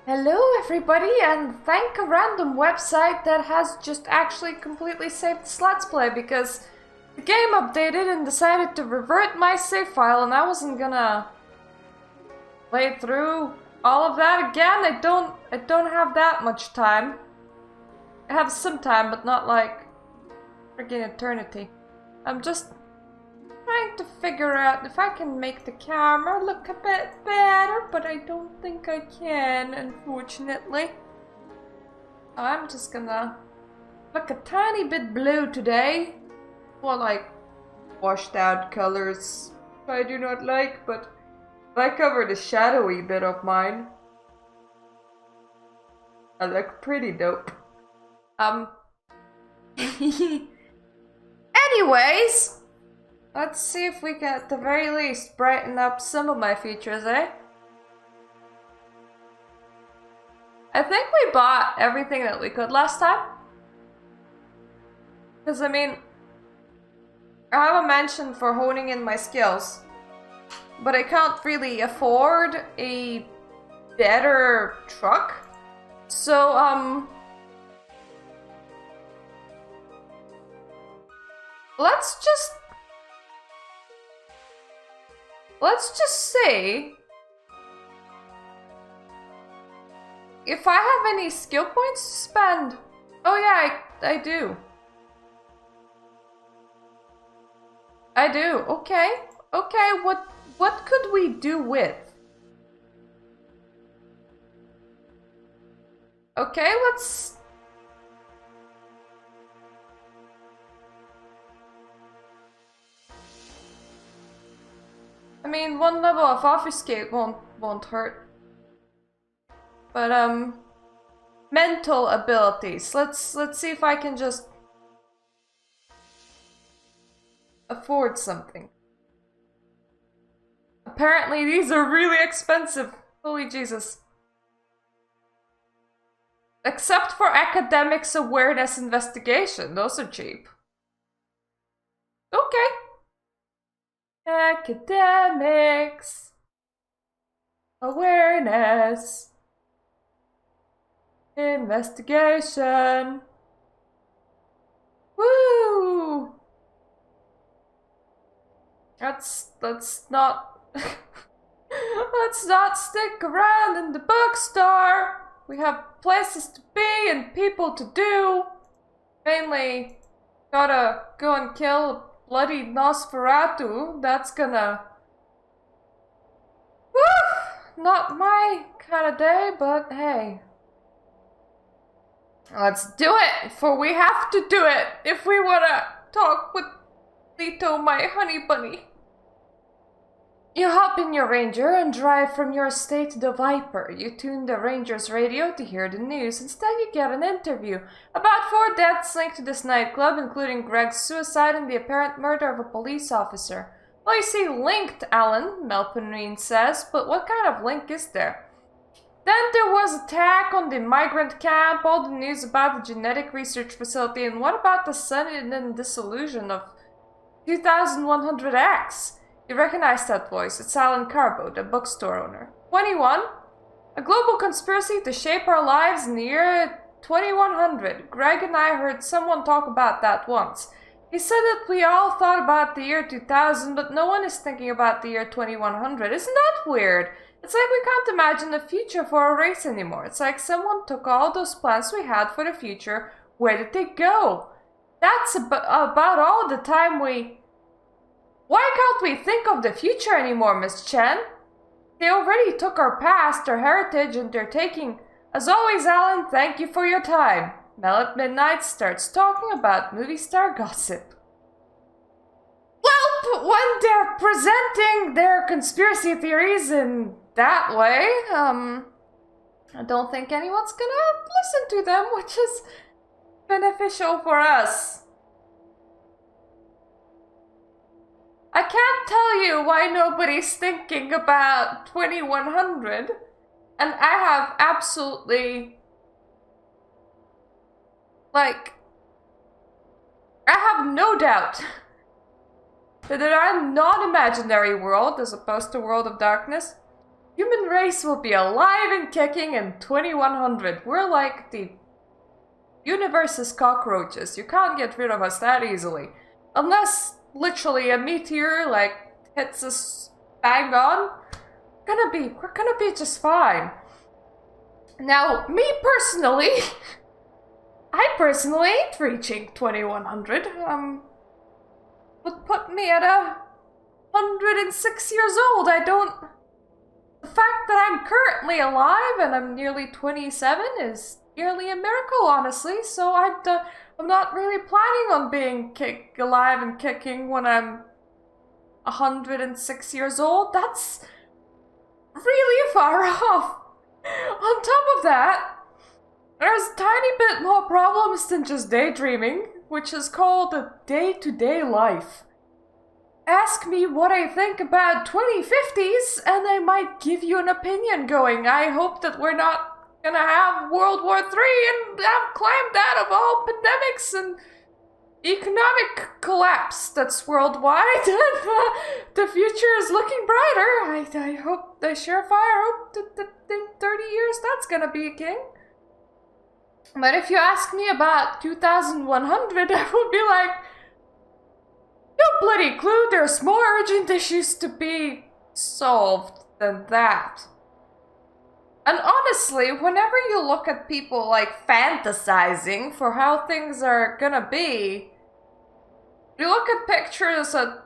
Hello everybody, and thank a random website that has just actually completely saved this Let's Play because the game updated and decided to revert my save file, and I wasn't gonna play through all of that again. I don't have that much time. I have some time, but not like freaking eternity. I'm just trying to figure out if I can make the camera look a bit better, but I don't think I can, unfortunately. I'm just gonna look a tiny bit blue today. More like washed out colors I do not like, but if I cover the shadowy bit of mine, I look pretty dope. Anyways, let's see if we can, at the very least, brighten up some of my features, eh? I think we bought everything that we could last time. Because, I mean, I have a mention for honing in my skills, but I can't really afford a better truck. So, let's just say if I have any skill points to spend. Oh yeah, I do. I do. Okay. Okay, what could we do with? Okay, let's I mean, one level of obfuscate won't hurt. But mental abilities. Let's see if I can just afford something. Apparently these are really expensive. Holy Jesus. Except for academics, awareness, investigation. Those are cheap. Okay. Academics, awareness, investigation. Woo! Let's not let's not stick around in the bookstore. We have places to be and people to do. Mainly, gotta go and kill bloody nosferatu. That's gonna... Woo! Not my kind of day, but hey. Let's do it, for we have to do it if we wanna talk with Lito, my honey bunny. You hop in your Ranger and drive from your estate to the Viper. You tune the Ranger's radio to hear the news. Instead, you get an interview about 4 deaths linked to this nightclub, including Greg's suicide and the apparent murder of a police officer. Well, you see, linked, Alan, Melpenreen says, but what kind of link is there? Then there was attack on the migrant camp, all the news about the genetic research facility, and what about the sudden dissolution of 2100X? You recognize that voice. It's Alan Carbo, the bookstore owner. 21. A global conspiracy to shape our lives in the year 2100. Greg and I heard someone talk about that once. He said that we all thought about the year 2000, but no one is thinking about the year 2100. Isn't that weird? It's like we can't imagine the future for our race anymore. It's like someone took all those plans we had for the future. Where did they go? That's about all the time we... Why can't we think of the future anymore, Miss Chen? They already took our past, our heritage, and they're taking... As always, Alan, thank you for your time. Mel at Midnight starts talking about movie star gossip. Well, when they're presenting their conspiracy theories in that way, I don't think anyone's gonna listen to them, which is beneficial for us. I can't tell you why nobody's thinking about 2100, and I have absolutely, like, I have no doubt that in our non-imaginary world, as opposed to World of Darkness, human race will be alive and kicking in 2100. We're like the universe's cockroaches. You can't get rid of us that easily. Unless literally a meteor like hits us bang on. We're gonna be just fine. Now, me personally, I personally ain't reaching 2100. Would put me at 106 years old. The fact that I'm currently alive and I'm nearly 27 is nearly a miracle, honestly. So I'm not really planning on being alive and kicking when I'm 106 years old. That's really far off. On top of that, there's a tiny bit more problems than just daydreaming, which is called the day-to-day life. Ask me what I think about 2050s, and I might give you an opinion going. I hope that we're not gonna have World War III and have climbed out of all pandemics and economic collapse that's worldwide, and the future is looking brighter. I hope, I surefire hope that in 30 years that's gonna be a king. But if you ask me about 2100, I would be like, no bloody clue, there's more urgent issues to be solved than that. And honestly, whenever you look at people like fantasizing for how things are gonna be, you look at pictures of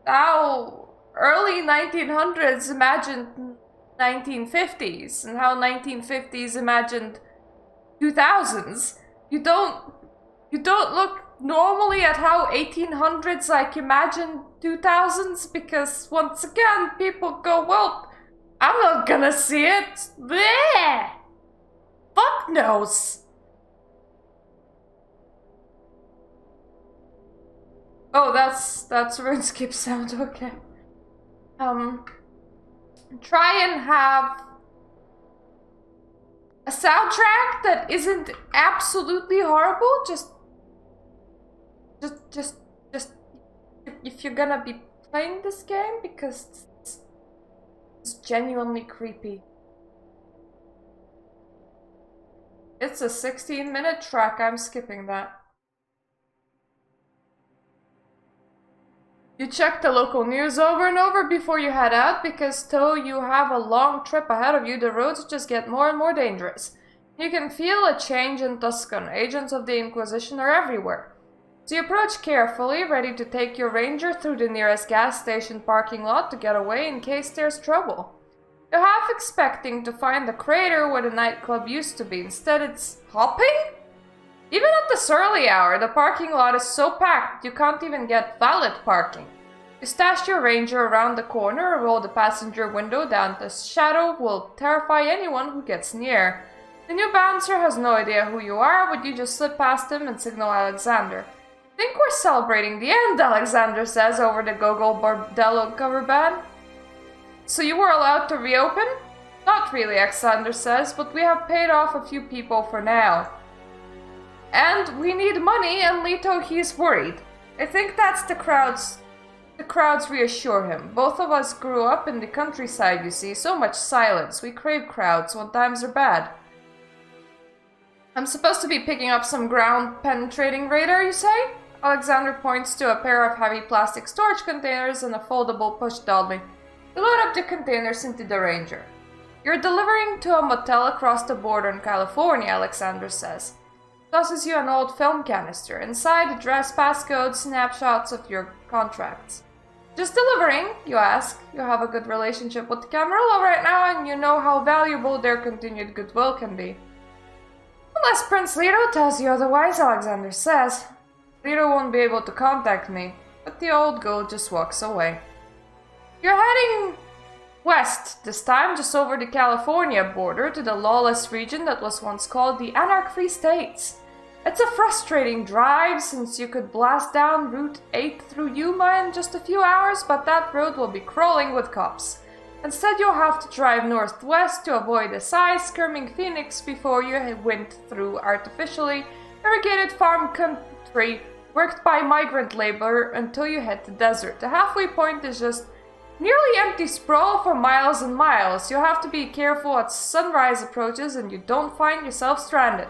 how early 1900s imagined 1950s and how 1950s imagined 2000s. You don't look normally at how 1800s like imagine 2000s, because once again people go, well, I'm not gonna see it. Bleh! Fuck knows. Oh, that's RuneScape sound, okay. Try and have a soundtrack that isn't absolutely horrible, just if you're gonna be playing this game, because it's genuinely creepy. It's a 16-minute track, I'm skipping that. You check the local news over and over before you head out, because though you have a long trip ahead of you, the roads just get more and more dangerous. You can feel a change in Tucson. Agents of the Inquisition are everywhere. So you approach carefully, ready to take your ranger through the nearest gas station parking lot to get away in case there's trouble. You're half expecting to find the crater where the nightclub used to be. Instead, it's hopping? Even at this early hour, the parking lot is so packed you can't even get valet parking. You stash your ranger around the corner and roll the passenger window down. The shadow will terrify anyone who gets near. The new bouncer has no idea who you are, but you just slip past him and signal Alexander. Think we're celebrating the end, Alexander says over the Gogol Bordello cover band. So you were allowed to reopen? Not really, Alexander says, but we have paid off a few people for now. And we need money, and Lito, he's worried. I think that's the crowds reassure him. Both of us grew up in the countryside, you see. So much silence. We crave crowds when times are bad. I'm supposed to be picking up some ground-penetrating radar, you say? Alexander points to a pair of heavy plastic storage containers and a foldable push dolly. You load up the containers into the Ranger. You're delivering to a motel across the border in California, Alexander says. Tosses you an old film canister. Inside, address, passcode, snapshots of your contracts. Just delivering, you ask. You have a good relationship with Camarillo right now, and you know how valuable their continued goodwill can be. Unless Prince Lito tells you otherwise, Alexander says. Lito won't be able to contact me, but the old goat just walks away. You're heading west, this time just over the California border to the lawless region that was once called the Anarch-Free States. It's a frustrating drive since you could blast down Route 8 through Yuma in just a few hours, but that road will be crawling with cops. Instead, you'll have to drive northwest to avoid the side-skirming Phoenix before you wind through artificially irrigated farm country worked by migrant labor until you hit the desert. The halfway point is just Nearly empty sprawl for miles and miles. You'll have to be careful as sunrise approaches and you don't find yourself stranded.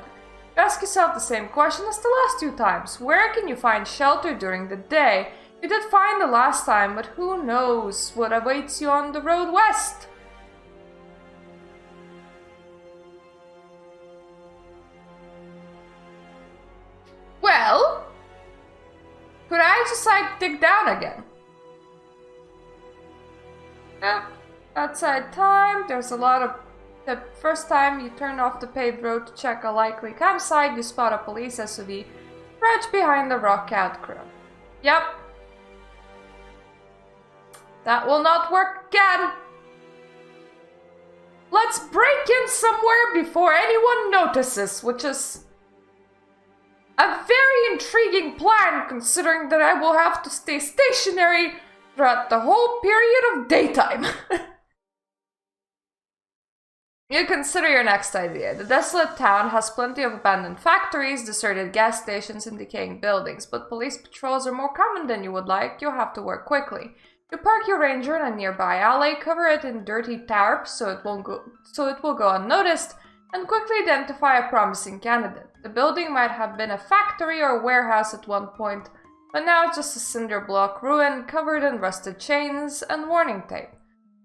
You ask yourself the same question as the last 2 times. Where can you find shelter during the day? You did fine the last time, but who knows what awaits you on the road west? Well, could I just dig down again? Outside time, there's a lot of... The first time you turn off the paved road to check a likely campsite, you spot a police SUV right behind the rock outcrop. Yep. That will not work again. Let's break in somewhere before anyone notices, which is a very intriguing plan considering that I will have to stay stationary throughout the whole period of daytime. You consider your next idea. The desolate town has plenty of abandoned factories, deserted gas stations, and decaying buildings, but police patrols are more common than you would like. You'll have to work quickly. You park your Ranger in a nearby alley, cover it in dirty tarp so it will go unnoticed, and quickly identify a promising candidate. The building might have been a factory or warehouse at one point, but now it's just a cinder block ruin covered in rusted chains and warning tape.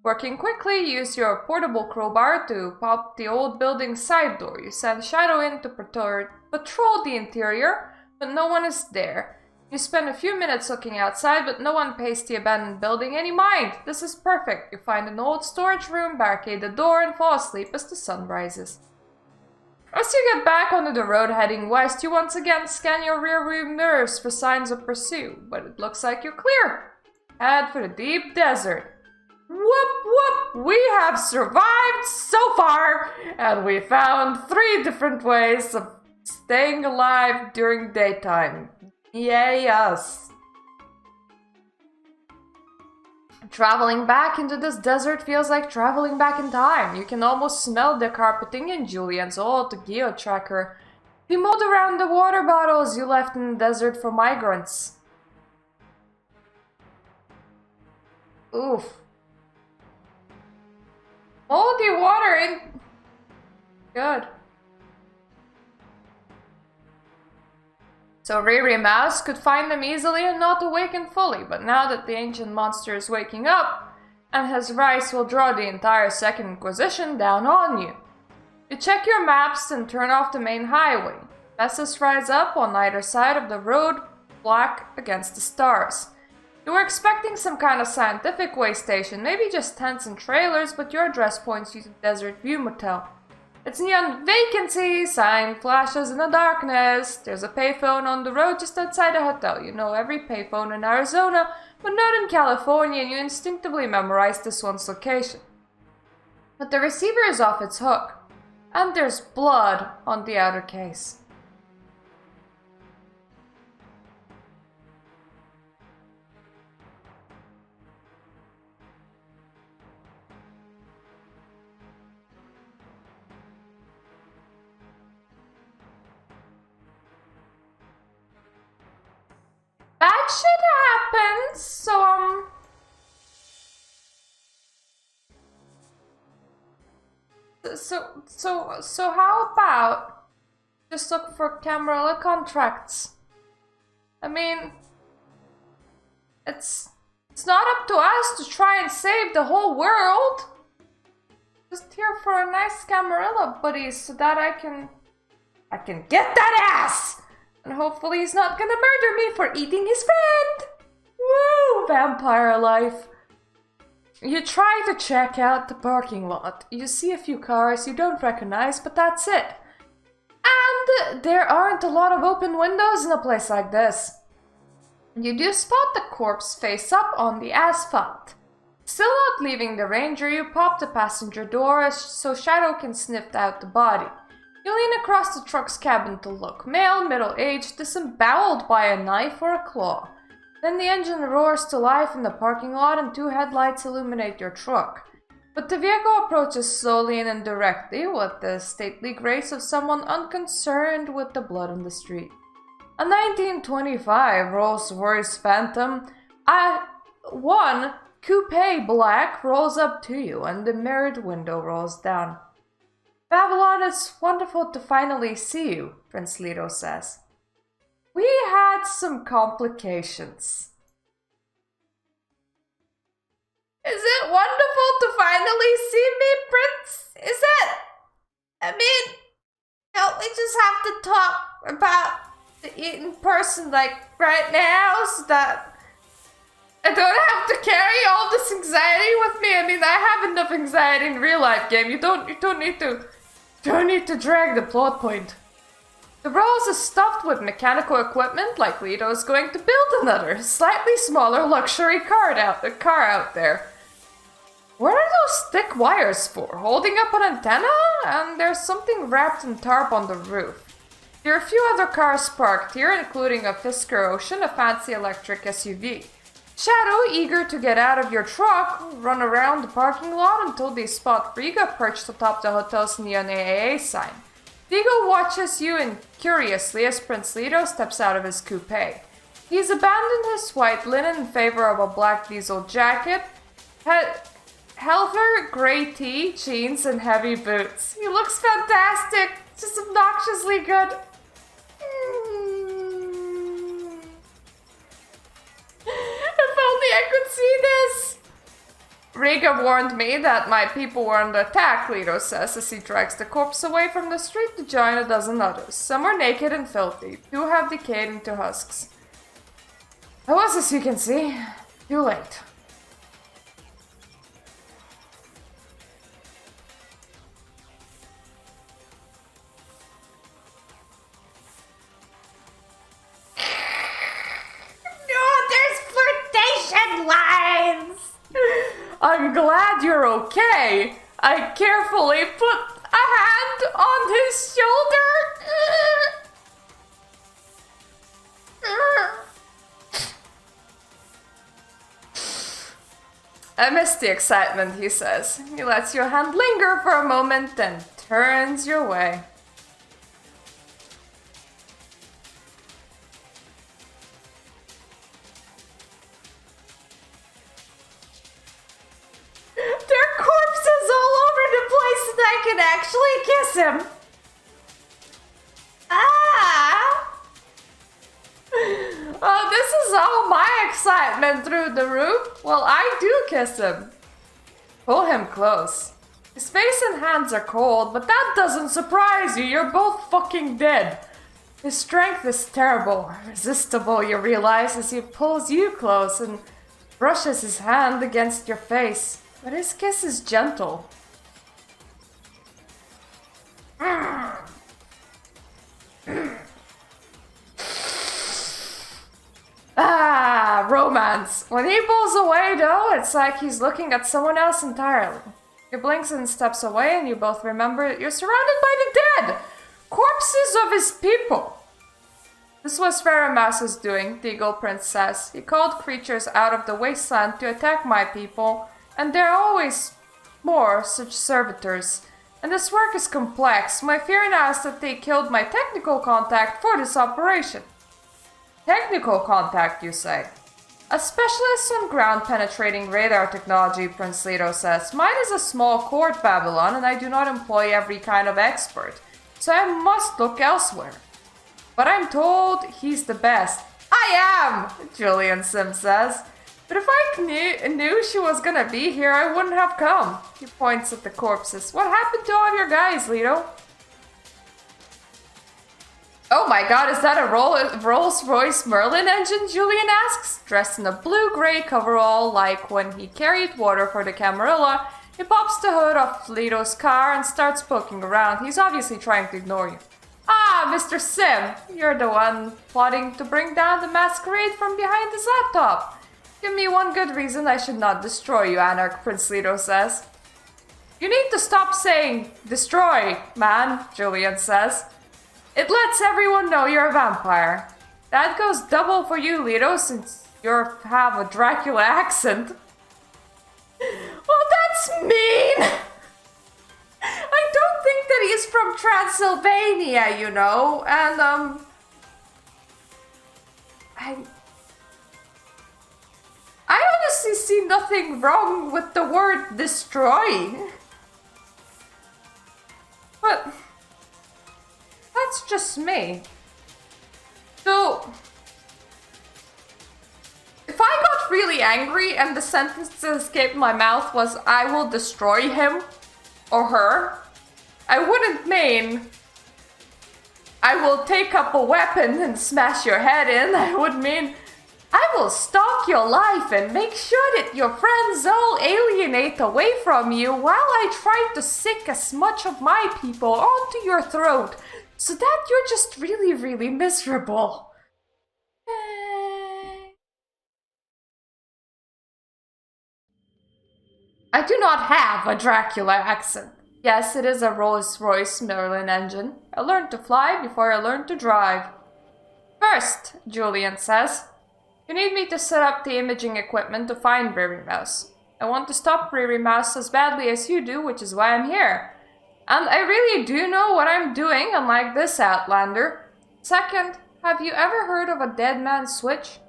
Working quickly, use your portable crowbar to pop the old building's side door. You send Shadow in to patrol the interior, but no one is there. You spend a few minutes looking outside, but no one pays the abandoned building any mind. This is perfect. You find an old storage room, barricade the door, and fall asleep as the sun rises. As you get back onto the road heading west, you once again scan your rearview mirrors for signs of pursuit, but it looks like you're clear. Head for the deep desert. Whoop whoop! We have survived so far, and we found 3 different ways of staying alive during daytime. Yay us! Traveling back into this desert feels like traveling back in time. You can almost smell the carpeting in Julian's old geo-tracker. You mowed around the water bottles you left in the desert for migrants. Oof. Moldy water in... Good. So Riri Mouse could find them easily and not awaken fully, but now that the ancient monster is waking up, and his rise will draw the entire Second Inquisition down on you. You check your maps and turn off the main highway. Bestes rise up on either side of the road, black against the stars. You were expecting some kind of scientific way station, maybe just tents and trailers, but your address points you to Desert View Motel. Its neon vacancy sign flashes in the darkness. There's a payphone on the road just outside the hotel. You know every payphone in Arizona, but not in California, and you instinctively memorize this one's location. But the receiver is off its hook, and there's blood on the outer case. Bad shit happens, so how about just look for Camarilla contracts? I mean, it's not up to us to try and save the whole world. Just here for a nice Camarilla buddy so that I can get that ass! And hopefully he's not gonna murder me for eating his friend! Woo! Vampire life. You try to check out the parking lot. You see a few cars you don't recognize, but that's it. And there aren't a lot of open windows in a place like this. You do spot the corpse face up on the asphalt. Still not leaving the Ranger, you pop the passenger door so Shadow can sniff out the body. You lean across the truck's cabin to look. Male, middle-aged, disemboweled by a knife or a claw. Then the engine roars to life in the parking lot and 2 headlights illuminate your truck. But the vehicle approaches slowly and indirectly with the stately grace of someone unconcerned with the blood on the street. A 1925 Rolls-Royce Phantom. One coupe black rolls up to you and the mirrored window rolls down. Babylon, it's wonderful to finally see you, Prince Lito says. We had some complications. Is it wonderful to finally see me, Prince? Is it? I mean, don't we just have to talk about it in person, like, right now, so that I don't have to carry all this anxiety with me? I mean, I have enough anxiety in real life game. You don't need to drag the plot point. The Rose is stuffed with mechanical equipment, like Lito is going to build another, slightly smaller luxury car out there. What are those thick wires for? Holding up an antenna? And there's something wrapped in tarp on the roof. There are a few other cars parked here, including a Fisker Ocean, a fancy electric SUV. Shadow, eager to get out of your truck, run around the parking lot until they spot Riga perched atop the hotel's neon AAA sign. Vigo watches you curiously as Prince Lito steps out of his coupe. He's abandoned his white linen in favor of a black diesel jacket, heather gray tee, jeans, and heavy boots. He looks fantastic, just obnoxiously good. If only I could see this! Riga warned me that my people were under attack, Lito says as he drags the corpse away from the street to join a dozen others. Some are naked and filthy, two have decayed into husks. I was, as you can see, too late. Lines! I'm glad you're okay. I carefully put a hand on his shoulder. I miss the excitement, he says. He lets your hand linger for a moment, then turns your way. Kiss him. Oh, this is all my excitement through the roof. Well, I do kiss him. Pull him close. His face and hands are cold, but that doesn't surprise you. You're both fucking dead. His strength is terrible, irresistible, you realize, as he pulls you close and brushes his hand against your face. But his kiss is gentle. Romance. When he pulls away, though, it's like he's looking at someone else entirely. He blinks and steps away, and you both remember that you're surrounded by the dead! Corpses of his people! This was Faramas's doing, the Eagle Prince says. He called creatures out of the wasteland to attack my people, and there are always more such servitors. And this work is complex. My fear now is that they killed my technical contact for this operation. Technical contact, you say? A specialist on ground-penetrating radar technology, Prince Lito says. Mine is a small court, Babylon, and I do not employ every kind of expert, so I must look elsewhere. But I'm told he's the best. I am, Julian Sim says. But if I knew she was gonna be here, I wouldn't have come. He points at the corpses. What happened to all of your guys, Lito? Oh my god, is that a Rolls-Royce Merlin engine? Julian asks. Dressed in a blue-gray coverall like when he carried water for the Camarilla, he pops the hood off Lito's car and starts poking around. He's obviously trying to ignore you. Ah, Mr. Sim, you're the one plotting to bring down the Masquerade from behind his laptop. Give me one good reason I should not destroy you, Anarch, Prince Lito says. You need to stop saying destroy, man, Julian says. It lets everyone know you're a vampire. That goes double for you, Lito, since you have a Dracula accent. Well, that's mean! I don't think that he's from Transylvania, you know, and, I honestly see nothing wrong with the word destroy. But that's just me. So, if I got really angry and the sentence that escaped my mouth was, I will destroy him or her, I wouldn't mean, I will take up a weapon and smash your head in. I would mean, I will stalk your life and make sure that your friends all alienate away from you while I try to sick as much of my people onto your throat so that you're just really, really miserable. I do not have a Dracula accent. Yes, it is a Rolls-Royce Merlin engine. I learned to fly before I learned to drive. First, Julian says, you need me to set up the imaging equipment to find Riri Mouse. I want to stop Riri Mouse as badly as you do, which is why I'm here. And I really do know what I'm doing, unlike this outlander. Second, have you ever heard of a dead man switch?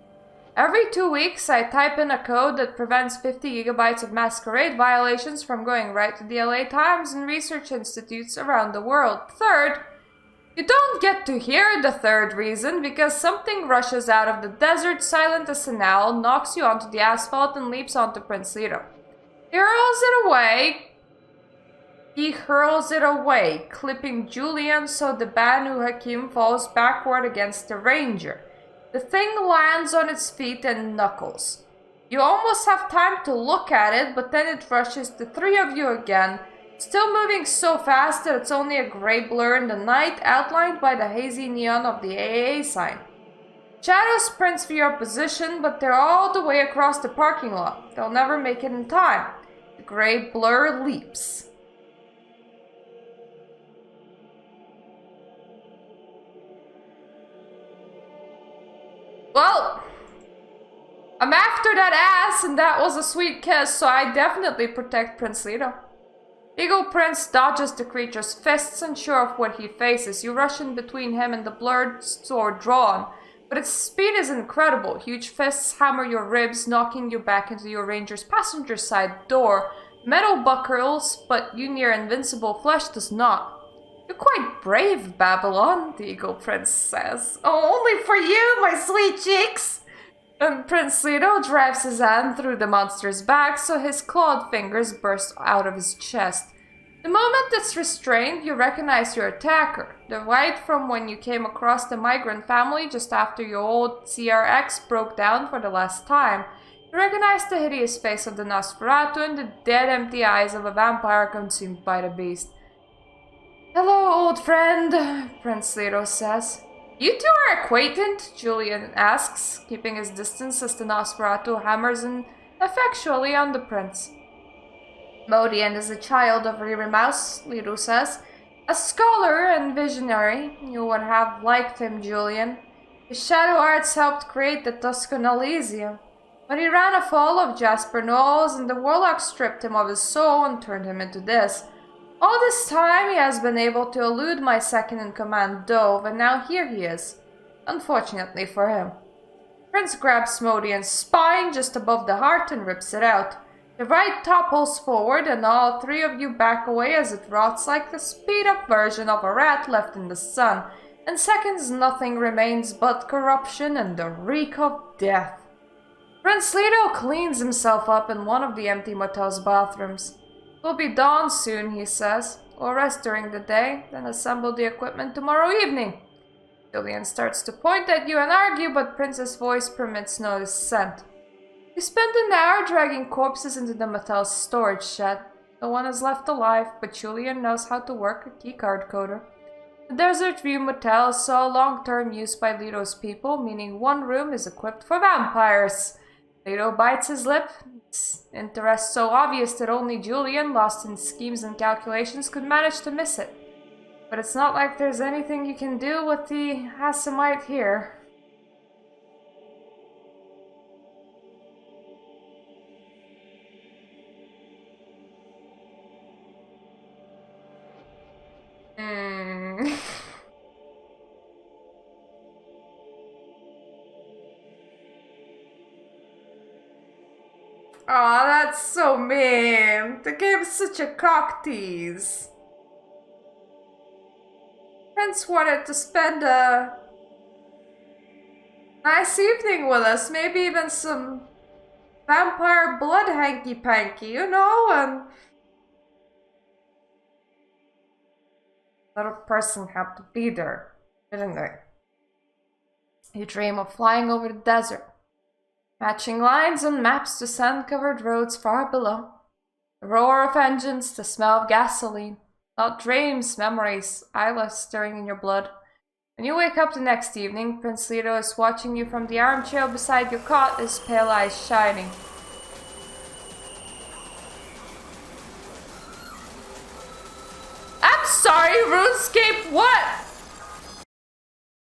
Every 2 weeks, I type in a code that prevents 50 gigabytes of Masquerade violations from going right to the LA Times and research institutes around the world. Third, you don't get to hear the third reason because something rushes out of the desert silent as an owl, knocks you onto the asphalt, and leaps onto Prince Lito. He hurls it away, clipping Julian so the Banu Hakim falls backward against the Ranger. The thing lands on its feet and knuckles. You almost have time to look at it, but then it rushes the three of you again, still moving so fast that it's only a gray blur in the night, outlined by the hazy neon of the AAA sign. Shadows sprints for your position, but they're all the way across the parking lot. They'll never make it in time. The gray blur leaps. Well, I'm after that ass, and that was a sweet kiss, so I definitely protect Prince Lito. Eagle Prince dodges the creature's fists, unsure of what he faces. You rush in between him and the blurred sword drawn, but its speed is incredible. Huge fists hammer your ribs, knocking you back into your ranger's passenger side door. Metal buckles, but you near invincible flesh does not. You're quite brave, Babylon, the Eagle Prince says. Oh, only for you, my sweet cheeks! And Prince Lito drives his hand through the monster's back so his clawed fingers burst out of his chest. The moment it's restrained, you recognize your attacker, the wight from when you came across the migrant family just after your old CRX broke down for the last time. You recognize the hideous face of the nosferatu and the dead empty eyes of a vampire consumed by the beast. Hello, old friend, Prince Lito says. You two are acquainted? Julian asks, keeping his distance as the nosferatu hammers ineffectually on the prince. Modian is a child of Riri Mouse, Lito says. A scholar and visionary. You would have liked him, Julian. His shadow arts helped create the Tucson Elysium. But he ran afoul of Jasper Knowles, and the warlock stripped him of his soul and turned him into this. All this time he has been able to elude my second-in-command Dove, and now here he is. Unfortunately for him. Prince grabs Modian's spine just above the heart and rips it out. The right topples forward and all three of you back away as it rots like the speed-up version of a rat left in the sun. In seconds nothing remains but corruption and the reek of death. Prince Lito cleans himself up in one of the empty motel's bathrooms. Will be dawn soon, he says. We'll rest during the day, then assemble the equipment tomorrow evening. Julian starts to point at you and argue, but Prince's voice permits no dissent. You spend an hour dragging corpses into the motel's storage shed. No one is left alive, but Julian knows how to work a keycard coder. The Desert View Motel saw long-term use by Lito's people, meaning one room is equipped for vampires. Lito bites his lip. Interest so obvious that only Julian, lost in schemes and calculations, could manage to miss it. But it's not like there's anything you can do with the Assamite here. Aw, that's so mean. The game is such a cock tease. Prince wanted to spend a nice evening with us, maybe even some vampire blood hanky-panky, you know, and another person had to be there, didn't they? You dream of flying over the desert, matching lines and maps to sand-covered roads far below. The roar of engines, the smell of gasoline. Not dreams, memories, eyeless stirring in your blood. When you wake up the next evening, Prince Lito is watching you from the armchair beside your cot, his pale eyes shining. I'm sorry, RuneScape, what?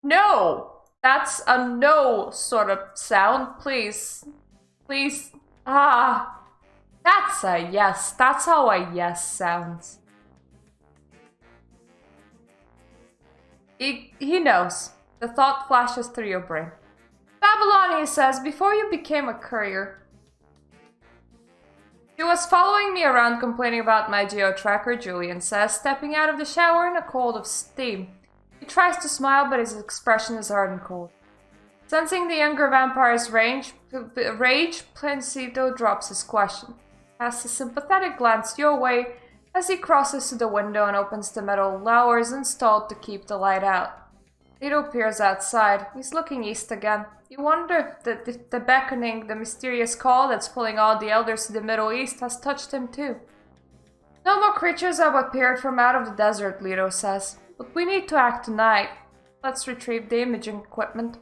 No, that's a no sort of sound, please. Please, that's a yes, that's how a yes sounds. He knows. The thought flashes through your brain. Babylon, he says, before you became a courier. She was following me around complaining about my geo-tracker, Julian says, stepping out of the shower in a cold of steam. He tries to smile, but his expression is hard and cold. Sensing the younger vampire's rage, Plancito drops his question. Casts a sympathetic glance your way as he crosses to the window and opens the metal lowers installed to keep the light out. Lito peers outside. He's looking east again. You wonder if the beckoning, the mysterious call that's pulling all the elders to the Middle East has touched him too. No more creatures have appeared from out of the desert, Lito says. But we need to act tonight. Let's retrieve the imaging equipment.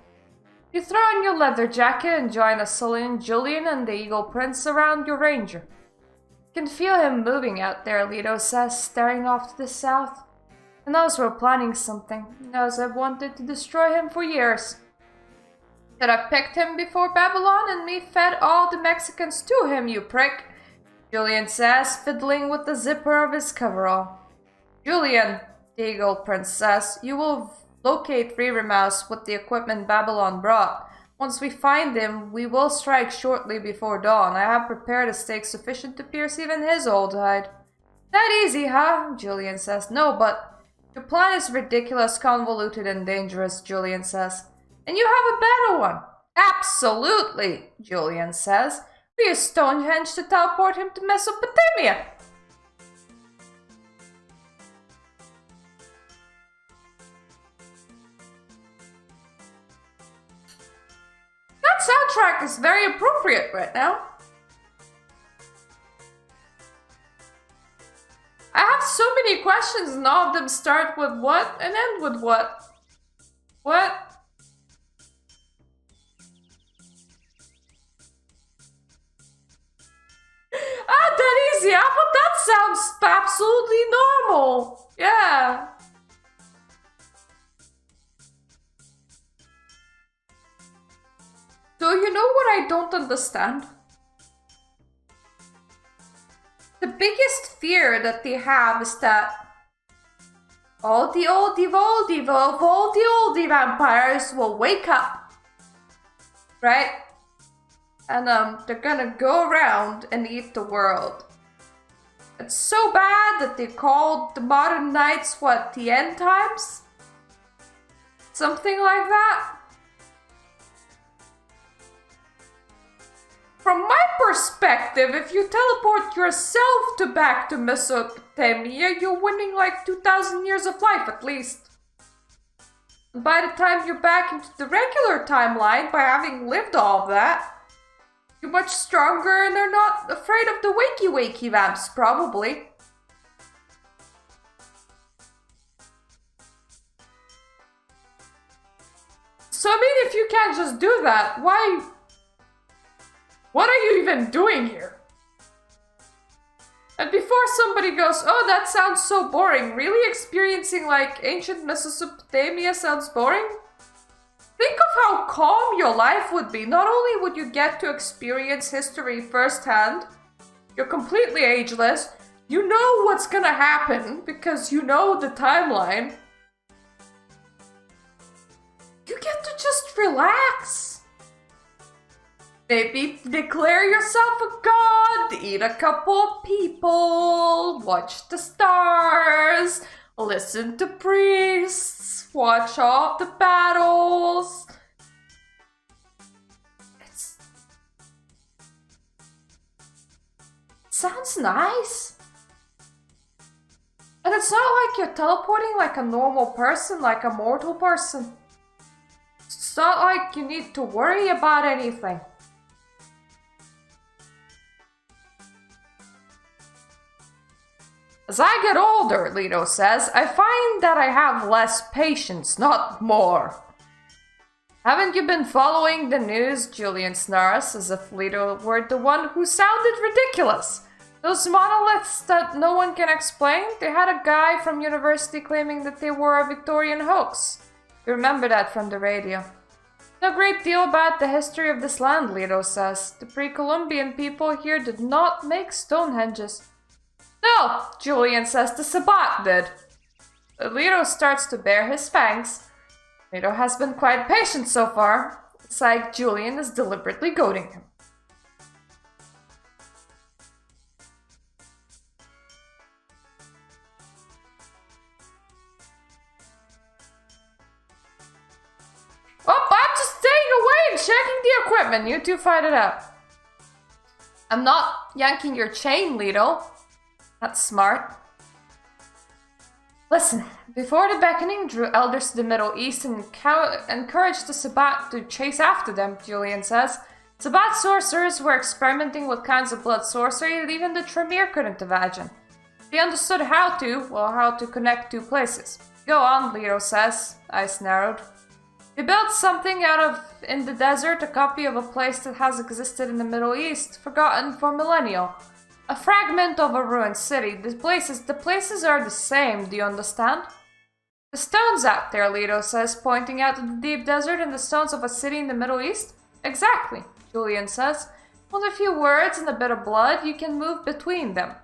You throw on your leather jacket and join a sullen Julian and the Eagle Prince around your ranger. You can feel him moving out there, Lito says, staring off to the south. He knows we're planning something. He knows I've wanted to destroy him for years. That I picked him before Babylon and me fed all the Mexicans to him, you prick, Julian says, fiddling with the zipper of his coverall. Julian, the Eagle Prince says, you will locate Mouse with the equipment Babylon brought. Once we find him, we will strike shortly before dawn. I have prepared a stake sufficient to pierce even his old hide. That easy, huh? Julian says. No, but your plan is ridiculous, convoluted, and dangerous, Julian says. And you have a better one. Absolutely, Julian says. We use Stonehenge to teleport him to Mesopotamia. That soundtrack is very appropriate right now. I have so many questions and all of them start with what and end with what. What? That easy, huh? But that sounds absolutely normal. Yeah. So you know what I don't understand? The biggest fear that they have is that all the oldie vampires will wake up, right? And they're gonna go around and eat the world. It's so bad that they called the modern nights, what, the end times? Something like that? From my perspective, if you teleport yourself back to Mesopotamia, you're winning like 2,000 years of life at least. And by the time you're back into the regular timeline, by having lived all of that, you're much stronger and they're not afraid of the wakey vamps, probably. So I mean, if you can't just do that, why... What are you even doing here? And before somebody goes, oh, that sounds so boring, really experiencing like ancient Mesopotamia sounds boring? Think of how calm your life would be. Not only would you get to experience history firsthand, you're completely ageless, you know what's gonna happen because you know the timeline. You get to just relax. Maybe declare yourself a god, eat a couple of people, watch the stars, listen to priests, watch all the battles. Sounds nice. And it's not like you're teleporting like a normal person, like a mortal person. It's not like you need to worry about anything. As I get older, Lito says, I find that I have less patience, not more. Haven't you been following the news? Julian snarls, as if Lito were the one who sounded ridiculous. Those monoliths that no one can explain, they had a guy from university claiming that they were a Victorian hoax. You remember that from the radio. No great deal about the history of this land, Lito says. The pre-Columbian people here did not make Stonehenges. No, Julian says the Sabbat did. Lito starts to bare his fangs. Lito has been quite patient so far. It's like Julian is deliberately goading him. Oh, I'm just staying away and checking the equipment. You two fight it out. I'm not yanking your chain, Lito. That's smart. Listen, before the beckoning drew elders to the Middle East and encouraged the Sabbat to chase after them, Julian says, Sabbat sorcerers were experimenting with kinds of blood sorcery that even the Tremere couldn't imagine. They understood how to connect two places. Go on, Lito says, eyes narrowed. They built something in the desert, a copy of a place that has existed in the Middle East, forgotten for millennia. A fragment of a ruined city. The places are the same, do you understand? The stones out there, Lito says, pointing out to the deep desert and the stones of a city in the Middle East. Exactly, Julian says. With a few words and a bit of blood, you can move between them.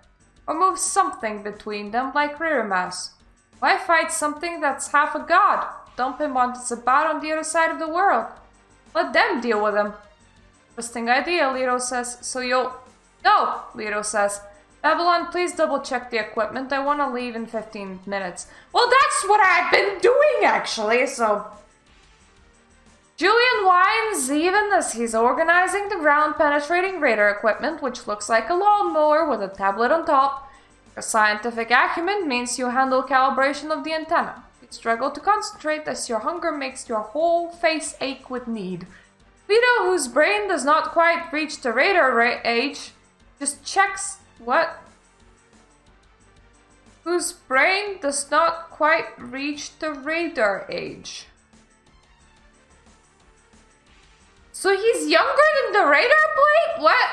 Or move something between them, like rear mouse. Why fight something that's half a god? Dump him onto Sabbat on the other side of the world. Let them deal with him. Interesting idea, Lito says. So you'll... No, Lito says. Babylon, please double check the equipment. I want to leave in 15 minutes. Well, that's what I've been doing, actually, so... Julian whines even as he's organizing the ground-penetrating radar equipment, which looks like a lawnmower with a tablet on top. Your scientific acumen means you handle calibration of the antenna. You struggle to concentrate as your hunger makes your whole face ache with need. Lito, whose brain does not quite reach the radar age, just checks... What? Whose brain does not quite reach the radar age. So he's younger than the radar blade? What?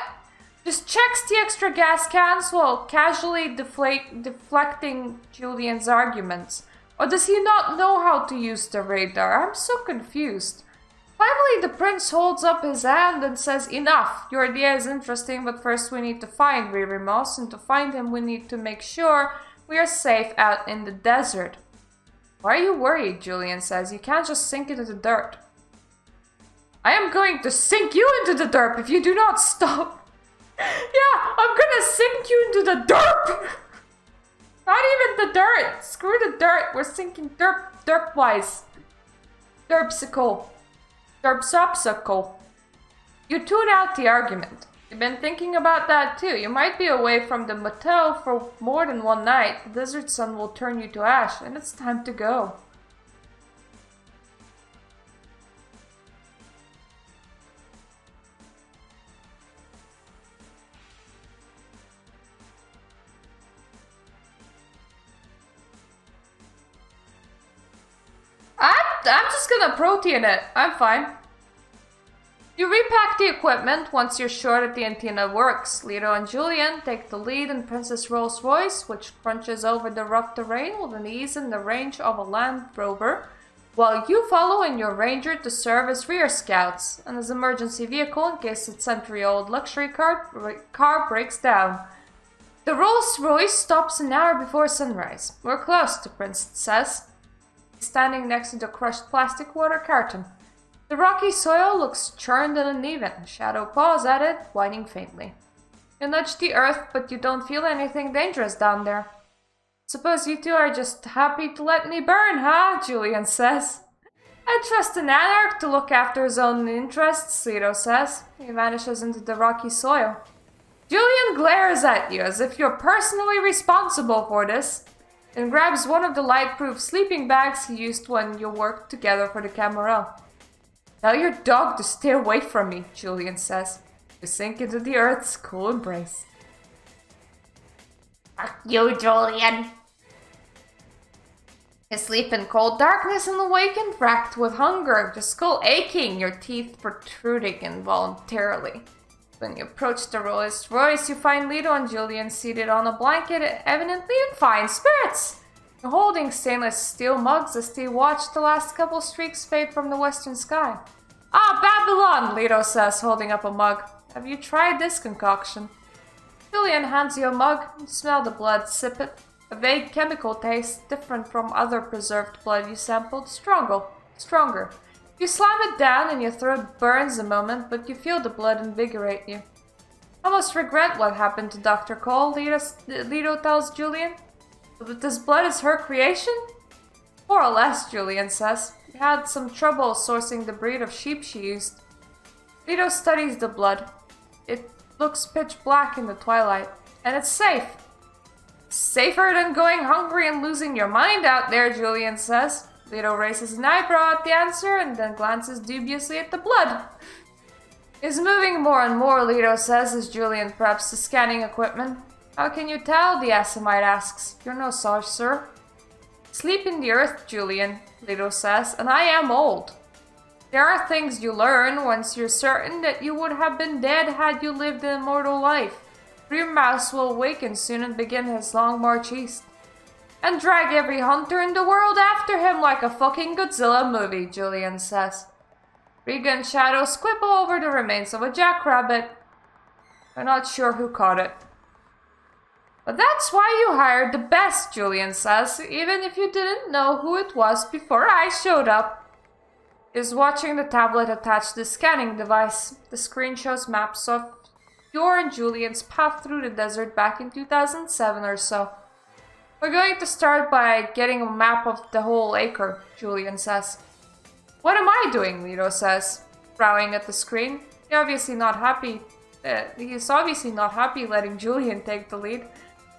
Just checks the extra gas cans while casually deflecting Julian's arguments. Or does he not know how to use the radar? I'm so confused. Finally, the prince holds up his hand and says, Enough! Your idea is interesting, but first we need to find Ririmos, and to find him we need to make sure we are safe out in the desert. Why are you worried? Julian says. You can't just sink into the dirt. I am going to sink you into the dirt if you do not stop. Yeah, I'm gonna sink you into the dirt! Not even the dirt! Screw the dirt! We're sinking derp-wise. Derpsicle. Derpsopsicle. You tune out the argument. You've been thinking about that too. You might be away from the motel for more than one night. The desert sun will turn you to ash, and it's time to go. I'm just gonna protein it. I'm fine. You repack the equipment once you're sure that the antenna works. Lito and Julian take the lead in Princess Rolls Royce, which crunches over the rough terrain with an ease in the range of a Land Rover, while you follow in your Ranger to serve as rear scouts and as emergency vehicle in case the century-old luxury car breaks down. The Rolls Royce stops an hour before sunrise. We're close, the prince says, standing next to the crushed plastic water carton. The rocky soil looks churned and uneven. Shadow paws at it, whining faintly. You nudge the earth, but you don't feel anything dangerous down there. Suppose you two are just happy to let me burn, huh? Julian says. I trust an anarch to look after his own interests, Lito says. He vanishes into the rocky soil. Julian glares at you as if you're personally responsible for this, and grabs one of the light-proof sleeping bags he used when you worked together for the Camarel. Tell your dog to stay away from me, Julian says. You sink into the earth's cool embrace. Fuck you, Julian. You sleep in cold darkness and awaken racked with hunger, your skull aching, your teeth protruding involuntarily. When you approach the Rolls Royce, you find Lito and Julian seated on a blanket, evidently in fine spirits. They're holding stainless steel mugs as they watch the last couple streaks fade from the western sky. Ah, Babylon, Lito says, holding up a mug. Have you tried this concoction? Julian hands you a mug. You smell the blood, sip it. A vague chemical taste, different from other preserved blood you sampled, stronger. You slam it down and your throat burns a moment, but you feel the blood invigorate you. Almost regret what happened to Dr. Cole, Lito tells Julian. But this blood is her creation? More or less, Julian says. He had some trouble sourcing the breed of sheep she used. Lito studies the blood. It looks pitch black in the twilight, and it's safe. Safer than going hungry and losing your mind out there, Julian says. Lito raises an eyebrow at the answer and then glances dubiously at the blood. It's moving more and more, Lito says as Julian preps the scanning equipment. How can you tell? The Assamite asks. You're no sorcerer. Sleep in the earth, Julian, Lito says, and I am old. There are things you learn once you're certain that you would have been dead had you lived an immortal life. Your mouse will awaken soon and begin his long march east. And drag every hunter in the world after him like a fucking Godzilla movie, Julian says. Riga and Shadow squibble over the remains of a jackrabbit. We're not sure who caught it. But that's why you hired the best, Julian says, even if you didn't know who it was before I showed up. He's watching the tablet attached to the scanning device. The screen shows maps of your and Julian's path through the desert back in 2007 or so. We're going to start by getting a map of the whole acre, Julian says. What am I doing, Lito says, frowning at the screen. He's obviously not happy letting Julian take the lead.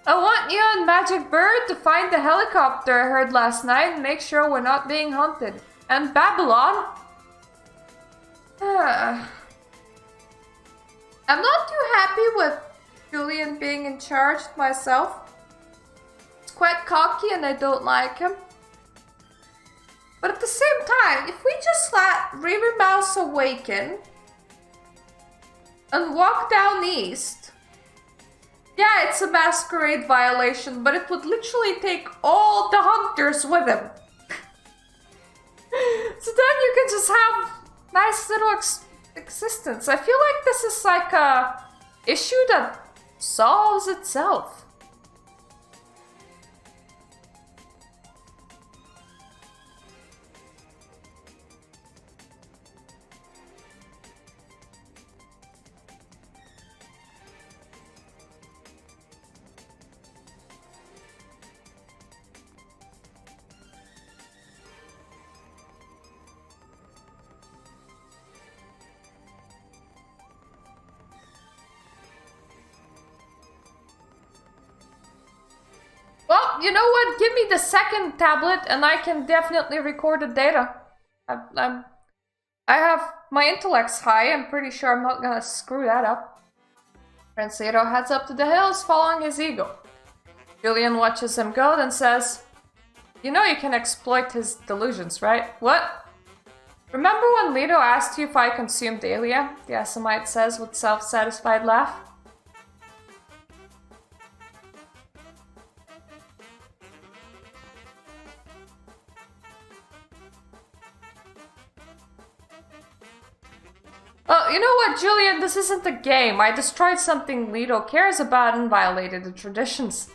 I want you and Magic Bird to find the helicopter I heard last night and make sure we're not being hunted. And Babylon? I'm not too happy with Julian being in charge myself. He's quite cocky and I don't like him. But at the same time, if we just let River Mouse awaken and walk down east, yeah, it's a Masquerade violation, but it would literally take all the hunters with him. So then you can just have nice little existence. I feel like this is like a issue that solves itself. Well, you know what? Give me the second tablet and I can definitely record the data. I have my intellect's high. I'm pretty sure I'm not gonna screw that up. Prince Lito heads up to the hills following his ego. Julian watches him go then says, you know you can exploit his delusions, right? What? Remember when Lito asked you if I consumed Dahlia? The Assamite says with self-satisfied laugh. Well, you know what, Julian? This isn't a game. I destroyed something Lito cares about and violated the traditions.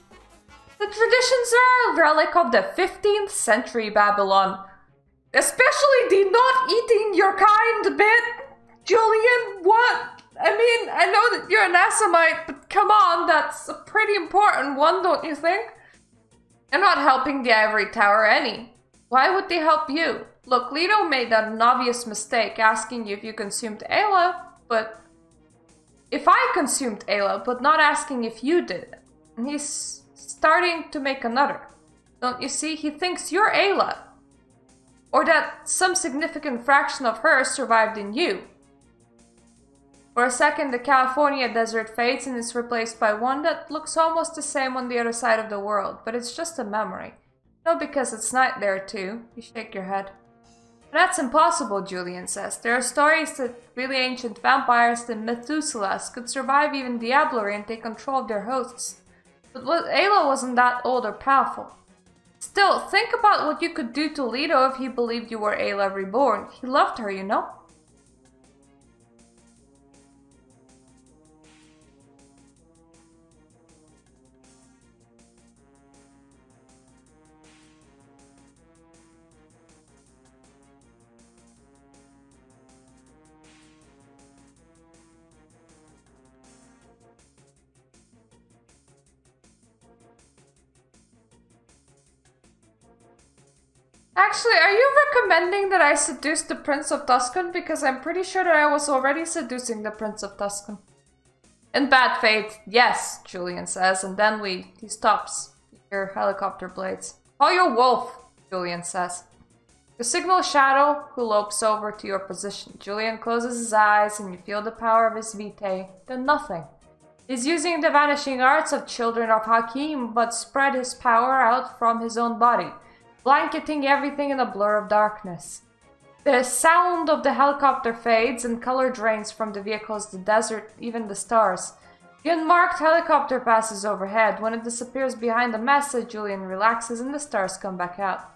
The traditions are a relic of the 15th century Babylon. Especially the not eating your kind bit. Julian, what? I mean, I know that you're an Assamite, but come on, that's a pretty important one, don't you think? You're not helping the Ivory Tower any. Why would they help you? Look, Lito made an obvious mistake asking you if you consumed Ayla, but... If I consumed Ayla, but not asking if you did it. And he's starting to make another. Don't you see? He thinks you're Ayla. Or that some significant fraction of her survived in you. For a second, the California desert fades and is replaced by one that looks almost the same on the other side of the world, but it's just a memory. No, because it's night there too. You shake your head. That's impossible, Julian says. There are stories that really ancient vampires, the Methuselahs, could survive even Diablerie and take control of their hosts. But Ayla wasn't that old or powerful. Still, think about what you could do to Lito if he believed you were Ayla reborn. He loved her, you know? Actually, are you recommending that I seduce the Prince of Tucson? Because I'm pretty sure that I was already seducing the Prince of Tucson. In bad faith, yes, Julian says, and then he stops. You hear helicopter blades. Call your wolf, Julian says. You signal Shadow, who lopes over to your position. Julian closes his eyes and you feel the power of his vitae. Then nothing. He's using the vanishing arts of Children of Hakim, but spread his power out from his own body, blanketing everything in a blur of darkness. The sound of the helicopter fades and color drains from the vehicles, the desert, even the stars. The unmarked helicopter passes overhead. When it disappears behind the mesa, Julian relaxes and the stars come back out.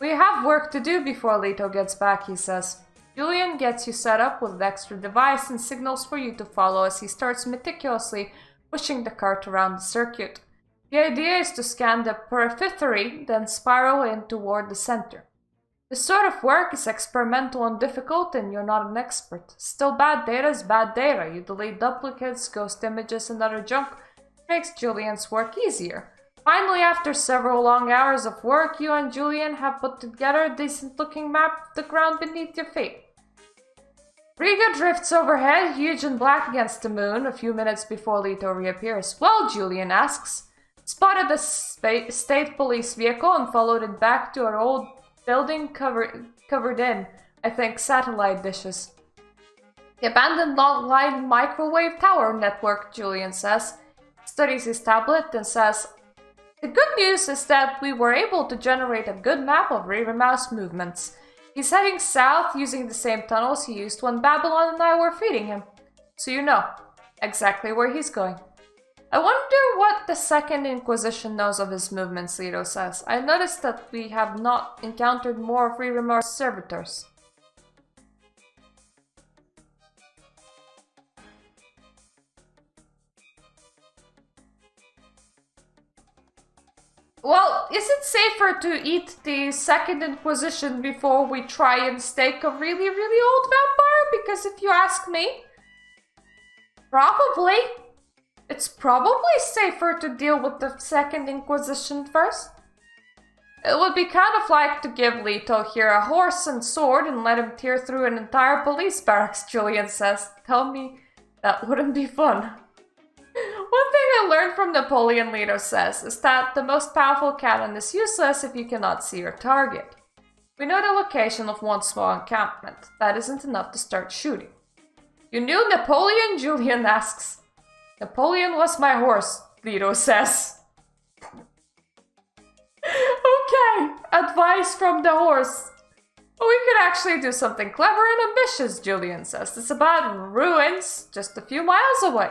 We have work to do before Lito gets back, he says. Julian gets you set up with an extra device and signals for you to follow as he starts meticulously pushing the cart around the circuit. The idea is to scan the periphery, then spiral in toward the center. This sort of work is experimental and difficult, and you're not an expert. Still, bad data is bad data. You delete duplicates, ghost images, and other junk. It makes Julian's work easier. Finally, after several long hours of work, you and Julian have put together a decent-looking map of the ground beneath your feet. Riga drifts overhead, huge and black against the moon, a few minutes before Lito reappears. Well, Julian asks. Spotted the state police vehicle and followed it back to an old building covered in, I think, satellite dishes. The abandoned long-line microwave tower network, Julian says. Studies his tablet and says, the good news is that we were able to generate a good map of River Mouse movements. He's heading south using the same tunnels he used when Babylon and I were feeding him. So you know exactly where he's going. I wonder what the Second Inquisition knows of his movements, Lito says. I noticed that we have not encountered more free remorse servitors. Well, is it safer to eat the Second Inquisition before we try and stake a really, really old vampire? Because if you ask me, probably. It's probably safer to deal with the Second Inquisition first. It would be kind of like to give Lito here a horse and sword and let him tear through an entire police barracks, Julian says. Tell me that wouldn't be fun. One thing I learned from Napoleon, Lito says, is that the most powerful cannon is useless if you cannot see your target. We know the location of one small encampment. That isn't enough to start shooting. You knew Napoleon? Julian asks. Napoleon was my horse, Lito says. Okay, advice from the horse. We could actually do something clever and ambitious, Julian says. It's about ruins just a few miles away.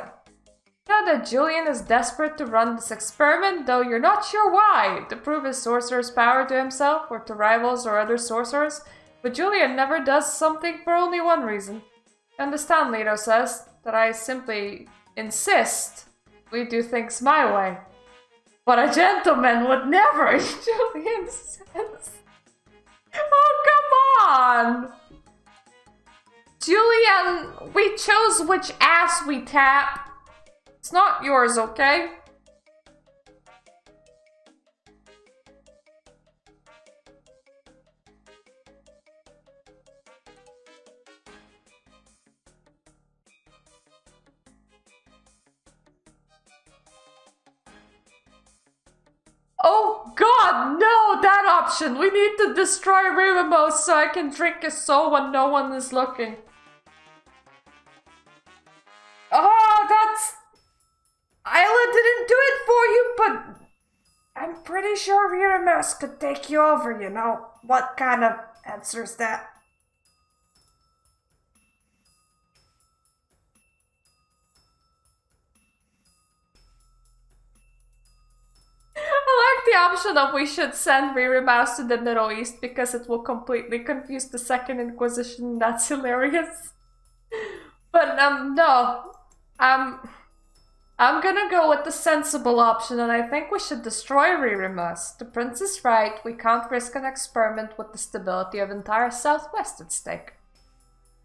You know that Julian is desperate to run this experiment, though you're not sure why, to prove his sorcerer's power to himself or to rivals or other sorcerers, but Julian never does something for only one reason. You understand, Lito says, that I simply insist we do things my way. But a gentleman would never, Julian says. Oh, come on! Julian, we chose which ass we tap. It's not yours, okay? Oh god, no, that option! We need to destroy Riramos so I can drink his soul when no one is looking. Oh, that's... Isla didn't do it for you, but... I'm pretty sure Riramos could take you over, you know? What kind of answer is that? I like the option of we should send Riramos to the Middle East because it will completely confuse the Second Inquisition. That's hilarious. But no. I'm gonna go with the sensible option, and I think we should destroy Riramos. The prince is right. We can't risk an experiment with the stability of entire Southwest at stake.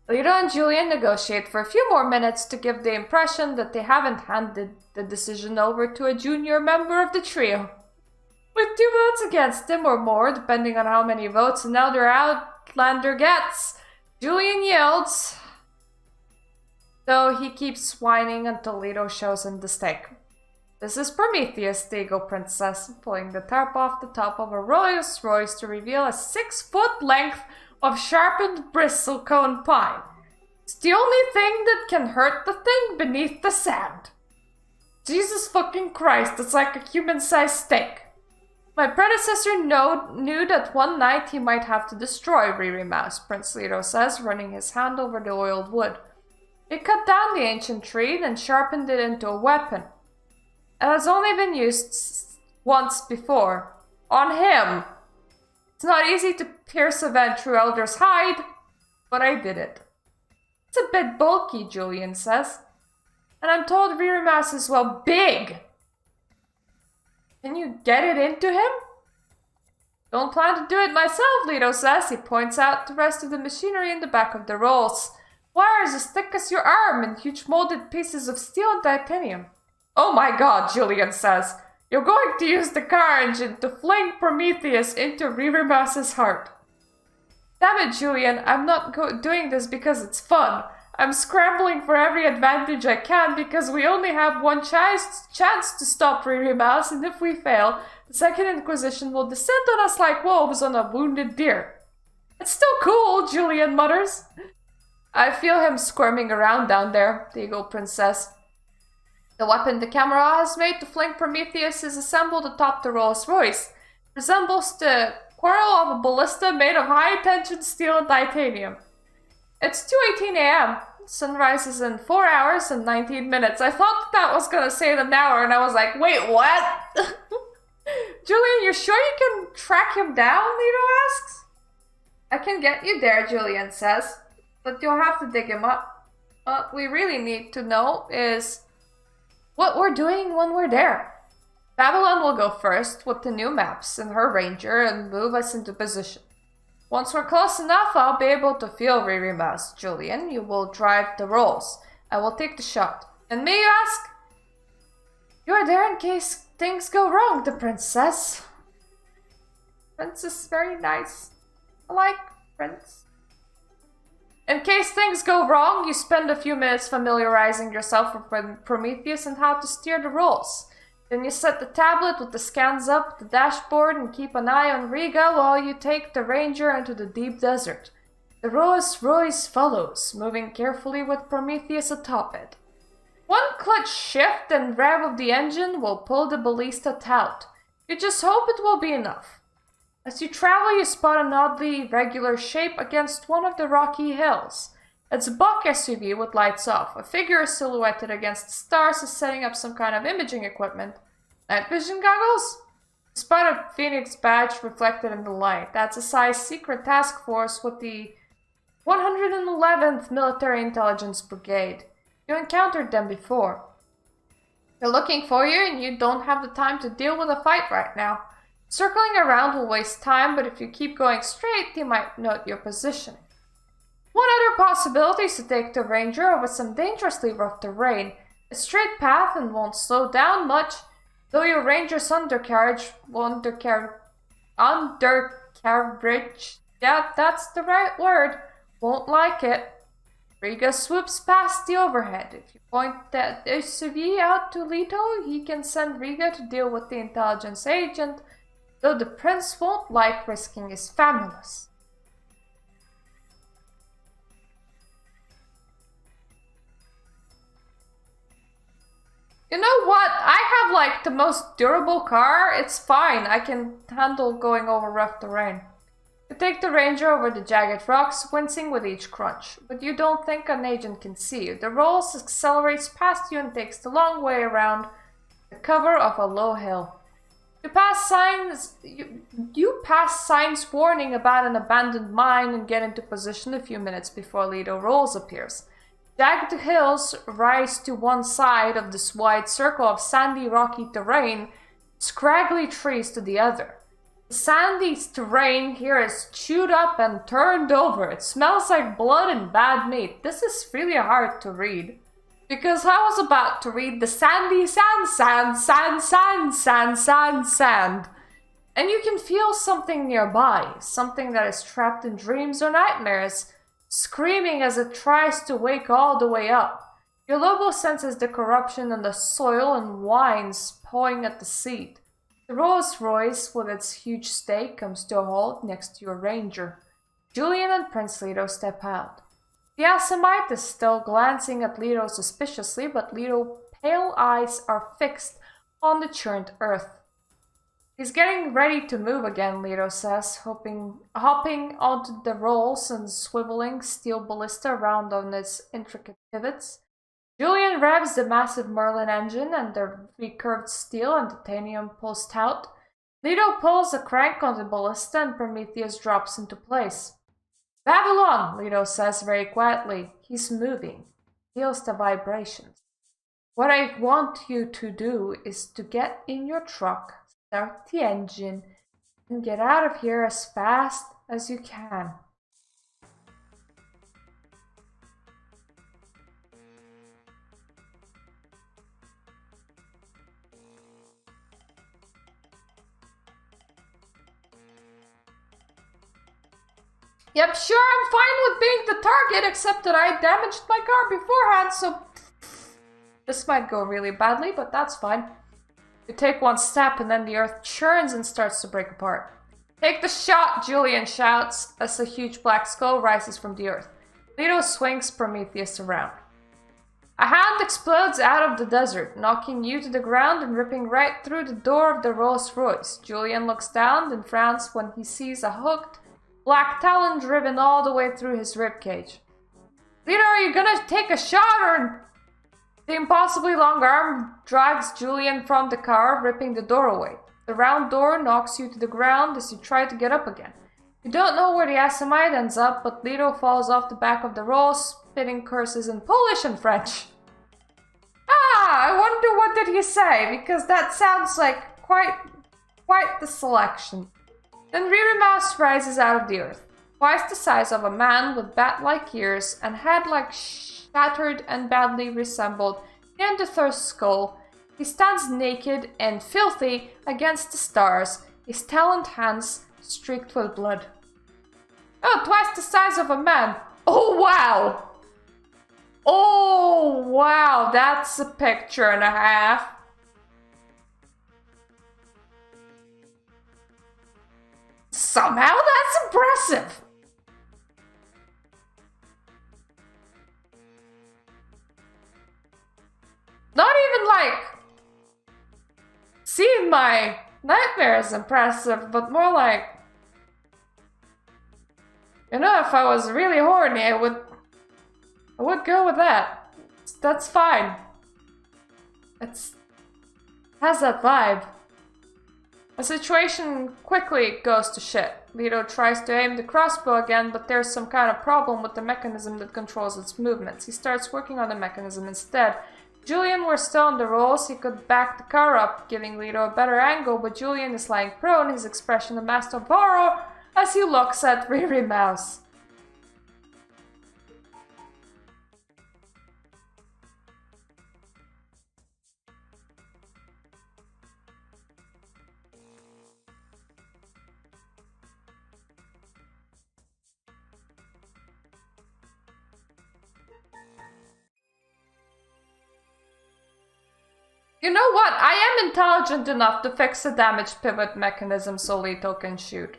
Lito and Julian negotiate for a few more minutes to give the impression that they haven't handed the decision over to a junior member of the trio. With 2 votes against him or more, depending on how many votes another outlander gets, Julian yields, though he keeps whining until Lito shows him the stake. This is Prometheus, the Eagle Princess, pulling the tarp off the top of a Rolls Royce to reveal a 6-foot length of sharpened bristlecone pine. It's the only thing that can hurt the thing beneath the sand. Jesus fucking Christ, it's like a human-sized steak. My predecessor knew that one night he might have to destroy Riramos, Prince Lito says, running his hand over the oiled wood. He cut down the ancient tree, then sharpened it into a weapon. It has only been used once before. On him! It's not easy to pierce a Ventru Elder's hide, but I did it. It's a bit bulky, Julian says. And I'm told Riramos is, well, big! Can you get it into him? Don't plan to do it myself, Lito says. He points out the rest of the machinery in the back of the rolls. Wires as thick as your arm and huge molded pieces of steel and titanium. Oh my god, Julian says. You're going to use the car engine to fling Prometheus into Riramos' heart. Damn it, Julian, I'm not doing this because it's fun. I'm scrambling for every advantage I can because we only have one chance to stop Riramos, and if we fail, the Second Inquisition will descend on us like wolves on a wounded deer. It's still cool, Julian mutters. I feel him squirming around down there, the Eagle Princess. The weapon the camera has made to fling Prometheus is assembled atop the Rolls Royce. It resembles the quarrel of a ballista made of high-tension steel and titanium. It's 2:18 a.m. Sun rises in 4 hours and 19 minutes. I thought that was gonna say an hour, and I was like, wait, what? Julian, you sure you can track him down? Lito asks. I can get you there, Julian says, but you'll have to dig him up. What we really need to know is what we're doing when we're there. Babylon will go first with the new maps and her ranger and move us into position. Once we're close enough, I'll be able to feel Riramos. Julian, you will drive the rolls. I will take the shot. And me, you ask? You are there in case things go wrong, the princess. Prince is very nice. I like Prince. In case things go wrong, you spend a few minutes familiarizing yourself with Prometheus and how to steer the rolls. Then you set the tablet with the scans up the dashboard and keep an eye on Riga while you take the ranger into the deep desert. The Rolls Royce follows, moving carefully with Prometheus atop it. One clutch shift and rev of the engine will pull the ballista taut. You just hope it will be enough. As you travel, you spot an oddly irregular shape against one of the rocky hills. It's a buck SUV with lights off. A figure is silhouetted against the stars is setting up some kind of imaging equipment. Night vision goggles? Spot a Phoenix badge reflected in the light. That's a size secret task force with the 111th Military Intelligence Brigade. You encountered them before. They're looking for you and you don't have the time to deal with a fight right now. Circling around will waste time, but if you keep going straight, he might note your position. One other possibility is to take the ranger over some dangerously rough terrain. A straight path and won't slow down much, though your ranger's undercarriage, yeah, that's the right word, won't like it. Riga swoops past the overhead. If you point that SUV out to Lito, he can send Riga to deal with the intelligence agent, though the prince won't like risking his famulus. You know what? I have like the most durable car. It's fine. I can handle going over rough terrain. You take the ranger over the jagged rocks, wincing with each crunch. But you don't think an agent can see you. The Rolls accelerates past you and takes the long way around the cover of a low hill. You pass signs warning about an abandoned mine and get into position a few minutes before Lito Rolls appears. Jagged hills rise to one side of this wide circle of sandy, rocky terrain, scraggly trees to the other. The sandy terrain here is chewed up and turned over. It smells like blood and bad meat. This is really hard to read, because I was about to read the sandy sand, and you can feel something nearby, something that is trapped in dreams or nightmares, screaming as it tries to wake all the way up. Your Lobo senses the corruption in the soil and whines, pawing at the seat. The Rolls Royce with its huge stake comes to a halt next to your ranger. Julian and Prince Lito step out. The Asimite is still glancing at Lito suspiciously, but Lito's pale eyes are fixed on the churned earth. He's getting ready to move again, Lito says, hopping onto the rolls and swiveling steel ballista around on its intricate pivots. Julian revs the massive Merlin engine and the recurved steel and titanium pulls taut. Lito pulls a crank on the ballista and Prometheus drops into place. Babylon, Lito says very quietly. He's moving. Feels the vibrations. What I want you to do is to get in your truck, start the engine, and get out of here as fast as you can. Yep, sure, I'm fine with being the target, except that I damaged my car beforehand, so this might go really badly, but that's fine. You take one step and then the earth churns and starts to break apart. Take the shot, Julian shouts as a huge black skull rises from the earth. Lito swings Prometheus around. A hand explodes out of the desert, knocking you to the ground and ripping right through the door of the Rolls Royce. Julian looks down and frowns when he sees a hooked black talon driven all the way through his ribcage. Lito, are you gonna take a shot or... The impossibly long arm drags Julian from the car, ripping the door away. The round door knocks you to the ground as you try to get up again. You don't know where the Asimite ends up, but Lito falls off the back of the roll, spitting curses in Polish and French. I wonder what did he say, because that sounds like quite the selection. Then Ririmaus rises out of the earth, twice the size of a man with bat-like ears and head like shattered and badly resembled Neanderthal's skull. He stands naked and filthy against the stars, his taloned hands streaked with blood. Oh, twice the size of a man. Oh, wow! Oh, wow, that's a picture and a half. Somehow that's impressive. Not even like seeing my nightmare is impressive, but more like, you know, if I was really horny, I would go with that. That's fine. It has that vibe. The situation quickly goes to shit. Lito tries to aim the crossbow again, but there's some kind of problem with the mechanism that controls its movements. He starts working on the mechanism instead, Julian were still on the rolls, he could back the car up, giving Lito a better angle, but Julian is lying prone, his expression a mask of horror as he looks at Riri Mouse. You know what? I am intelligent enough to fix the damaged pivot mechanism so Lito can shoot.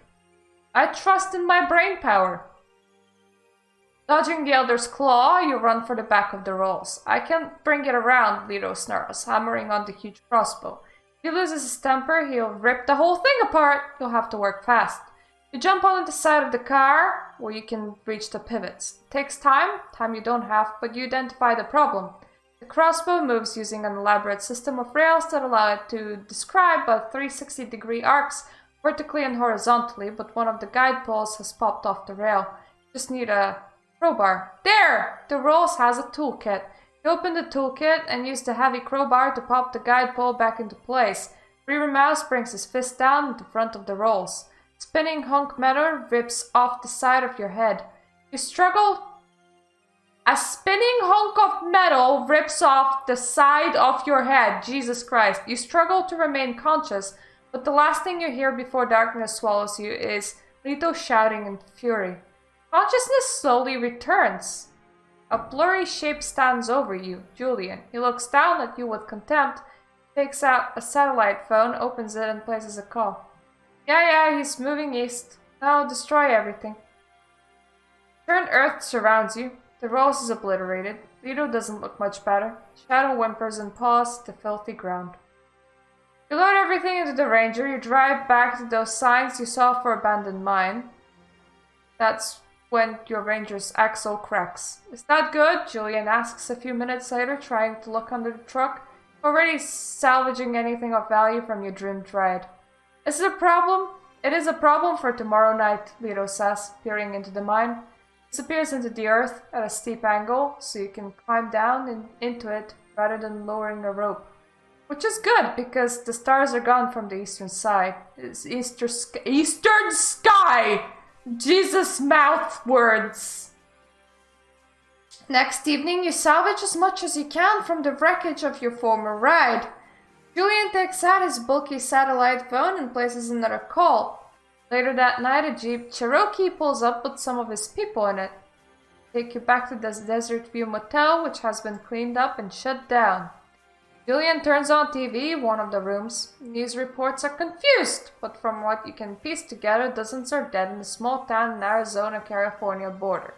I trust in my brain power. Dodging the elder's claw, you run for the back of the rolls. I can't bring it around, Lito snarls, hammering on the huge crossbow. If he loses his temper, he'll rip the whole thing apart. You'll have to work fast. You jump on the side of the car, where you can reach the pivots. It takes time you don't have, but you identify the problem. The crossbow moves using an elaborate system of rails that allow it to describe about 360-degree arcs vertically and horizontally, but one of the guide poles has popped off the rail. You just need a crowbar. There! The rolls has a toolkit. You open the toolkit and use the heavy crowbar to pop the guide pole back into place. Rear Mouse brings his fist down at the front of the rolls. Spinning hunk metal rips off the side of your head. You struggle. A spinning hunk of metal rips off the side of your head. Jesus Christ. You struggle to remain conscious, but the last thing you hear before darkness swallows you is Lito shouting in fury. Consciousness slowly returns. A blurry shape stands over you, Julian. He looks down at you with contempt, takes out a satellite phone, opens it, and places a call. Yeah, he's moving east. Now destroy everything. Turned Earth surrounds you. The rolls is obliterated. Lito doesn't look much better. Shadow whimpers and paws the filthy ground. You load everything into the Ranger. You drive back to those signs you saw for abandoned mine. That's when your Ranger's axle cracks. Is that good? Julian asks a few minutes later, trying to look under the truck, already salvaging anything of value from your doomed ride. Is it a problem? It is a problem for tomorrow night, Lito says, peering into the mine. Disappears into the earth at a steep angle, so you can climb down and into it rather than lowering a rope. Which is good, because the stars are gone from the eastern side. It's eastern sky! Jesus mouth words! Next evening, you salvage as much as you can from the wreckage of your former ride. Julian takes out his bulky satellite phone and places another call. Later that night, a Jeep Cherokee pulls up with some of his people in it. Take you back to the Desert View Motel, which has been cleaned up and shut down. Julian turns on TV, one of the rooms. News reports are confused, but from what you can piece together, dozens are dead in a small town in Arizona-California border.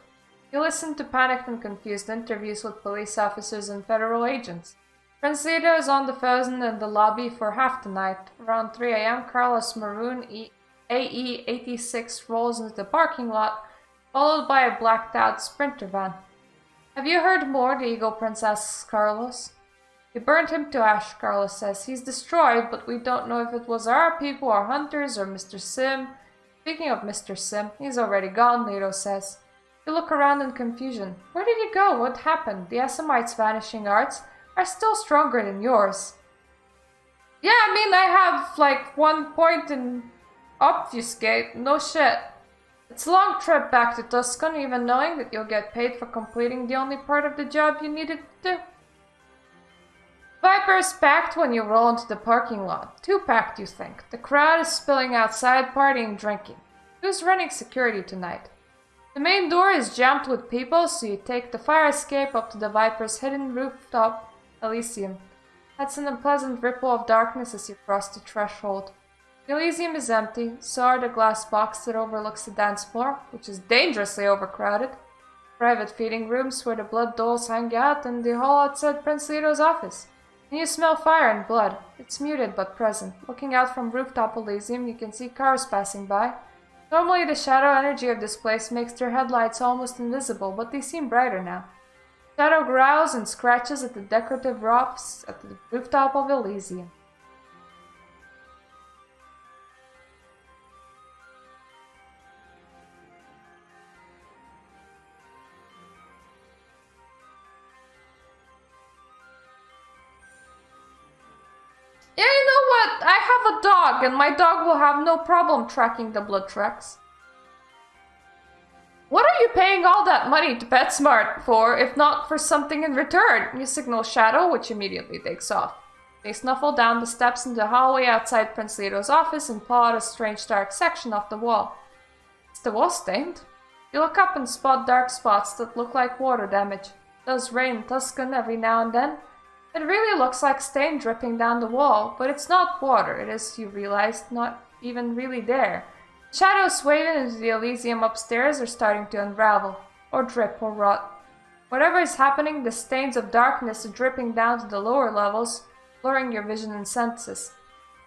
You listen to panicked and confused interviews with police officers and federal agents. Prince Lito is on the phone in the lobby for half the night. Around 3 a.m., Carlos Maroon AE-86 rolls into the parking lot, followed by a blacked-out Sprinter van. Have you heard more? The Eagle Prince asks Carlos. We burned him to ash, Carlos says. He's destroyed, but we don't know if it was our people, our hunters, or Mr. Sim. Speaking of Mr. Sim, he's already gone, Lito says. You look around in confusion. Where did he go? What happened? The Assamites' vanishing arts are still stronger than yours. Yeah, I mean, I have, like, 1 point in obfuscate. No shit. It's a long trip back to Tucson, even knowing that you'll get paid for completing the only part of the job you needed to do. Viper is packed when you roll into the parking lot. Too packed, you think. The crowd is spilling outside, partying and drinking. Who's running security tonight? The main door is jammed with people, so you take the fire escape up to the Viper's hidden rooftop, Elysium. That's an unpleasant ripple of darkness as you cross the threshold. The Elysium is empty, so are the glass box that overlooks the dance floor, which is dangerously overcrowded, private feeding rooms where the blood dolls hang out, and the hall outside Prince Lito's office. And you smell fire and blood. It's muted but present. Looking out from rooftop Elysium, you can see cars passing by. Normally the shadow energy of this place makes their headlights almost invisible, but they seem brighter now. Shadow growls and scratches at the decorative rocks at the rooftop of Elysium. have a dog, and my dog will have no problem tracking the blood tracks. What are you paying all that money to PetSmart for, if not for something in return? You signal Shadow, which immediately takes off. They snuffle down the steps in the hallway outside Prince Lito's office and paw at a strange dark section off the wall. Is the wall stained? You look up and spot dark spots that look like water damage. It does rain in Tucson every now and then. It really looks like stain dripping down the wall, but it's not water. It is, you realize, not even really there. Shadows waving into the Elysium upstairs are starting to unravel, or drip or rot. Whatever is happening, the stains of darkness are dripping down to the lower levels, blurring your vision and senses.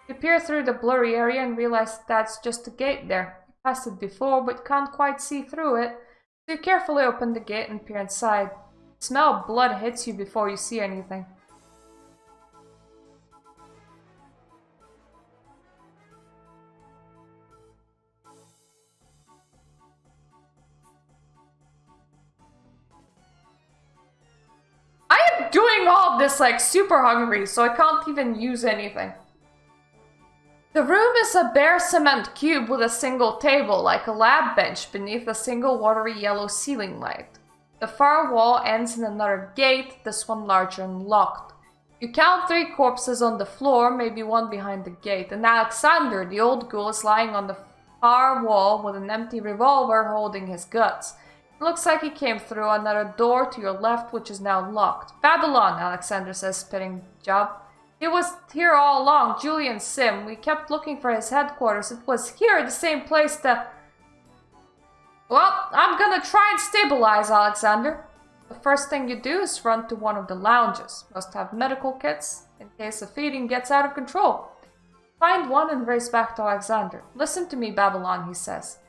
You peer through the blurry area and realize that's just a gate there. You passed it before, but can't quite see through it, so you carefully open the gate and peer inside. The smell of blood hits you before you see anything. Doing all this like super hungry, so I can't even use anything. The room is a bare cement cube with a single table, like a lab bench, beneath a single watery yellow ceiling light. The far wall ends in another gate, this one larger and locked. You count 3 corpses on the floor, maybe one behind the gate, and Alexander, the old ghoul, is lying on the far wall with an empty revolver holding his guts. It looks like he came through another door to your left, which is now locked. Babylon, Alexander says, spitting job. He was here all along, Julian Sim. We kept looking for his headquarters. It was here, the same place that... Well, I'm gonna try and stabilize Alexander. The first thing you do is run to one of the lounges. Must have medical kits, in case the feeding gets out of control. Find one and race back to Alexander. Listen to me, Babylon, he says.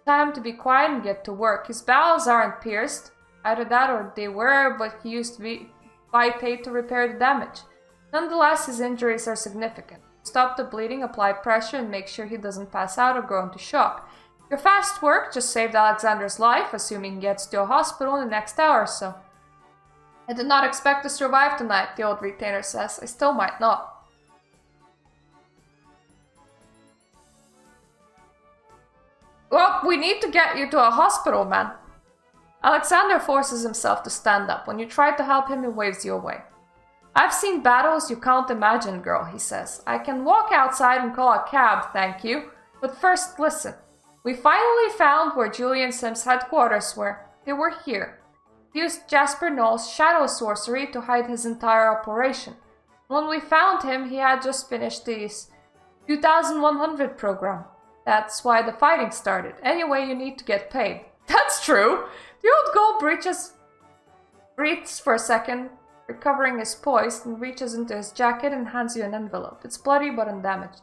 Time to be quiet and get to work. His bowels aren't pierced. Either that or they were, but he used Vipate to repair the damage. Nonetheless, his injuries are significant. Stop the bleeding, apply pressure, and make sure he doesn't pass out or go into shock. Your fast work just saved Alexander's life, assuming he gets to a hospital in the next hour or so. I did not expect to survive tonight, the old retainer says. I still might not. Well, we need to get you to a hospital, man. Alexander forces himself to stand up. When you try to help him, he waves you away. I've seen battles you can't imagine, girl, he says. I can walk outside and call a cab, thank you. But first, listen. We finally found where Julian Sim's headquarters were. They were here. He used Jasper Knoll's shadow sorcery to hide his entire operation. When we found him, he had just finished his 2100 program. That's why the fighting started. Anyway, you need to get paid. That's true! The old ghoul breathes for a second, recovering his poise, and reaches into his jacket and hands you an envelope. It's bloody but undamaged.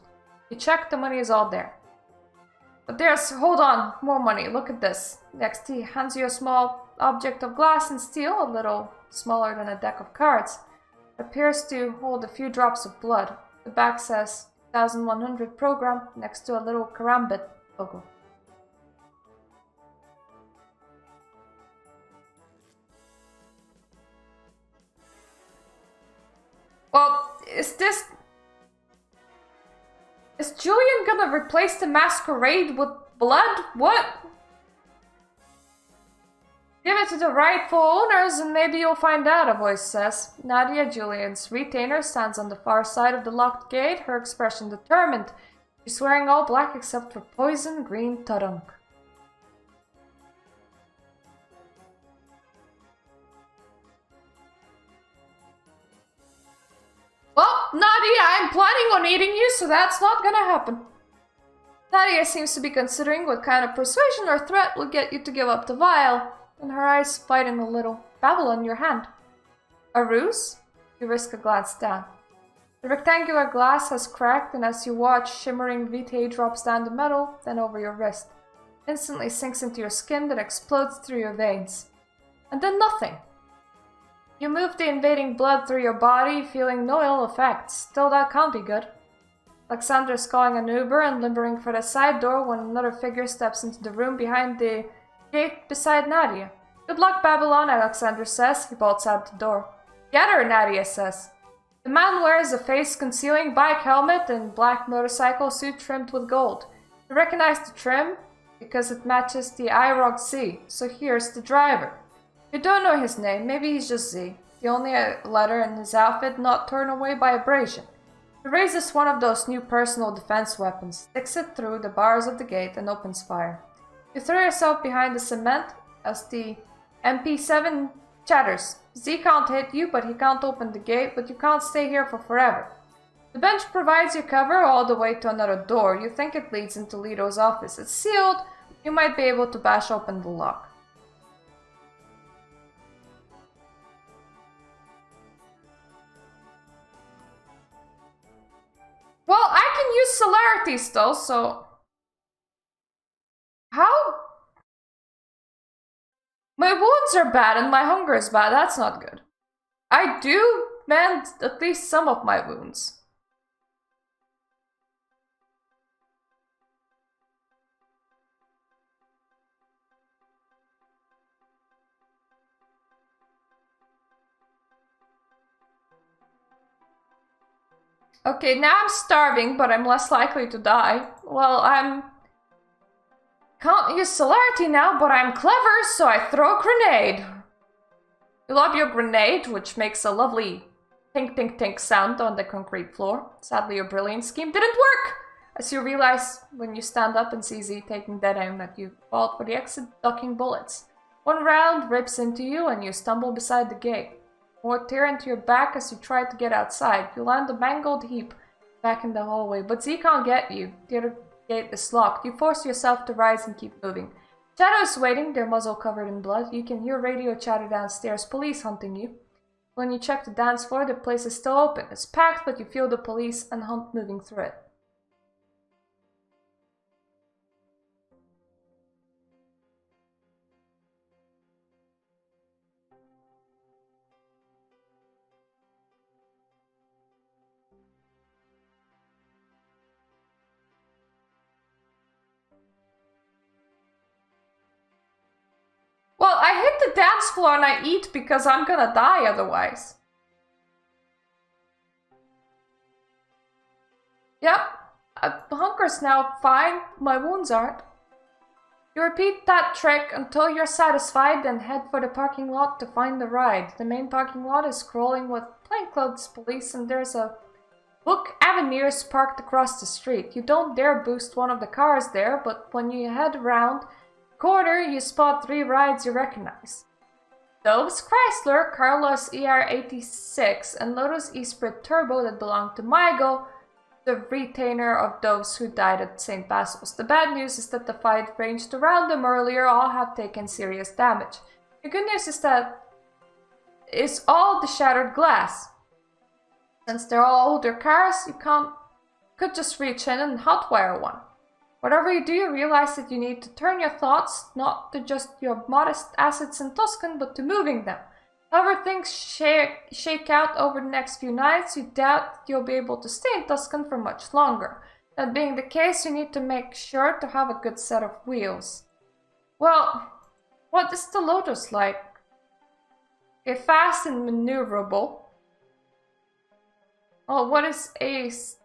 You check, the money is all there. But hold on, more money, look at this. Next he hands you a small object of glass and steel, a little smaller than a deck of cards. It appears to hold a few drops of blood. The back says 1100 program next to a little karambit logo. Well, is Julian gonna replace the Masquerade with blood? What? Give it to the rightful owners and maybe you'll find out, a voice says. Nadia, Julian's retainer, stands on the far side of the locked gate, her expression determined. She's wearing all black except for poison green tarunk. Well, Nadia, I'm planning on eating you, so that's not gonna happen. Nadia seems to be considering what kind of persuasion or threat will get you to give up the vial. And her eyes widen a little. Babylon, your hand. A ruse? You risk a glance down. The rectangular glass has cracked, and as you watch, shimmering vitae drops down the metal, then over your wrist. Instantly sinks into your skin, then explodes through your veins. And then nothing. You move the invading blood through your body, feeling no ill effects. Still, that can't be good. Alexander is calling an Uber and limbering for the side door when another figure steps into the room behind the gate beside Nadia. Good luck, Babylon, Alexander says. He bolts out the door. Get her, Nadia says. The man wears a face-concealing bike helmet and black motorcycle suit trimmed with gold. You recognize the trim because it matches the IROC Z, so here's the driver. You don't know his name, maybe he's just Z. The only letter in his outfit not torn away by abrasion. He raises one of those new personal defense weapons, sticks it through the bars of the gate and opens fire. You throw yourself behind the cement as the MP7 chatters. Z can't hit you, but he can't open the gate, but you can't stay here for forever. The bench provides you cover all the way to another door. You think it leads into Lito's office. It's sealed. You might be able to bash open the lock. Well, I can use celerity still, so... How? My wounds are bad and my hunger is bad. That's not good. I do mend at least some of my wounds. Okay, now I'm starving, but I'm less likely to die. Well, can't use celerity now, but I'm clever, so I throw a grenade. You lob your grenade, which makes a lovely tink tink tink sound on the concrete floor. Sadly, your brilliant scheme didn't work! As you realize when you stand up and see Z taking dead aim at you, fall for the exit, ducking bullets. One round rips into you and you stumble beside the gate. More tear into your back as you try to get outside. You land a mangled heap back in the hallway, but Z can't get you. The other gate is locked. You force yourself to rise and keep moving. Shadow is waiting, their muzzle covered in blood. You can hear radio chatter downstairs, police hunting you. When you check the dance floor, the place is still open. It's packed, but you feel the police and hunt moving through it. Well, I hit the dance floor and I eat because I'm gonna die otherwise. Yep, hunger's now fine, my wounds aren't. You repeat that trick until you're satisfied, then head for the parking lot to find the ride. The main parking lot is crawling with plainclothes police and there's a Book Avenir's parked across the street. You don't dare boost one of the cars there, but when you head around corner, you spot 3 rides you recognize. Dove's Chrysler, Carlos ER86, and Lotus Esprit Turbo that belonged to Michael, the retainer of those who died at St. Basil's. The bad news is that the fight ranged around them earlier all have taken serious damage. The good news is that it's all the shattered glass. Since they're all older cars, you could just reach in and hotwire one. Whatever you do, you realize that you need to turn your thoughts not to just your modest assets in Tucson, but to moving them. However things shake out over the next few nights, you doubt you'll be able to stay in Tucson for much longer. That being the case, you need to make sure to have a good set of wheels. Well, what is the Lotus like? Okay, fast and maneuverable. Oh, what is Ace?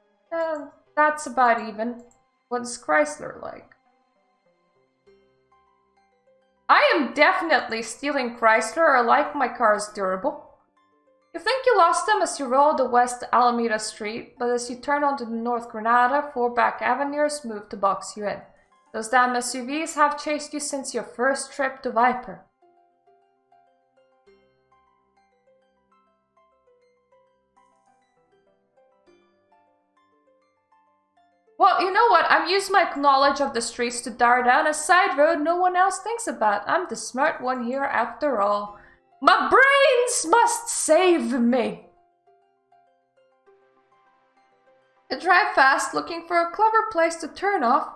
That's about even. What is Chrysler like? I am definitely stealing Chrysler. I like my cars durable. You think you lost them as you roll the West Alameda Street, but as you turn onto the North Granada, 4 back avenues move to box you in. Those damn SUVs have chased you since your first trip to Viper. Well, you know what? I'm using my knowledge of the streets to dart down a side road no one else thinks about. I'm the smart one here after all. My brains must save me! You drive fast, looking for a clever place to turn off.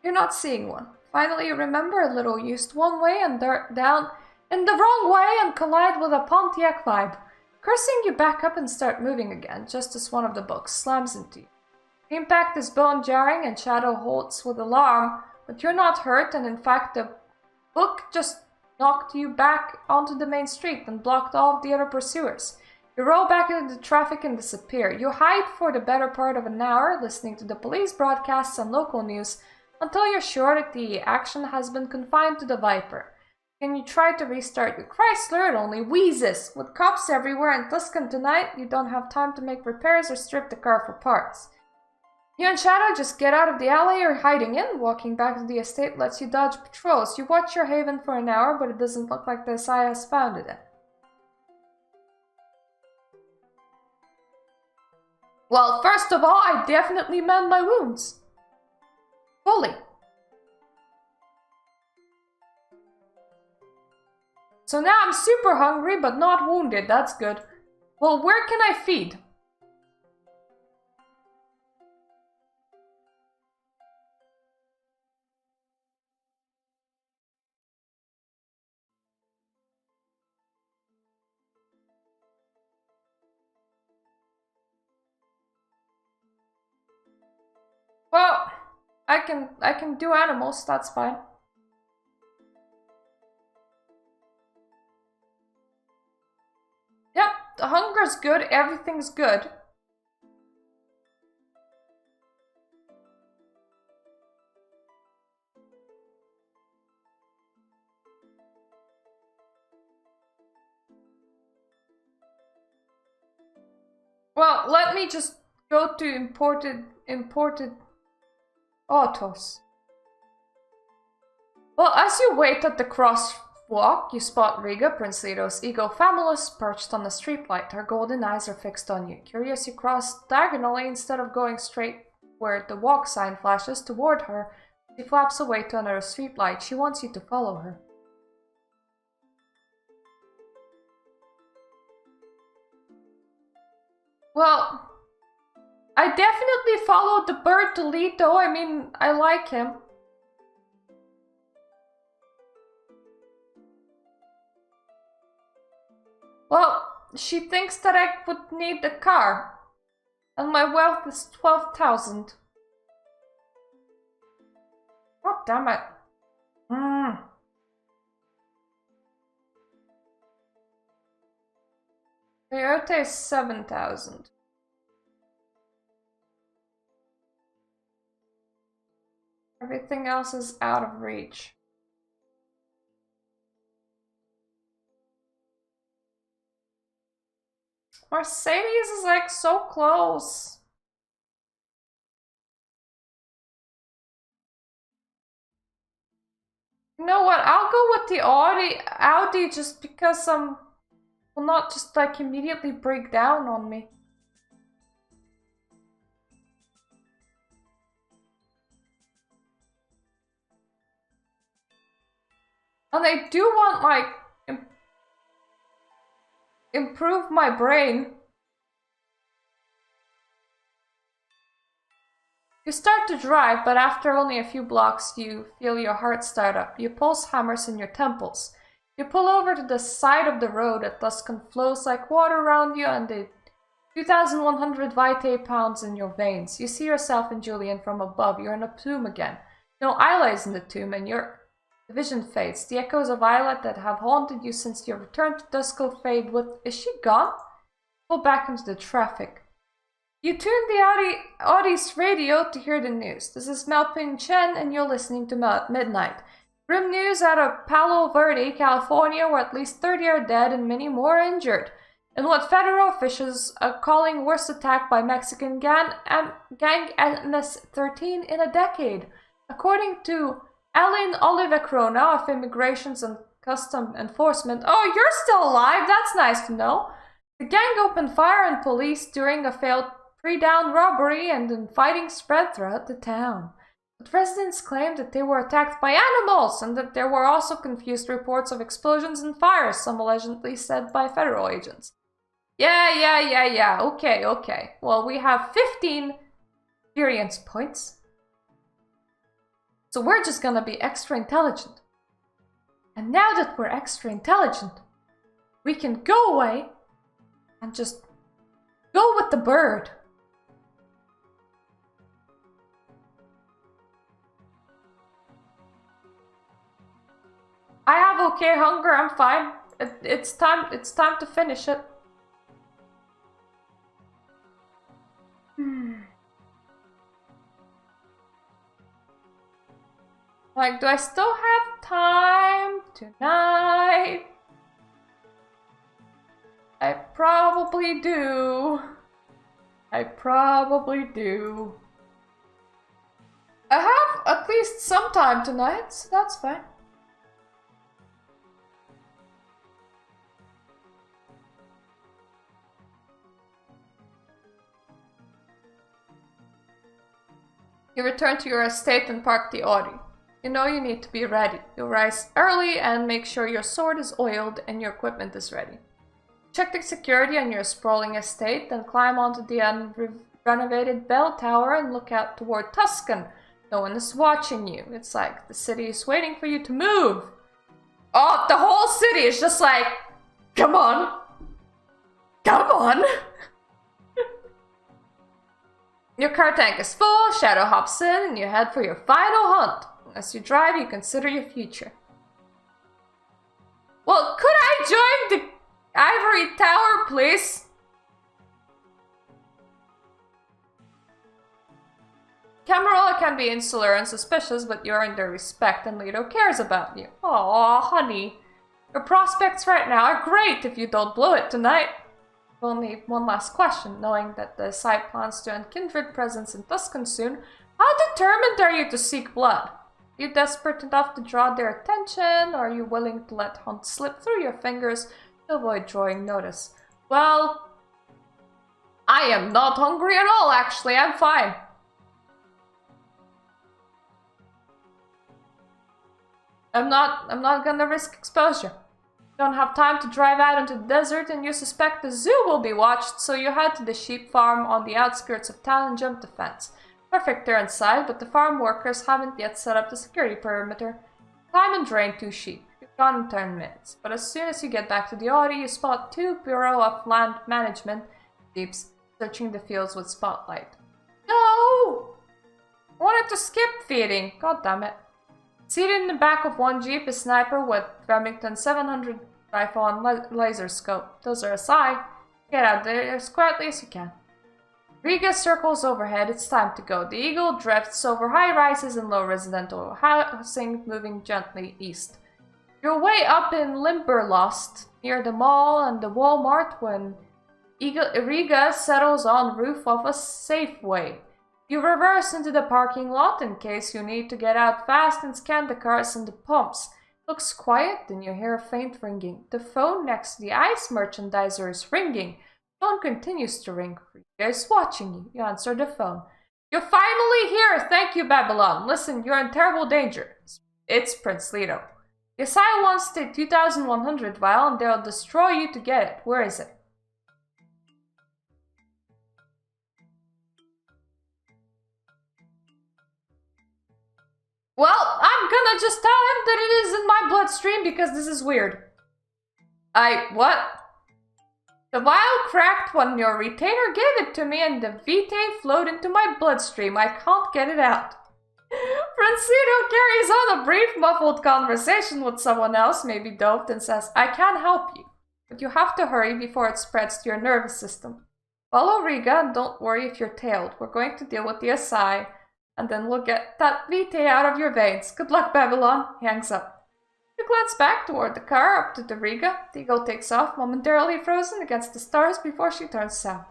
You're not seeing one. Finally, you remember a little used one way and dart down in the wrong way and collide with a Pontiac Vibe. Cursing, you back up and start moving again, just as one of the books slams into you. The impact is bone-jarring and Shadow halts with alarm, but you're not hurt, and in fact the book just knocked you back onto the main street and blocked all of the other pursuers. You roll back into the traffic and disappear. You hide for the better part of an hour, listening to the police broadcasts and local news, until you're sure that the action has been confined to the Viper. Can you try to restart your Chrysler? It only wheezes. With cops everywhere in Tucson tonight, you don't have time to make repairs or strip the car for parts. You and Shadow just get out of the alley you're hiding in. Walking back to the estate lets you dodge patrols. You watch your haven for an hour, but it doesn't look like the SI has found it yet. Well, first of all, I definitely mend my wounds. Fully. So now I'm super hungry, but not wounded. That's good. Well, where can I feed? Well, I can do animals, that's fine. Yep, the hunger's good, everything's good. Well, let me just go to imported autos. Well, as you wait at the crosswalk, you spot Riga, Prince Lito's ego famulus, perched on the streetlight. Her golden eyes are fixed on you. Curious, you cross diagonally instead of going straight where the walk sign flashes toward her. She flaps away to another streetlight. She wants you to follow her. Well, I definitely followed the bird to Lito. I mean, I like him. Well, she thinks that I would need a car. And my wealth is 12,000. God damn it. Toyota is 7,000. Everything else is out of reach. Mercedes is like so close. You know what? I'll go with the Audi just because will not just like immediately break down on me. And I do want like improve my brain. You start to drive, but after only a few blocks, you feel your heart start up. Your pulse hammers in your temples. You pull over to the side of the road. At Tucson flows like water around you, and the 2,100 vitae pounds in your veins. You see yourself and Julian from above. You're in a tomb again. No, Isla is in the tomb, and your vision fades. The echoes of Isla that have haunted you since your return to Dusco fade with... Is she gone? Pull back into the traffic. You tune the Audi's radio to hear the news. This is Melpin Chen, and you're listening to Midnight. Grim news out of Palo Verde, California, where at least 30 are dead and many more injured. In what federal officials are calling worst attack by Mexican gang MS-13 in a decade. According to Aline Olivecrona of Immigrations and Custom Enforcement. Oh, you're still alive? That's nice to know. The gang opened fire on police during a failed pre-dawn robbery, and then fighting spread throughout the town. But residents claimed that they were attacked by animals, and that there were also confused reports of explosions and fires, some allegedly said by federal agents. Yeah. Okay. Well, we have 15 experience points. So we're just gonna be extra intelligent. And now that we're extra intelligent, we can go away and just go with the bird. I have okay hunger, I'm fine. It's time to finish it. Like, do I still have time tonight? I probably do. I probably do. I have at least some time tonight, so that's fine. You return to your estate and park the Audi. You know you need to be ready. You rise early and make sure your sword is oiled and your equipment is ready. Check the security on your sprawling estate, then climb onto the unrenovated bell tower and look out toward Tucson. No one is watching you. It's like the city is waiting for you to move. Oh, the whole city is just like, come on. Come on. Your car tank is full, Shadow hops in, and you head for your final hunt. As you drive, you consider your future. Well, could I join the Ivory Tower, please? Camarilla can be insular and suspicious, but you earn their respect and Lito cares about you. Aw, honey. Your prospects right now are great if you don't blow it tonight. Only one last question, knowing that the side plans to end kindred presence in Tucson soon, how determined are you to seek blood? Are you desperate enough to draw their attention, or are you willing to let hunt slip through your fingers to avoid drawing notice? Well, I am not hungry at all, actually, I'm fine. I'm not gonna risk exposure. Don't have time to drive out into the desert and you suspect the zoo will be watched, so you head to the sheep farm on the outskirts of town and jump the fence. Perfect, they're inside, but the farm workers haven't yet set up the security perimeter. Climb and drain 2 sheep. You've gone in 10 minutes, but as soon as you get back to the Audi, you spot 2 Bureau of Land Management jeeps searching the fields with spotlight. No! I wanted to skip feeding. God damn it. Seated in the back of one jeep is Sniper with Remington 700 rifle and laser scope. Those are aside. Get out there as quietly as you can. Riga circles overhead. It's time to go. The Eagle drifts over high rises and low residential housing, moving gently east. You're way up in Limberlost, near the mall and the Walmart, when Riga settles on roof of a Safeway. You reverse into the parking lot in case you need to get out fast and scan the cars and the pumps. Looks quiet, then you hear a faint ringing. The phone next to the ice merchandiser is ringing. The phone continues to ring. Riga is watching you. You answer the phone. You're finally here! Thank you, Babylon. Listen, you're in terrible danger. It's Prince Lito. The Asai wants the 2100 vial and they'll destroy you to get it. Where is it? Well, I'm gonna just tell him that it is in my bloodstream because this is weird. What? The vial cracked when your retainer gave it to me and the vitae flowed into my bloodstream. I can't get it out. Francino carries on a brief, muffled conversation with someone else, maybe doped, and says, I can help you, but you have to hurry before it spreads to your nervous system. Follow Riga and don't worry if you're tailed. We're going to deal with the Asai. And then we'll get that vitae out of your veins. Good luck, Babylon. He hangs up. You glance back toward the car up to the Riga. The Eagle takes off, momentarily frozen against the stars before she turns south.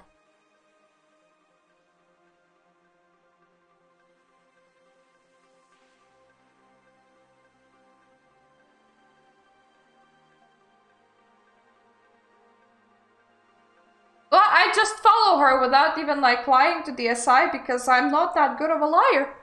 Well, I just follow her without even lying to the Asai because I'm not that good of a liar.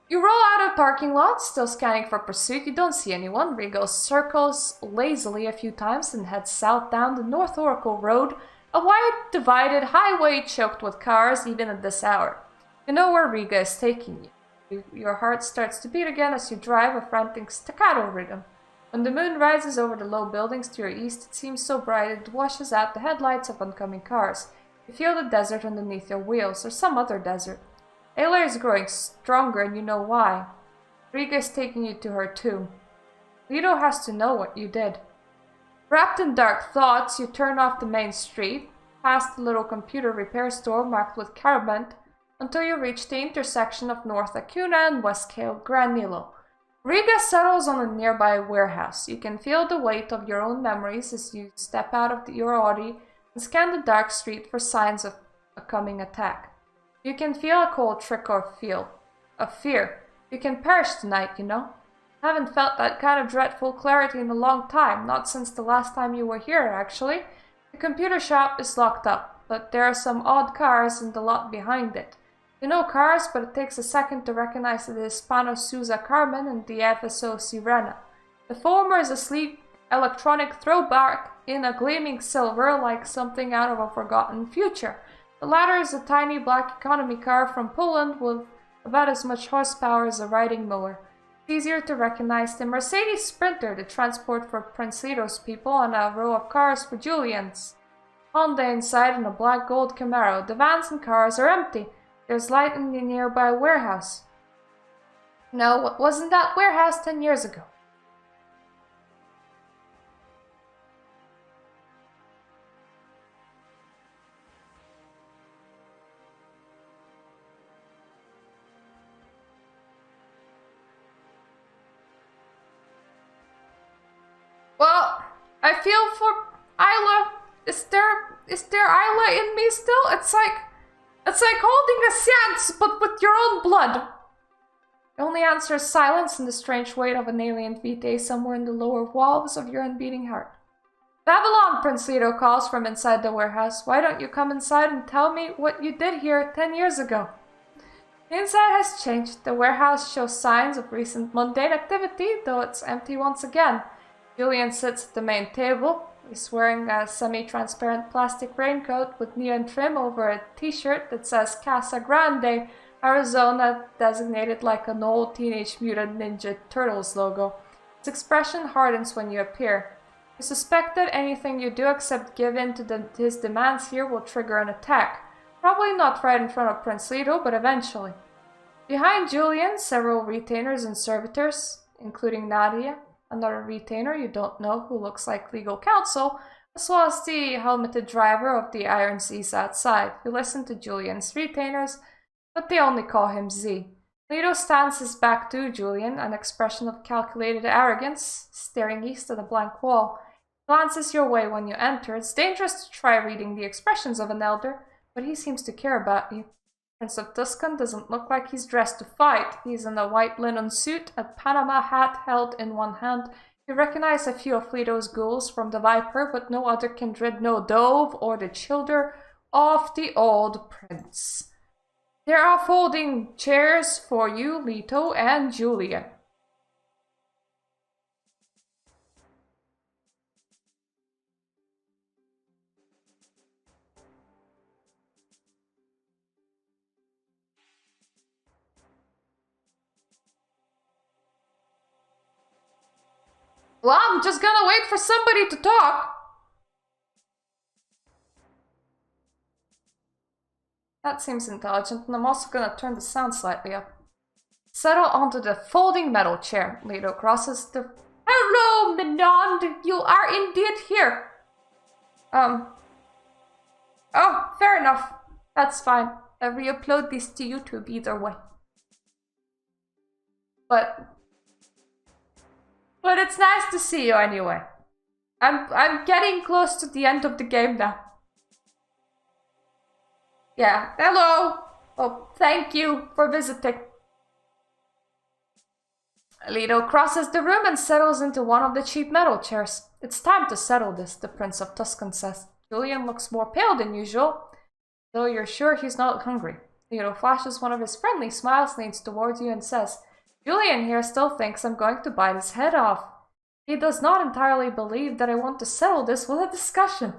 You roll out of parking lot, still scanning for pursuit. You don't see anyone. Rigo circles lazily a few times and heads south down the North Oracle Road, a wide, divided highway choked with cars even at this hour. You know where Riga is taking you. Your heart starts to beat again as you drive a frantic staccato rhythm. When the moon rises over the low buildings to your east, it seems so bright it washes out the headlights of oncoming cars. You feel the desert underneath your wheels, or some other desert. Ayla is growing stronger and you know why. Riga is taking you to her tomb. Lito has to know what you did. Wrapped in dark thoughts, you turn off the main street, past the little computer repair store marked with Carabent, until you reach the intersection of North Acuna and West Cale Granilo. Riga settles on a nearby warehouse. You can feel the weight of your own memories as you step out of your Audi and scan the dark street for signs of a coming attack. You can feel a cold trickle of fear. You can perish tonight, you know. I haven't felt that kind of dreadful clarity in a long time, not since the last time you were here, actually. The computer shop is locked up, but there are some odd cars in the lot behind it. You know cars, but it takes a second to recognize the Hispano Souza Carmen and the FSO Sirena. The former is a sleek electronic throwback in a gleaming silver like something out of a forgotten future. The latter is a tiny black economy car from Poland with about as much horsepower as a riding mower. It's easier to recognize the Mercedes Sprinter, the transport for Prince Lito's people, and a row of cars for Julian's. Honda inside and a black gold Camaro. The vans and cars are empty. There's light in the nearby warehouse. No, it wasn't that warehouse 10 years ago. Well, I feel for Isla. Is there Isla in me still? It's like holding a seance, but with your own blood. The only answer is silence and the strange weight of an alien vitae somewhere in the lower valves of your unbeating heart. Babylon, Prince Lito calls from inside the warehouse. Why don't you come inside and tell me what you did here 10 years ago? The inside has changed. The warehouse shows signs of recent mundane activity, though it's empty once again. Julian sits at the main table. He's wearing a semi-transparent plastic raincoat with neon trim over a t-shirt that says Casa Grande, Arizona, designated like an old Teenage Mutant Ninja Turtles logo. His expression hardens when you appear. You suspect that anything you do except give in to his demands here will trigger an attack. Probably not right in front of Prince Lito, but eventually. Behind Julian, several retainers and servitors, including Nadia, another retainer you don't know who looks like legal counsel, as well as the helmeted driver of the Iron Seas outside, who listen to Julian's retainers, but they only call him Z. Lito stands his back to Julian, an expression of calculated arrogance, staring east at a blank wall. He glances your way when you enter. It's dangerous to try reading the expressions of an elder, but he seems to care about you. Prince of Tucson doesn't look like he's dressed to fight. He's in a white linen suit, a Panama hat held in one hand. You recognize a few of Lito's ghouls from the Viper, but no other can dread no dove or the children of the old prince. There are folding chairs for you, Lito and Julian. Well, I'm just gonna wait for somebody to talk. That seems intelligent, and I'm also gonna turn the sound slightly up. Settle onto the folding metal chair. Lito crosses the... Hello, Menand! You are indeed here! Oh, fair enough. That's fine. I re-upload this to YouTube either way. But it's nice to see you anyway. I'm getting close to the end of the game now. Yeah, hello! Oh, thank you for visiting. Lito crosses the room and settles into one of the cheap metal chairs. It's time to settle this, the Prince of Tucson says. Julian looks more pale than usual, though you're sure he's not hungry. Lito flashes one of his friendly smiles, leans towards you and says, Julian here still thinks I'm going to bite his head off. He does not entirely believe that I want to settle this with a discussion.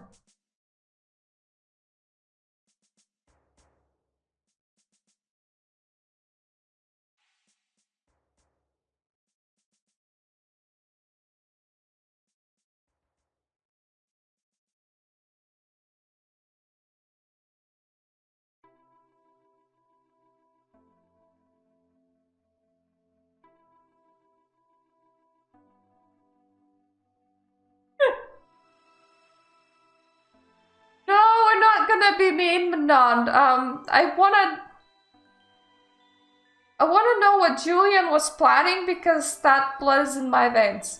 No, we're not gonna be mean, Manon. I wanna... I want to know what Julian was planning because that blood is in my veins.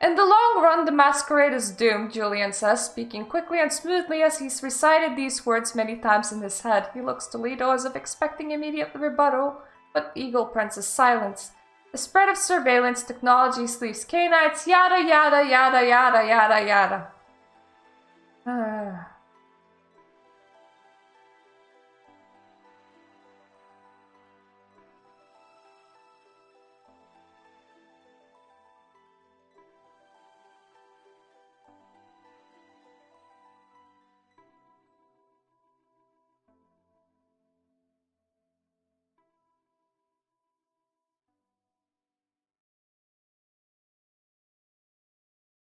In the long run, the Masquerade is doomed, Julian says, speaking quickly and smoothly as he's recited these words many times in his head. He looks to Lito as if expecting immediate rebuttal, but Eagle Prince's silence. The spread of surveillance technology sleeves canites, yada yada yada yada yada yada.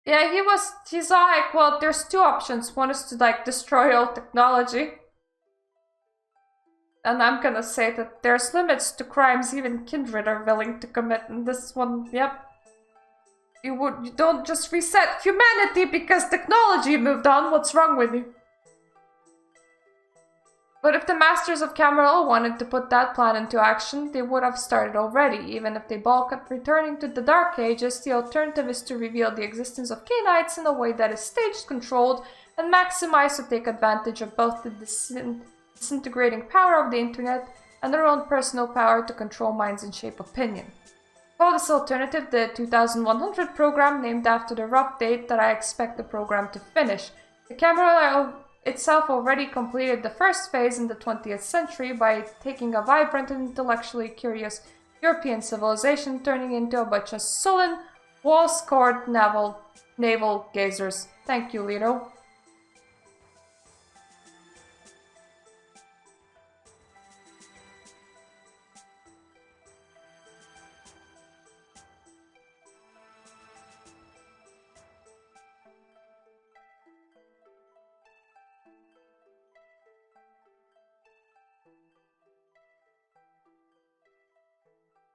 Yeah, he's like, well, there's two options. One is to, like, destroy all technology. And I'm gonna say that there's limits to crimes even kindred are willing to commit, and this one, yep. You don't just reset humanity because technology moved on, what's wrong with you? But if the Masters of Camarilla wanted to put that plan into action, they would have started already. Even if they balk at returning to the Dark Ages, the alternative is to reveal the existence of Canites in a way that is stage-controlled and maximize to take advantage of both the disintegrating power of the internet and their own personal power to control minds and shape opinion. Call this alternative the 2100 program, named after the rough date that I expect the program to finish. The Camarilla itself already completed the first phase in the 20th century by taking a vibrant and intellectually curious European civilization, turning into a bunch of sullen, wall-scored naval gazers. Thank you, Lito.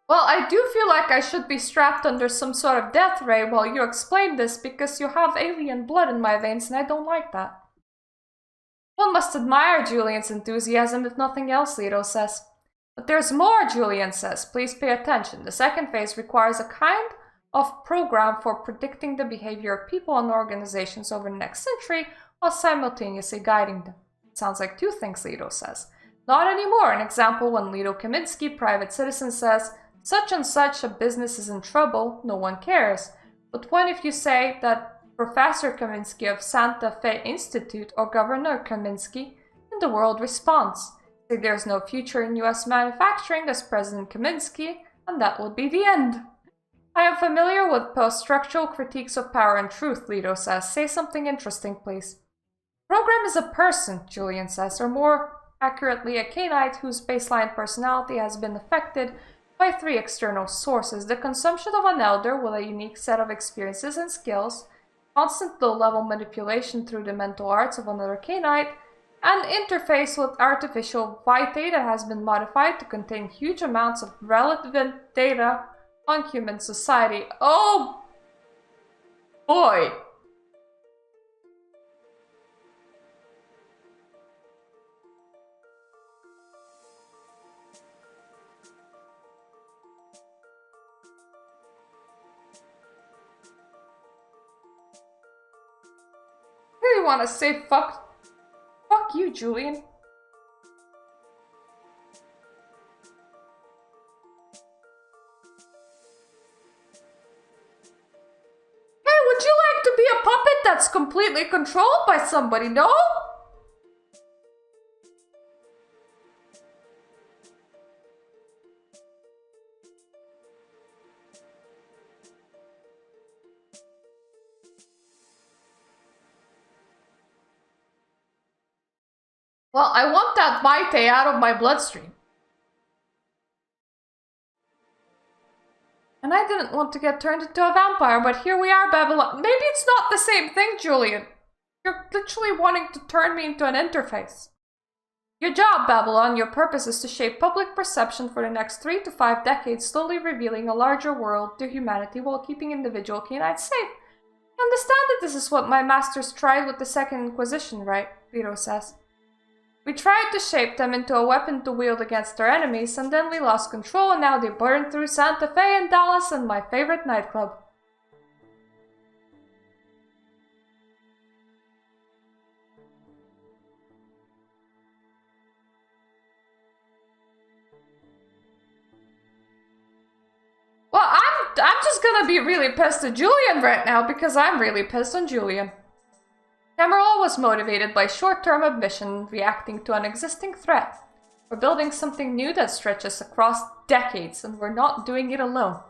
Well, I do feel like I should be strapped under some sort of death ray while you explain this because you have alien blood in my veins and I don't like that. One must admire Julian's enthusiasm if nothing else, Lito says. But there's more, Julian says. Please pay attention. The second phase requires a kind of program for predicting the behavior of people and organizations over the next century while simultaneously guiding them. It sounds like two things, Lito says. Not anymore. An example, when Lito Kaminsky, private citizen, says, such and such a business is in trouble, no one cares. But when if you say that Professor Kaminsky of Santa Fe Institute or Governor Kaminsky, and the world responds. Say there's no future in US manufacturing as President Kaminsky, and that will be the end. I am familiar with post-structural critiques of power and truth, Lito says. Say something interesting, please. Program is a person, Julian says, or more accurately a canite whose baseline personality has been affected by three external sources: the consumption of an elder with a unique set of experiences and skills, constant low-level manipulation through the mental arts of another canite, and interface with artificial vitae that has been modified to contain huge amounts of relevant data on human society. Oh boy! I really want to say fuck you, Julian. Hey, would you like to be a puppet that's completely controlled by somebody, no? Well, I want that vitae out of my bloodstream. And I didn't want to get turned into a vampire, but here we are, Babylon. Maybe it's not the same thing, Julian. You're literally wanting to turn me into an interface. Your job, Babylon, your purpose is to shape public perception for the next 3 to 5 decades, slowly revealing a larger world to humanity while keeping individual canites safe. I understand that this is what my masters tried with the Second Inquisition, right? Lito says. We tried to shape them into a weapon to wield against our enemies, and then we lost control, and now they burn through Santa Fe and Dallas and my favorite nightclub. Well, I'm just gonna be really pissed at Julian right now because I'm really pissed on Julian. Cameron was motivated by short-term ambition, reacting to an existing threat. We're building something new that stretches across decades, and we're not doing it alone.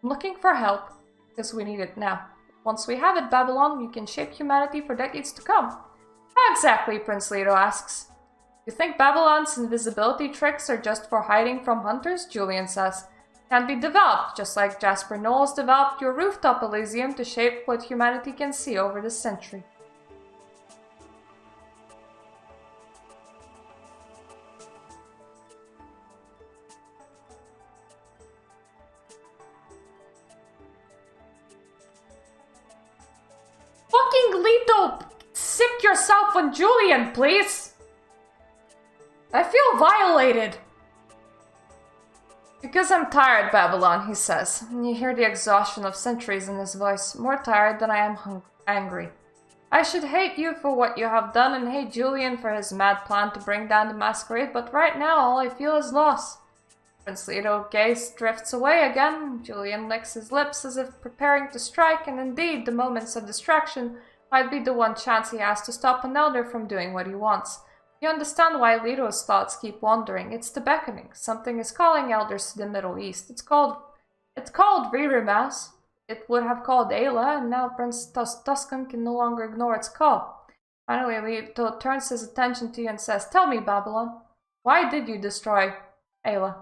I'm looking for help, because we need it now. Once we have it, Babylon, we can shape humanity for decades to come. How exactly, Prince Lito asks. You think Babylon's invisibility tricks are just for hiding from hunters? Julian says. Can be developed, just like Jasper Knowles developed your rooftop Elysium to shape what humanity can see over the century. Fucking Lito, sick yourself on Julian, please. I feel violated. Because I'm tired, Babylon, he says. And you hear the exhaustion of centuries in his voice. More tired than I am angry. I should hate you for what you have done and hate Julian for his mad plan to bring down the Masquerade, but right now all I feel is loss. Prince Lito's gaze drifts away again. Julian licks his lips as if preparing to strike, and indeed the moments of distraction might be the one chance he has to stop an elder from doing what he wants. You understand why Lito's thoughts keep wandering. It's the beckoning. Something is calling elders to the Middle East. It's called Ririmas. It would have called Ayla, and now Prince Tucson can no longer ignore its call. Finally, Lito turns his attention to you and says, Tell me, Babylon, why did you destroy Ayla?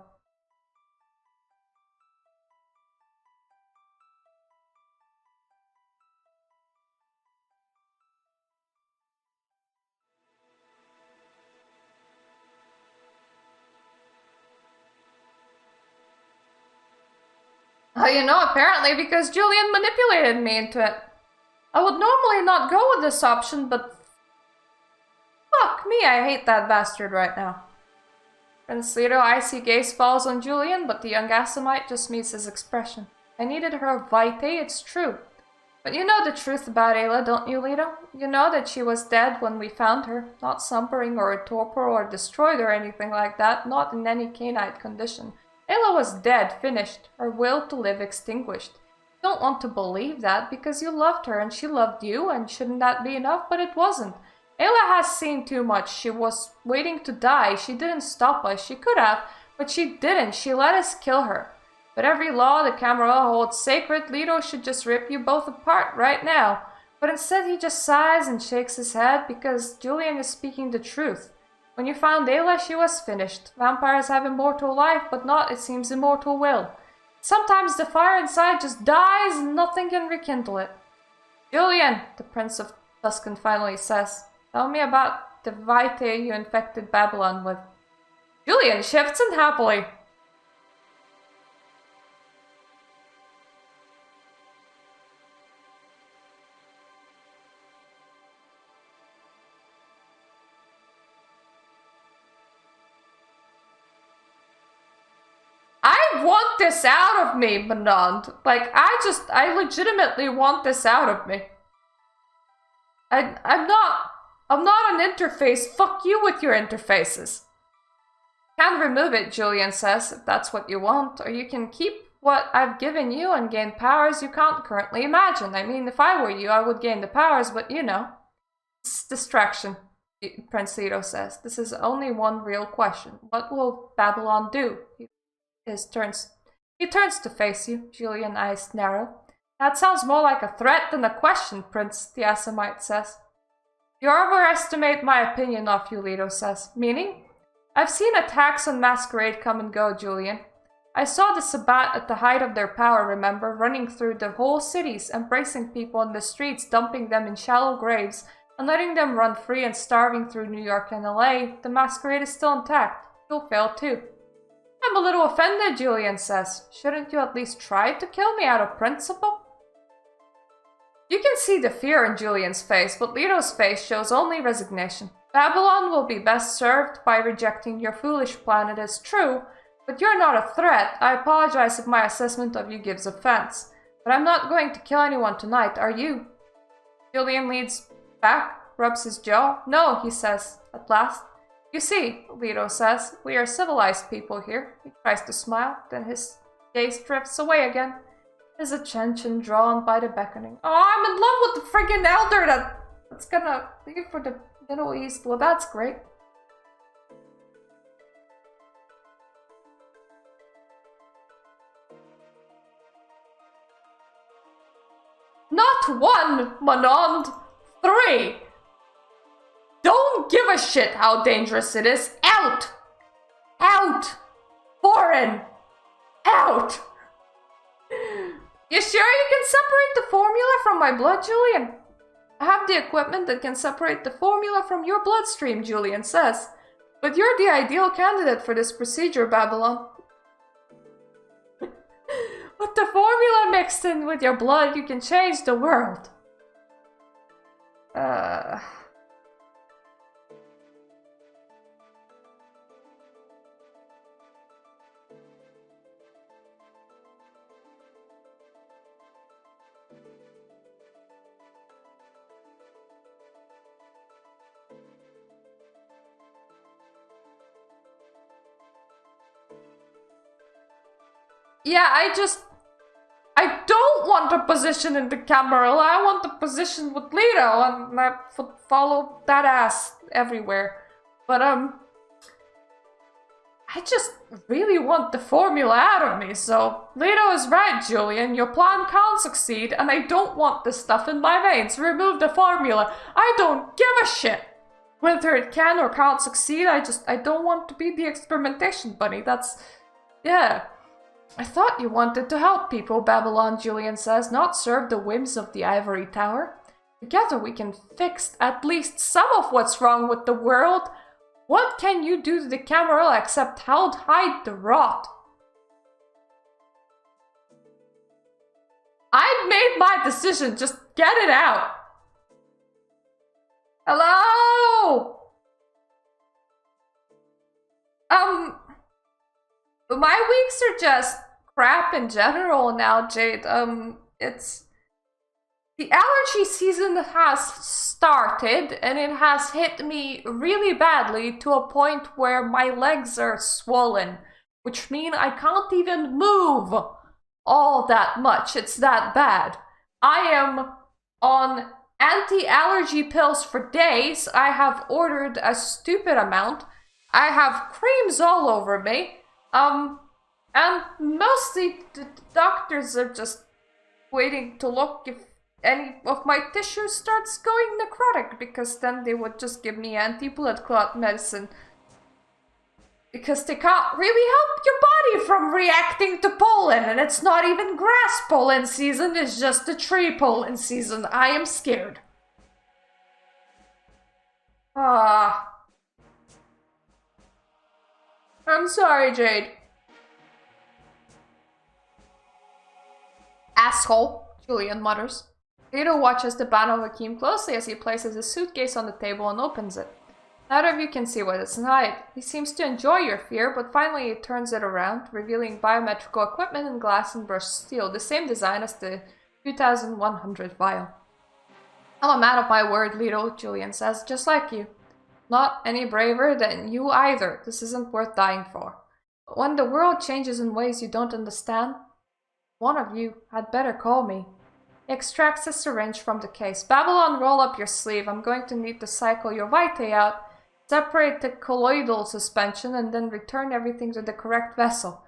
Apparently because Julian manipulated me into it. I would normally not go with this option, but fuck me, I hate that bastard right now. Prince Lito's icy gaze falls on Julian, but the young Asamite just meets his expression. I needed her vitae, it's true. But you know the truth about Ayla, don't you, Lito? You know that she was dead when we found her, not slumbering or a torpor or destroyed or anything like that, not in any canine condition. Ayla was dead, finished, her will to live extinguished. You don't want to believe that because you loved her and she loved you, and shouldn't that be enough? But it wasn't. Ayla has seen too much. She was waiting to die. She didn't stop us. She could have, but she didn't. She let us kill her. But every law the Camera holds sacred, Lito should just rip you both apart right now. But instead he just sighs and shakes his head because Julian is speaking the truth. When you found Ayla, she was finished. Vampires have immortal life, but not, it seems, immortal will. Sometimes the fire inside just dies and nothing can rekindle it. Julian, the Prince of Tucson finally says, tell me about the vitae you infected Babylon with. Julian shifts unhappily. I want this out of me, Manand. Like, I legitimately want this out of me. I'm not an interface. Fuck you with your interfaces. Can remove it, Julian says, if that's what you want, or you can keep what I've given you and gain powers you can't currently imagine. I mean, if I were you, I would gain the powers, but you know. It's distraction, Prince Lito says. This is only one real question. What will Babylon do? He turns to face you, Julian eyes narrow. That sounds more like a threat than a question, Prince, the Asamite says. You overestimate my opinion of you, Lito says. Meaning? I've seen attacks on Masquerade come and go, Julian. I saw the Sabbat at the height of their power, remember, running through the whole cities, embracing people in the streets, dumping them in shallow graves, and letting them run free and starving through New York and LA. The Masquerade is still intact. You'll fail too. I'm a little offended, Julian says. Shouldn't you at least try to kill me out of principle? You can see the fear in Julian's face, but Lito's face shows only resignation. Babylon will be best served by rejecting your foolish plan, it is true, but you're not a threat. I apologize if my assessment of you gives offense. But I'm not going to kill anyone tonight, are you? Julian leans back, rubs his jaw. No, he says, at last. You see, Lito says, we are civilized people here. He tries to smile, then his gaze drifts away again, his attention drawn by the beckoning. Oh, I'm in love with the friggin' elder that's gonna leave for the Middle East. Well, that's great. Not one, Manond. 3. Don't give a shit how dangerous it is. Out! Out! Foreign! Out! You sure you can separate the formula from my blood, Julian? I have the equipment that can separate the formula from your bloodstream, Julian says. But you're the ideal candidate for this procedure, Babylon. With the formula mixed in with your blood, you can change the world. Yeah, I don't want a position in the Camarilla. I want a position with Lito, and I would follow that ass everywhere. But, I just really want the formula out of me, so Lito is right, Julian. Your plan can't succeed, and I don't want this stuff in my veins. Remove the formula. I don't give a shit whether it can or can't succeed. I don't want to be the experimentation bunny. Yeah. I thought you wanted to help people, Babylon, Julian says, not serve the whims of the ivory tower. Together we can fix at least some of what's wrong with the world. What can you do to the Camarilla except hide the rot? I've made my decision, just get it out. Hello? My weeks are just crap in general now, Jade. It's... The allergy season has started, and it has hit me really badly to a point where my legs are swollen, which means I can't even move all that much. It's that bad. I am on anti-allergy pills for days. I have ordered a stupid amount. I have creams all over me. And mostly the doctors are just waiting to look if any of my tissue starts going necrotic, because then they would just give me anti-blood clot medicine. Because they can't really help your body from reacting to pollen, and it's not even grass pollen season, it's just the tree pollen season. I am scared. I'm sorry, Jade. Asshole, Julian mutters. Lito watches the Bano Hakim closely as he places his suitcase on the table and opens it. Neither of you can see what is inside. He seems to enjoy your fear, but finally he turns it around, revealing biometrical equipment in glass and brushed steel, the same design as the 2100 vial. I'm a man of my word, Lito, Julian says, just like you. Not any braver than you either. This isn't worth dying for. But when the world changes in ways you don't understand, one of you had better call me. He extracts a syringe from the case. Babylon, roll up your sleeve. I'm going to need to cycle your vitae out, separate the colloidal suspension, and then return everything to the correct vessel.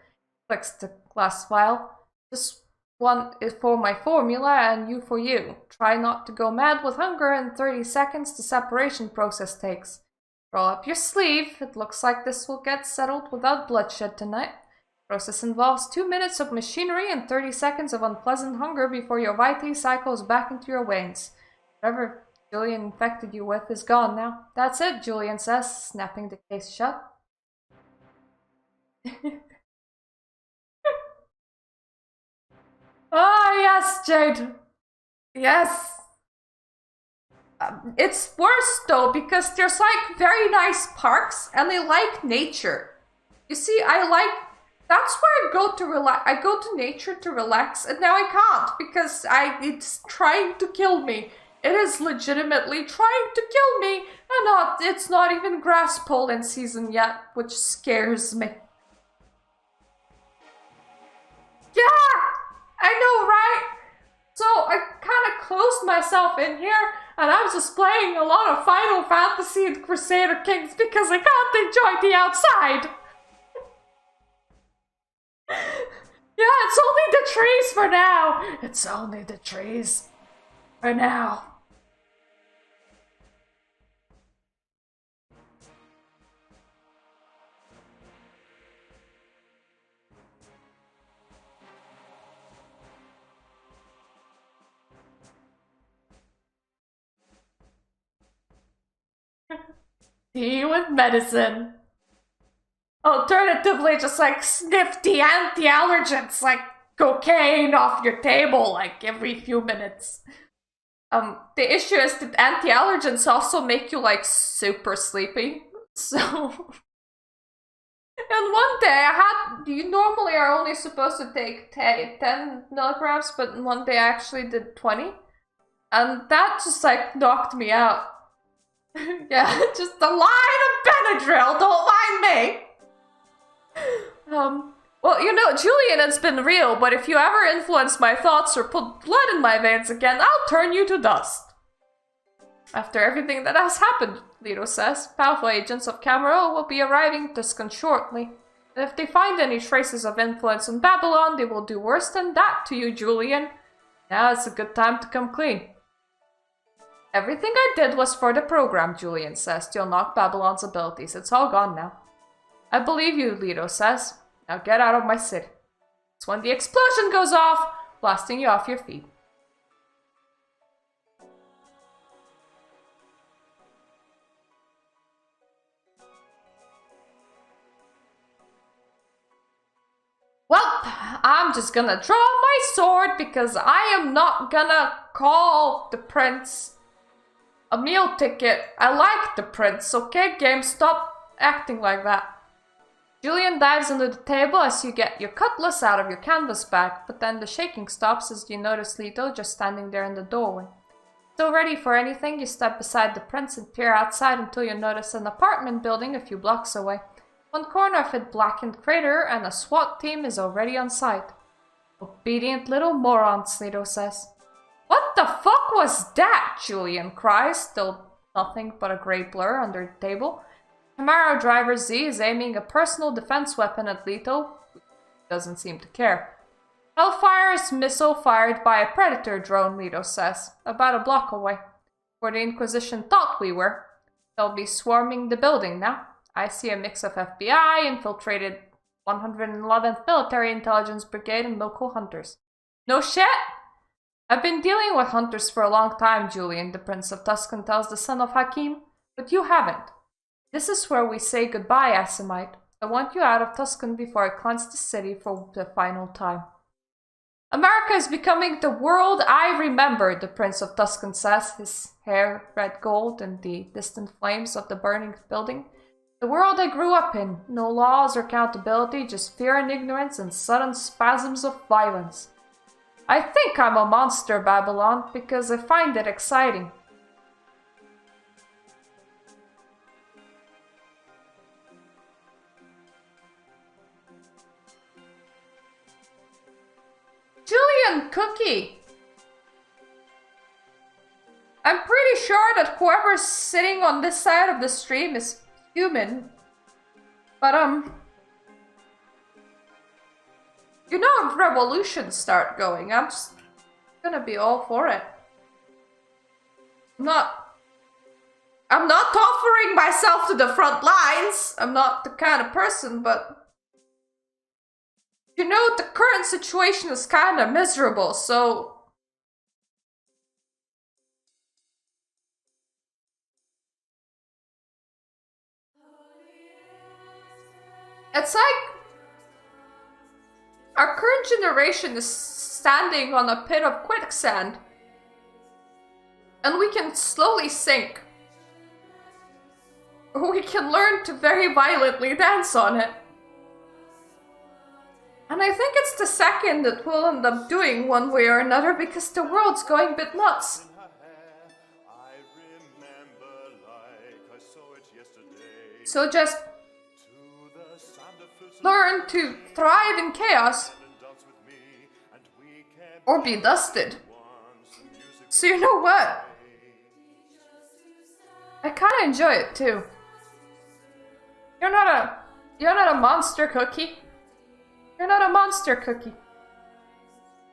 Clicks the glass vial. This one is for my formula and you for you. Try not to go mad with hunger in 30 seconds the separation process takes. Roll up your sleeve. It looks like this will get settled without bloodshed tonight. Process involves 2 minutes of machinery and 30 seconds of unpleasant hunger before your vitae cycles back into your veins. Whatever Julian infected you with is gone now. That's it, Julian says, snapping the case shut. Ah, yes, Jade. Yes. It's worse though because there's like very nice parks and I like nature. You see, that's where I go to relax. I go to nature to relax, and now I can't because it's trying to kill me. It is legitimately trying to kill me, and it's not even grass pollen season yet, which scares me. Yeah, I know, right? So I kind of closed myself in here, and I was just playing a lot of Final Fantasy and Crusader Kings because I can't enjoy the outside. Yeah, it's only the trees for now. It's only the trees for now. Tea with medicine. Alternatively, just like sniff the anti-allergens like cocaine off your table like every few minutes. The issue is that anti-allergens also make you like super sleepy. So and one day you normally are only supposed to take 10 milligrams, but one day I actually did 20. And that just like knocked me out. Yeah, just a line of Benadryl, don't mind me. Well, you know, Julian, it's been real, but if you ever influence my thoughts or put blood in my veins again, I'll turn you to dust. After everything that has happened, Lito says, powerful agents of Cameron will be arriving in Tucson shortly. And if they find any traces of influence in Babylon, they will do worse than that to you, Julian. Now is a good time to come clean. Everything I did was for the program, Julian says, to unlock Babylon's abilities. It's all gone now. I believe you, Lito says. Now get out of my city. It's when the explosion goes off, blasting you off your feet. Well, I'm just gonna draw my sword because I am not gonna call the prince a meal ticket. I like the prince, okay? Game, stop acting like that. Julian dives under the table as you get your cutlass out of your canvas bag, but then the shaking stops as you notice Lito just standing there in the doorway. Still ready for anything, you step beside the prince and peer outside until you notice an apartment building a few blocks away. One corner of it blackened crater and a SWAT team is already on site. Obedient little morons, Lito says. What the fuck was that? Julian cries, still nothing but a grey blur under the table. Camaro driver Z is aiming a personal defense weapon at Lito, who doesn't seem to care. Hellfire's missile fired by a Predator drone, Lito says, about a block away. Where the Inquisition thought we were. They'll be swarming the building now. I see a mix of FBI, infiltrated 111th Military Intelligence Brigade, and local hunters. No shit! I've been dealing with hunters for a long time, Julian, the Prince of Tucson tells the son of Hakim, but you haven't. This is where we say goodbye, Asimite. I want you out of Tucson before I cleanse the city for the final time. America is becoming the world I remember, the Prince of Tucson says, his hair red gold in the distant flames of the burning building. The world I grew up in. No laws or accountability, just fear and ignorance and sudden spasms of violence. I think I'm a monster, Babylon, because I find it exciting. Julian Cookie! I'm pretty sure that whoever's sitting on this side of the stream is human. But, you know, if revolutions start going, I'm just gonna be all for it. I'm not offering myself to the front lines. I'm not the kind of person, but you know, the current situation is kind of miserable, so it's like our current generation is standing on a pit of quicksand. And we can slowly sink. Or we can learn to very violently dance on it. And I think it's the second that we'll end up doing one way or another because the world's going a bit nuts. So just learn to thrive in chaos or be dusted. So you know what? I kind of enjoy it too. You're not a monster cookie. You're not a monster cookie.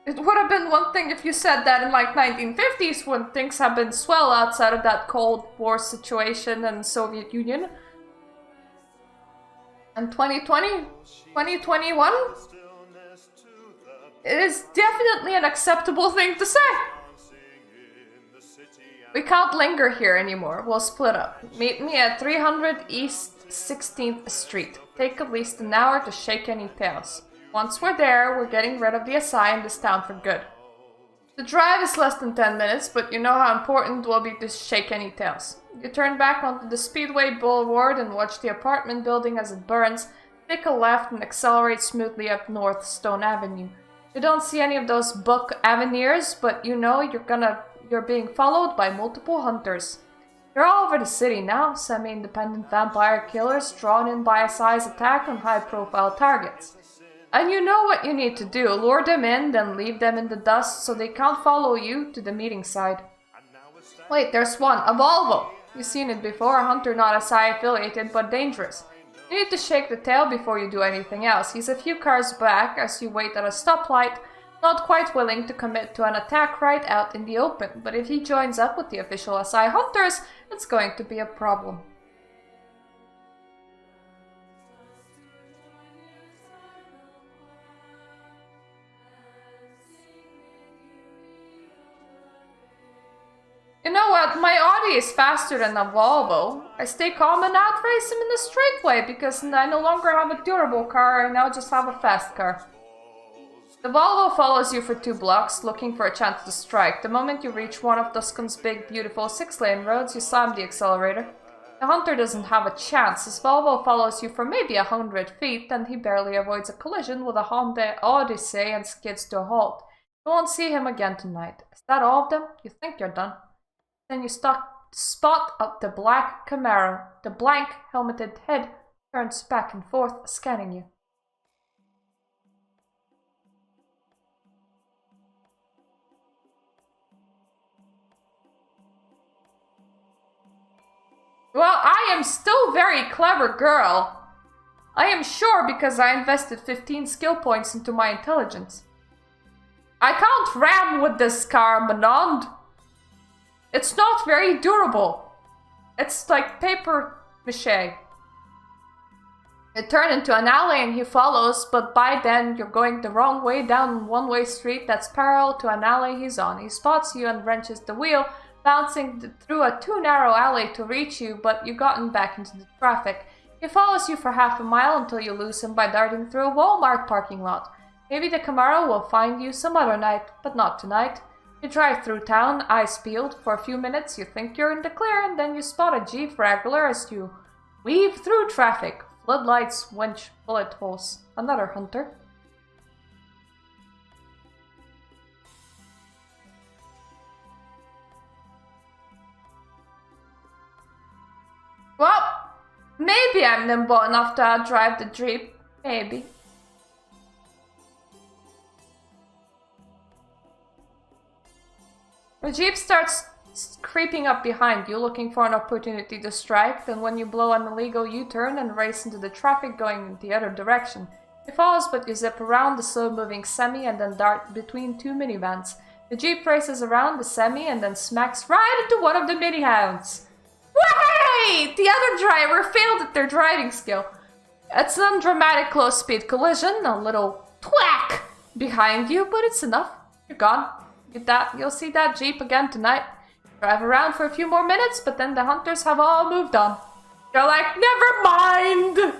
It would have been one thing if you said that in like 1950s when things have been swell outside of that Cold War situation and Soviet Union. And 2020, 2021, it is definitely an acceptable thing to say. We can't linger here anymore. We'll split up. Meet me at 300 East 16th Street. Take at least an hour to shake any tails. Once we're there, we're getting rid of the SI in this town for good. The drive is less than 10 minutes, but you know how important it will be to shake any tails. You turn back onto the Speedway Boulevard and watch the apartment building as it burns. Take a left and accelerate smoothly up North Stone Avenue. You don't see any of those buck avenuers, but you know you're being followed by multiple hunters. They're all over the city now, semi-independent vampire killers drawn in by SI's attack on high-profile targets. And you know what you need to do, lure them in, then leave them in the dust so they can't follow you to the meeting side. Wait, there's one, a Volvo. You've seen it before, a hunter not SI affiliated but dangerous. You need to shake the tail before you do anything else. He's a few cars back as you wait at a stoplight, not quite willing to commit to an attack right out in the open, but if he joins up with the official SI hunters, it's going to be a problem. You know what, my Audi is faster than a Volvo. I stay calm and outrace him in the straightway because I no longer have a durable car, I now just have a fast car. The Volvo follows you for 2 blocks, looking for a chance to strike. The moment you reach one of Tucson's big, beautiful 6-lane roads, you slam the accelerator. The hunter doesn't have a chance. His Volvo follows you for maybe 100 feet, then he barely avoids a collision with a Honda Odyssey and skids to a halt. You won't see him again tonight. Is that all of them? You think you're done. Then you spot up the black Camaro. The blank, helmeted head turns back and forth, scanning you. Well, I am still very clever girl. I am sure because I invested 15 skill points into my intelligence. I can't ram with this car, Manond. It's not very durable. It's like paper mache. You turn into an alley and he follows, but by then you're going the wrong way down a one-way street that's parallel to an alley he's on. He spots you and wrenches the wheel, bouncing through a too narrow alley to reach you, but you've gotten back into the traffic. He follows you for half a mile until you lose him by darting through a Walmart parking lot. Maybe the Camaro will find you some other night, but not tonight. You drive through town, eyes peeled. For a few minutes you think you're in the clear, and then you spot a Jeep Wrangler as you weave through traffic. Floodlights, winch, bullet holes. Another hunter. Well, maybe I'm nimble enough to outdrive the Jeep. Maybe. The Jeep starts creeping up behind you, looking for an opportunity to strike. Then when you blow an illegal U-turn and race into the traffic going in the other direction. He follows, but you zip around the slow-moving semi and then dart between 2 minivans. The Jeep races around the semi and then smacks right into one of the minihounds. Wait! The other driver failed at their driving skill. It's an undramatic close-speed collision, a little thwack behind you, but it's enough. You're gone. You'll see that Jeep again tonight. Drive around for a few more minutes, but then the hunters have all moved on. You're like, never mind!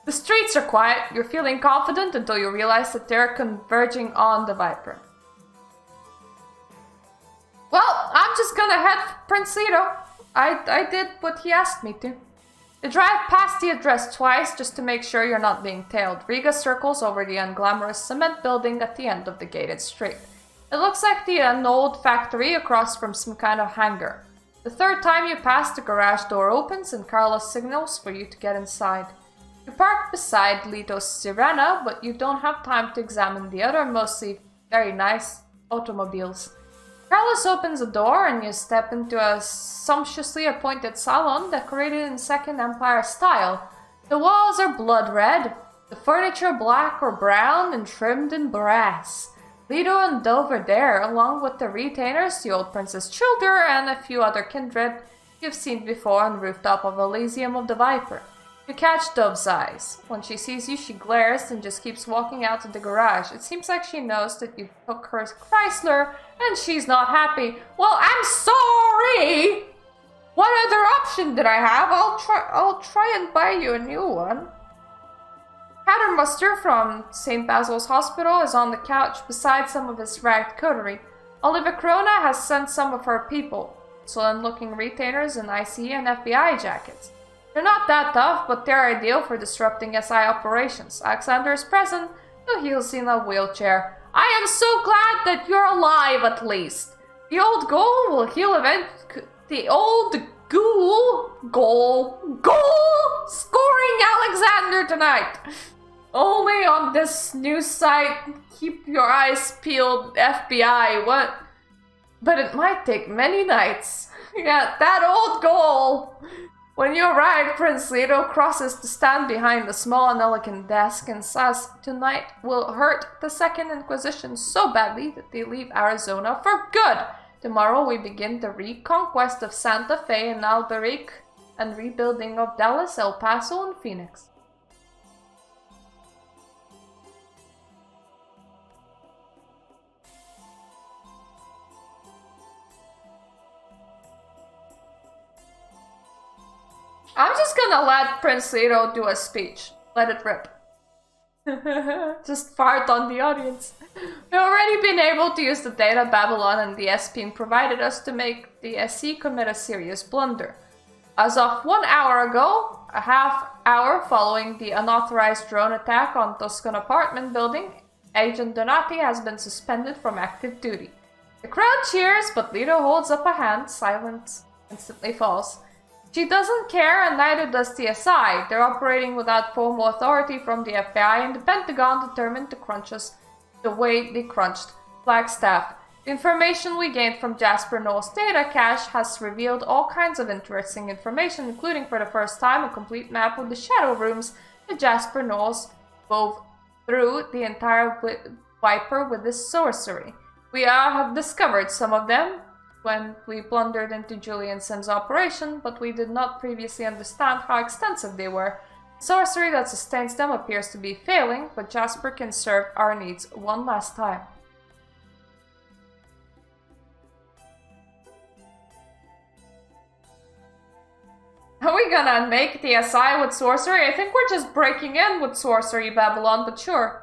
The streets are quiet. You're feeling confident until you realize that they're converging on the Viper. Well, I'm just gonna head for Prince Lito. I did what he asked me to. You drive past the address twice just to make sure you're not being tailed. Riga circles over the unglamorous cement building at the end of the gated street. It looks like an old factory across from some kind of hangar. The third time you pass, the garage door opens and Carlos signals for you to get inside. You park beside Lito's Sirena, but you don't have time to examine the other, mostly very nice automobiles. Carlos opens a door and you step into a sumptuously appointed salon decorated in Second Empire style. The walls are blood red, the furniture black or brown and trimmed in brass. Lito and Dove are there, along with the retainers, the old Princess Childer, and a few other kindred you've seen before on the rooftop of Elysium of the Viper. You catch Dove's eyes. When she sees you, she glares and just keeps walking out to the garage. It seems like she knows that you took her Chrysler and she's not happy. Well, I'm sorry! What other option did I have? I'll try and buy you a new one. Paternoster from St. Basil's Hospital is on the couch beside some of his ragged coterie. Oliva Corona has sent some of her people, excellent-looking retainers in ICE and FBI jackets. They're not that tough, but they're ideal for disrupting SI operations. Alexander is present, though he's in a wheelchair. I am so glad that you're alive, at least. The old ghoul will heal eventually. The old ghoul scoring Alexander tonight. Only on this new site. Keep your eyes peeled, FBI. What? But it might take many nights. Yeah, that old ghoul. When you arrive, Prince Lito crosses to stand behind the small and elegant desk and says, "Tonight will hurt the Second Inquisition so badly that they leave Arizona for good. Tomorrow we begin the reconquest of Santa Fe and Alberic and rebuilding of Dallas, El Paso, and Phoenix." I'm just gonna let Prince Lito do a speech. Let it rip. Just fart on the audience. We've already been able to use the data Babylon and the SPN provided us to make the SC commit a serious blunder. As of 1 hour ago, a half hour following the unauthorized drone attack on Tucson apartment building, Agent Donati has been suspended from active duty. The crowd cheers, but Lito holds up a hand. Silence instantly falls. She doesn't care, and neither does the SI. They're operating without formal authority from the FBI and the Pentagon, determined to crunch us the way they crunched Flagstaff. The information we gained from Jasper Noel's data cache has revealed all kinds of interesting information, including for the first time a complete map of the shadow rooms that Jasper Noel's wove through the entire Viper with his sorcery. We have discovered some of them when we blundered into Julian's operation, but we did not previously understand how extensive they were. The sorcery that sustains them appears to be failing, but Jasper can serve our needs one last time. Are we gonna make the SI with sorcery? I think we're just breaking in with sorcery, Babylon, but sure.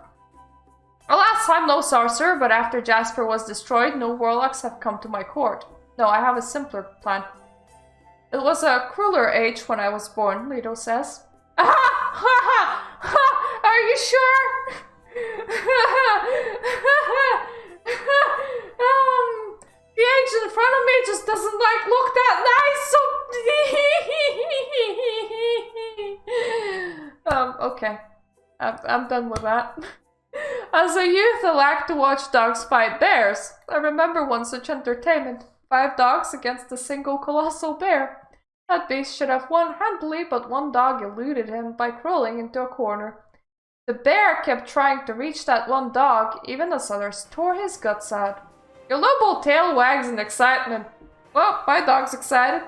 Alas, I'm no sorcerer, but after Jasper was destroyed, no warlocks have come to my court. No, I have a simpler plan. It was a crueler age when I was born, Lito says. Are you sure? The age in front of me just doesn't look that nice, so okay. I'm done with that. As a youth, I liked to watch dogs fight bears. I remember one such entertainment. 5 dogs against a single colossal bear. That beast should have won handily, but one dog eluded him by crawling into a corner. The bear kept trying to reach that one dog, even as others tore his guts out. Your Lobo tail wags in excitement. Well, my dog's excited.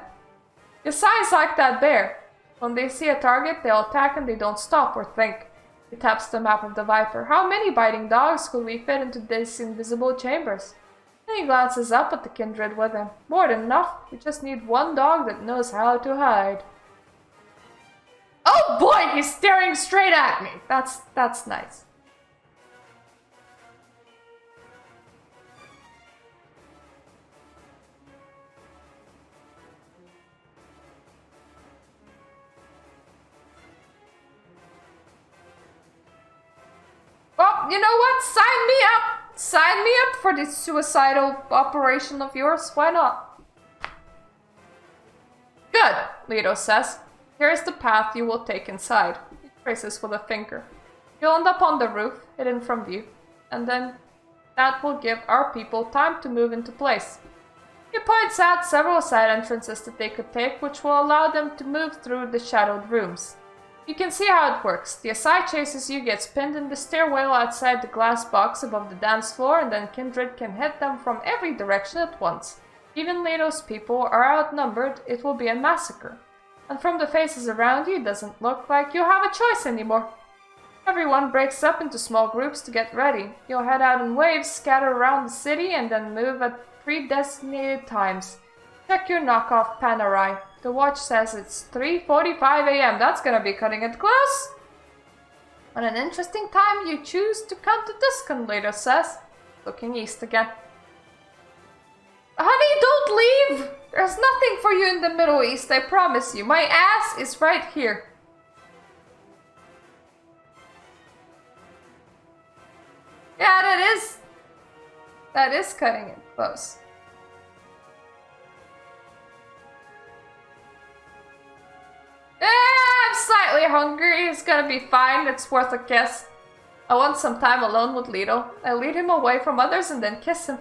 Your size like that bear. When they see a target, they'll attack and they don't stop or think. He taps the map of the Viper. How many biting dogs could we fit into these invisible chambers? Then he glances up at the kindred with him. More than enough. We just need one dog that knows how to hide. Oh boy, he's staring straight at me. That's nice. you know what? Sign me up! Sign me up for this suicidal operation of yours. Why not? Good, Lito says. Here's the path you will take inside. He traces with a finger. You'll end up on the roof, hidden from view, and then that will give our people time to move into place. He points out several side entrances that they could take, which will allow them to move through the shadowed rooms. You can see how it works. The Asai chases you, gets pinned in the stairwell outside the glass box above the dance floor, and then Kindred can hit them from every direction at once. Even Lito's people are outnumbered, it will be a massacre. And from the faces around you, it doesn't look like you have a choice anymore. Everyone breaks up into small groups to get ready. You'll head out in waves, scatter around the city, and then move at pre-designated times. Check your knockoff Panerai. The watch says it's 3:45 AM. That's gonna be cutting it close. On an interesting time, you choose to come to Tucson, Lito says, looking east again. Honey, don't leave! There's nothing for you in the Middle East, I promise you. My ass is right here. Yeah, that is cutting it close. I'm slightly hungry. It's gonna be fine. It's worth a kiss. I want some time alone with Lito. I lead him away from others and then kiss him.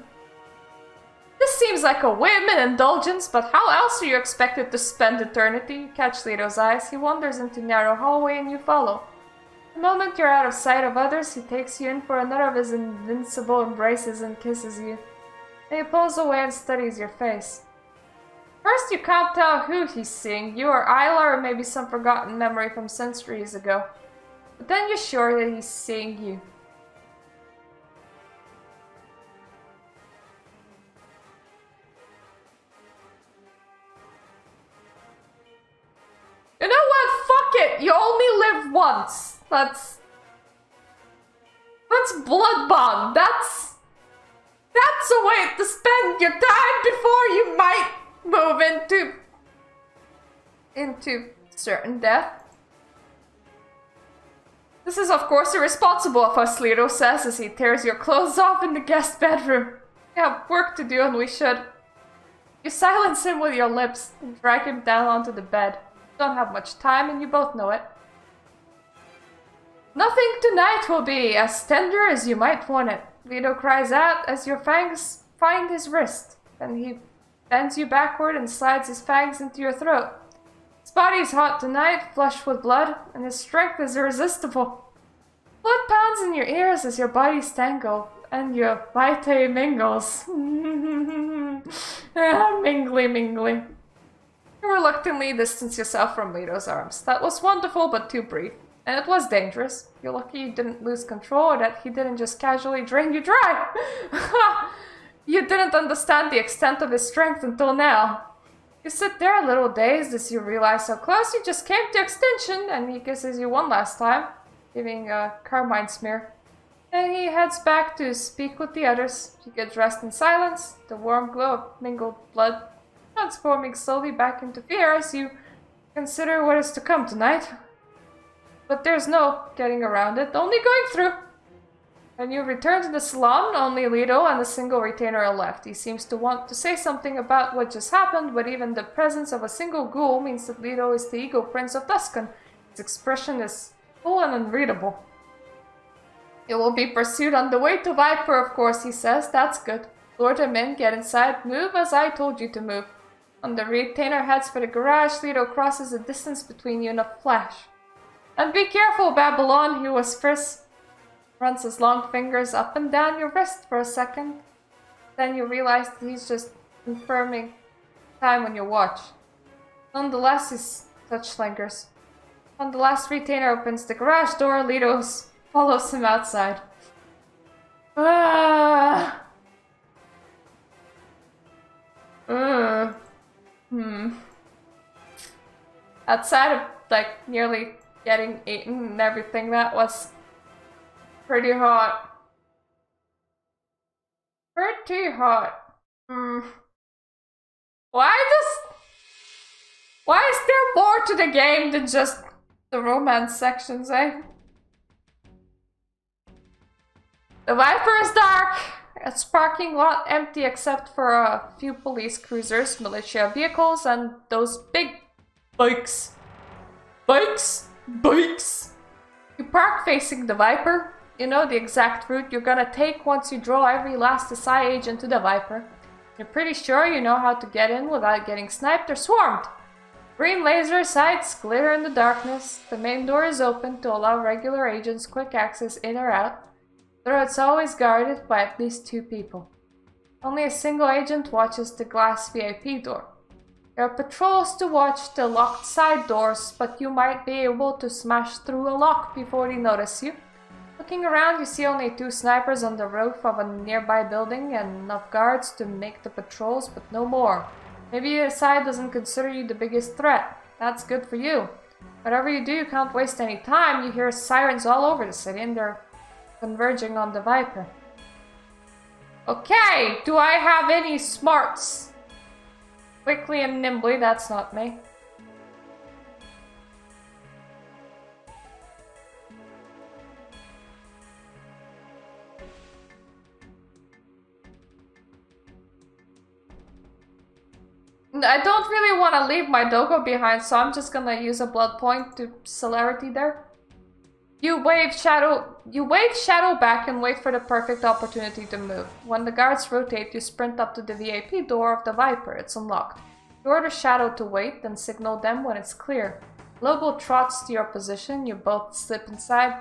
This seems like a whim and indulgence, but how else are you expected to spend eternity? You catch Lito's eyes. He wanders into a narrow hallway and you follow. The moment you're out of sight of others, he takes you in for another of his invincible embraces and kisses you. Then he pulls away and studies your face. First, you can't tell who he's seeing, you or Isla, or maybe some forgotten memory from centuries ago. But then you're sure that he's seeing you. You know what? Fuck it! You only live once. Let's blood bond. That's a way to spend your time before you might move into certain death. This is of course irresponsible of us, Lito says as he tears your clothes off in the guest bedroom. We have work to do and we should. You silence him with your lips and drag him down onto the bed. You don't have much time and you both know it. Nothing tonight will be as tender as you might want it. Lito cries out as your fangs find his wrist. Then he bends you backward and slides his fangs into your throat. His body is hot tonight, flushed with blood, and his strength is irresistible. Blood pounds in your ears as your bodies tangle, and your vitae mingles. Mingly. You reluctantly distance yourself from Lito's arms. That was wonderful, but too brief. And it was dangerous. You're lucky you didn't lose control, or that he didn't just casually drain you dry. You didn't understand the extent of his strength until now. You sit there a little dazed as you realize how close you just came to extinction, and he kisses you one last time, giving a carmine smear. Then he heads back to speak with the others. You get dressed in silence, the warm glow of mingled blood transforming slowly back into fear as you consider what is to come tonight. But there's no getting around it, only going through. When you return to the salon, only Lito and a single retainer are left. He seems to want to say something about what just happened, but even the presence of a single ghoul means that Lito is the ego prince of Tucson. His expression is full and unreadable. You will be pursued on the way to Viper, of course, he says. That's good. Lure them in, get inside, move as I told you to move. On the retainer heads for the garage, Lito crosses the distance between you in a flash. And be careful, Babylon, he whispers. Runs his long fingers up and down your wrist for a second. Then you realize that he's just confirming time on your watch. Nonetheless, his touch lingers. When the last retainer opens the garage door, Lito follows him outside. Outside of, like, nearly getting eaten and everything, that was pretty hot. Pretty hot. Why is there more to the game than just the romance sections, eh? The Viper is dark. Its parking lot empty except for a few police cruisers, militia vehicles, and those big bikes. Bikes? You park facing the Viper. You know the exact route you're gonna take once you draw every last SI agent to the Viper. You're pretty sure you know how to get in without getting sniped or swarmed. Green laser sights glitter in the darkness. The main door is open to allow regular agents quick access in or out, though it's always guarded by at least 2 people. Only a single agent watches the glass VIP door. There are patrols to watch the locked side doors, but you might be able to smash through a lock before they notice you. Looking around, you see only 2 snipers on the roof of a nearby building and enough guards to make the patrols, but no more. Maybe your side doesn't consider you the biggest threat. That's good for you. Whatever you do, you can't waste any time. You hear sirens all over the city and they're converging on the Viper. Okay, do I have any smarts? Quickly and nimbly, that's not me. I don't really want to leave my dogo behind, so I'm just gonna use a blood point to celerity there. You wave shadow back and wait for the perfect opportunity to move. When the guards rotate, you sprint up to the VIP door of the Viper. It's unlocked. You order Shadow to wait, then signal them when it's clear. Lobo trots to your position. You both slip inside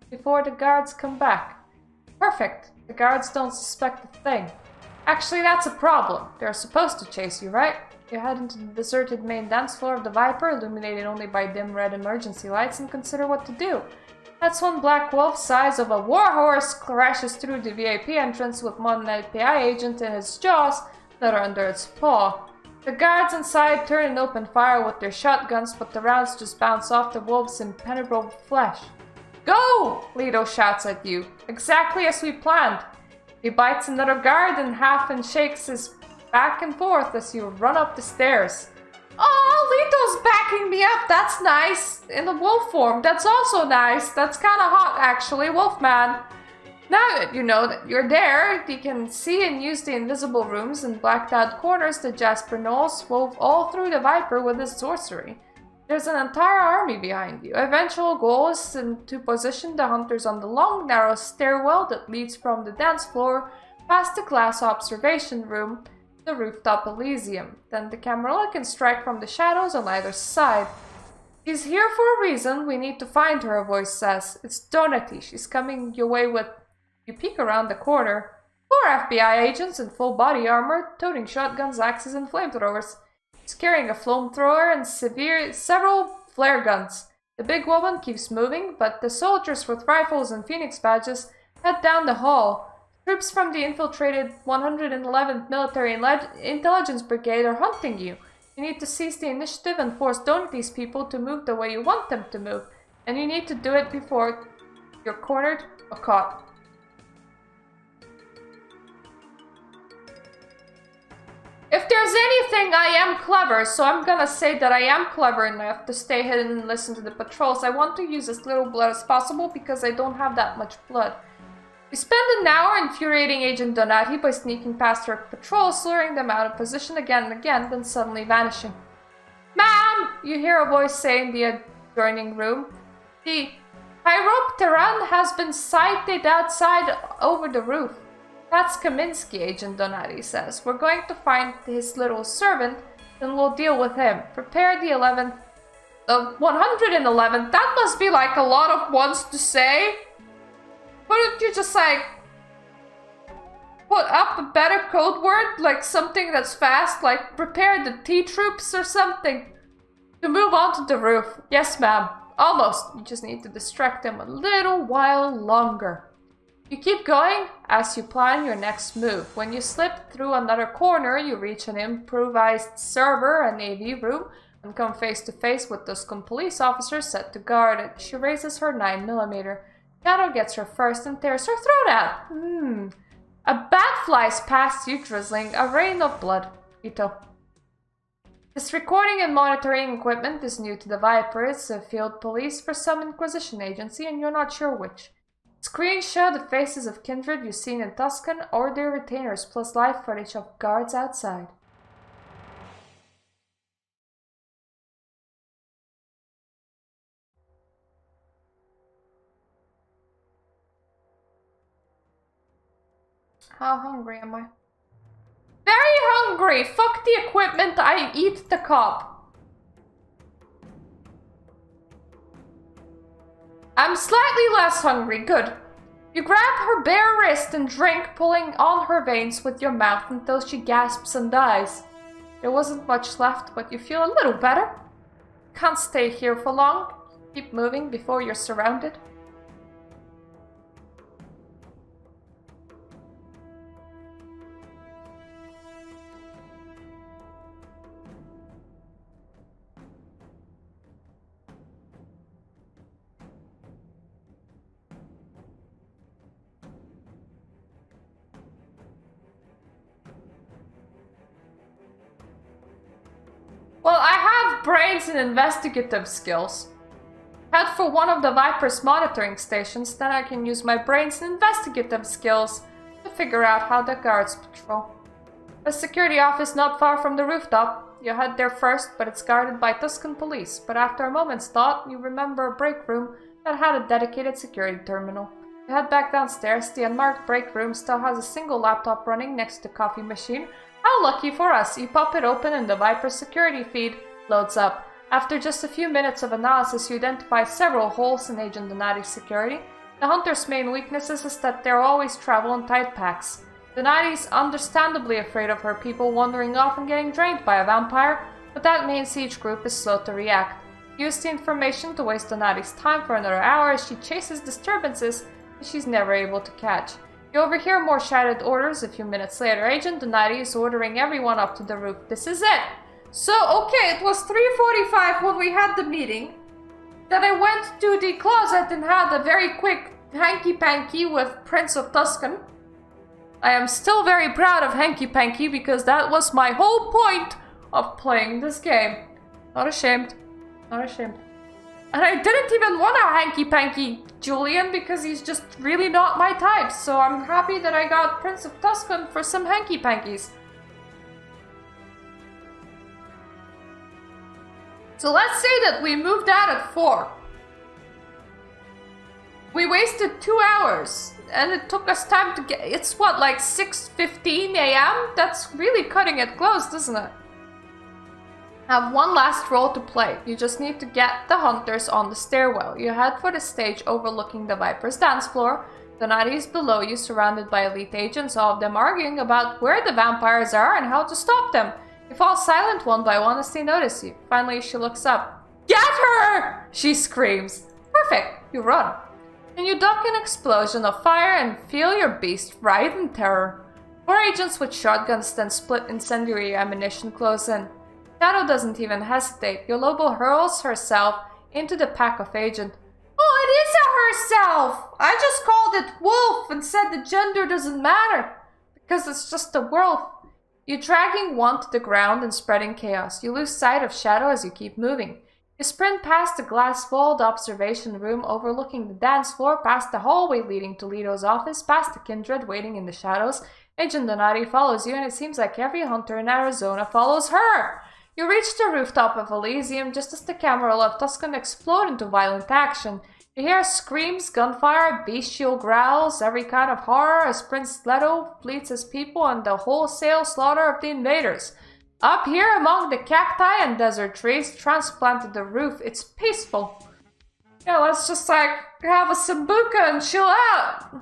before the guards come back. Perfect. The guards don't suspect a thing. Actually, that's a problem. They're supposed to chase you, right? You head into the deserted main dance floor of the Viper, illuminated only by dim red emergency lights, and consider what to do. That's when Black Wolf, size of a warhorse, crashes through the VIP entrance with one API agent in its jaws that are under its paw. The guards inside turn and open fire with their shotguns, but the rounds just bounce off the wolf's impenetrable flesh. Go! Lito shouts at you, exactly as we planned. He bites another guard in half and shakes his back and forth as you run up the stairs. Oh, Lito's backing me up, that's nice. In the wolf form, that's also nice. That's kind of hot, actually, Wolfman. Now that you know that you're there, you can see and use the invisible rooms and blacked out corners that Jasper Knowles wove all through the Viper with his sorcery. There's an entire army behind you. Eventual goal is to position the hunters on the long, narrow stairwell that leads from the dance floor past the glass observation room to the rooftop Elysium. Then the Camarilla can strike from the shadows on either side. She's here for a reason. We need to find her, a voice says. It's Donati. She's coming your way with... You peek around the corner. 4 FBI agents in full body armor, toting shotguns, axes, and flamethrowers. He's carrying a flamethrower and several flare guns. The big woman keeps moving, but the soldiers with rifles and Phoenix badges head down the hall. Troops from the infiltrated 111th Military Intelligence Brigade are hunting you. You need to seize the initiative and force Donati's people to move the way you want them to move. And you need to do it before you're cornered or caught. If there's anything, I am clever, so I'm gonna say that I am clever enough to stay hidden and listen to the patrols. I want to use as little blood as possible because I don't have that much blood. We spend an hour infuriating Agent Donati by sneaking past her patrols, luring them out of position again and again, then suddenly vanishing. Ma'am! You hear a voice say in the adjoining room. The Chiropteran has been sighted outside over the roof. That's Kaminsky, Agent Donati says. We're going to find his little servant, then we'll deal with him. Prepare the 111th. That must be like a lot of ones to say. Why don't you just like put up a better code word, like something that's fast, like prepare the T-troops or something to move onto the roof. Yes, ma'am. Almost. You just need to distract him a little while longer. You keep going as you plan your next move. When you slip through another corner, you reach an improvised server and AV room and come face to face with Tucson police officers set to guard it. She raises her 9mm. Shadow gets her first and tears her throat out. A bat flies past you, drizzling a rain of blood. Lito. This recording and monitoring equipment is new to the Viper. It's a field police for some Inquisition agency and you're not sure which. Screens show the faces of kindred you've seen in Tucson or their retainers, plus live footage of guards outside. How hungry am I? Very hungry! Fuck the equipment, I eat the cop. I'm slightly less hungry, good. You grab her bare wrist and drink, pulling on her veins with your mouth until she gasps and dies. There wasn't much left, but you feel a little better. Can't stay here for long. Keep moving before you're surrounded. Well, I have brains and investigative skills. Head for one of the Viper's monitoring stations, then I can use my brains and investigative skills to figure out how the guards patrol. A security office not far from the rooftop. You head there first, but it's guarded by Tucson police. But after a moment's thought, you remember a break room that had a dedicated security terminal. You head back downstairs. The unmarked break room still has a single laptop running next to the coffee machine. How lucky for us! You pop it open and the Viper security feed loads up. After just a few minutes of analysis, you identify several holes in Agent Donati's security. The Hunter's main weakness is that they always travel in tight packs. Donati's understandably afraid of her people wandering off and getting drained by a vampire, but that means each group is slow to react. Use the information to waste Donati's time for another hour as she chases disturbances that she's never able to catch. You overhear more shouted orders a few minutes later. Agent Donati is ordering everyone up to the roof. This is it! So, okay, it was 3:45 when we had the meeting. Then I went to the closet and had a very quick hanky-panky with Prince of Tucson. I am still very proud of hanky-panky because that was my whole point of playing this game. Not ashamed. Not ashamed. And I didn't even want a hanky-panky Julian because he's just really not my type, so I'm happy that I got Prince of Tucson for some hanky-pankies. So let's say that we moved out at 4. We wasted 2 hours, and it took us time to get... It's what, like 6:15 a.m.? That's really cutting it close, doesn't it? Have one last role to play. You just need to get the hunters on the stairwell. You head for the stage overlooking the Viper's dance floor. Donati is below you, surrounded by elite agents, all of them arguing about where the vampires are and how to stop them. You fall silent one by one as they notice you. Finally, she looks up. Get her! She screams. Perfect. You run. And you duck an explosion of fire and feel your beast writhe in terror. 4 agents with shotguns then split incendiary ammunition close in. Shadow doesn't even hesitate. Yolobo hurls herself into the pack of agent. Oh, it is a herself! I just called it wolf and said the gender doesn't matter. Because it's just a wolf. You're dragging one to the ground and spreading chaos. You lose sight of Shadow as you keep moving. You sprint past the glass-walled observation room overlooking the dance floor, past the hallway leading to Lito's office, past the kindred waiting in the shadows. Agent Donati follows you, and it seems like every hunter in Arizona follows her. You reach the rooftop of Elysium just as the Camarilla of Tucson explode into violent action. You hear screams, gunfire, bestial growls, every kind of horror as Prince Leto fleets his people and the wholesale slaughter of the invaders. Up here among the cacti and desert trees transplanted the roof, it's peaceful. Yeah, let's just like have a sambuca and chill out.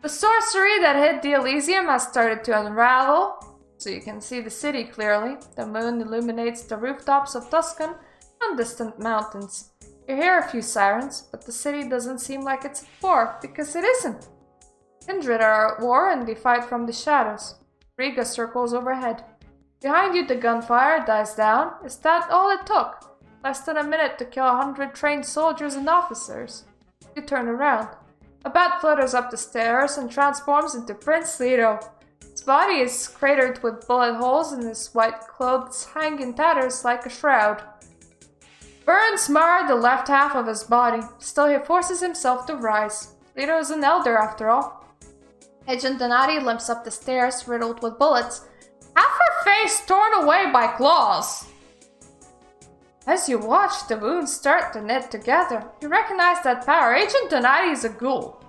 The sorcery that hid the Elysium has started to unravel, so you can see the city clearly. The moon illuminates the rooftops of Tucson and distant mountains. You hear a few sirens, but the city doesn't seem like it's at war, because it isn't. Kindred are at war and they fight from the shadows. Riga circles overhead. Behind you the gunfire dies down. Is that all it took? Less than a minute to kill 100 trained soldiers and officers. You turn around. A bat flutters up the stairs and transforms into Prince Lito. His body is cratered with bullet holes and his white clothes hang in tatters like a shroud. Burns mar the left half of his body. Still he forces himself to rise. Lito is an elder after all. Agent Donati limps up the stairs, riddled with bullets, half her face torn away by claws. As you watch the wounds start to knit together, you recognize that power. Agent Donati is a ghoul.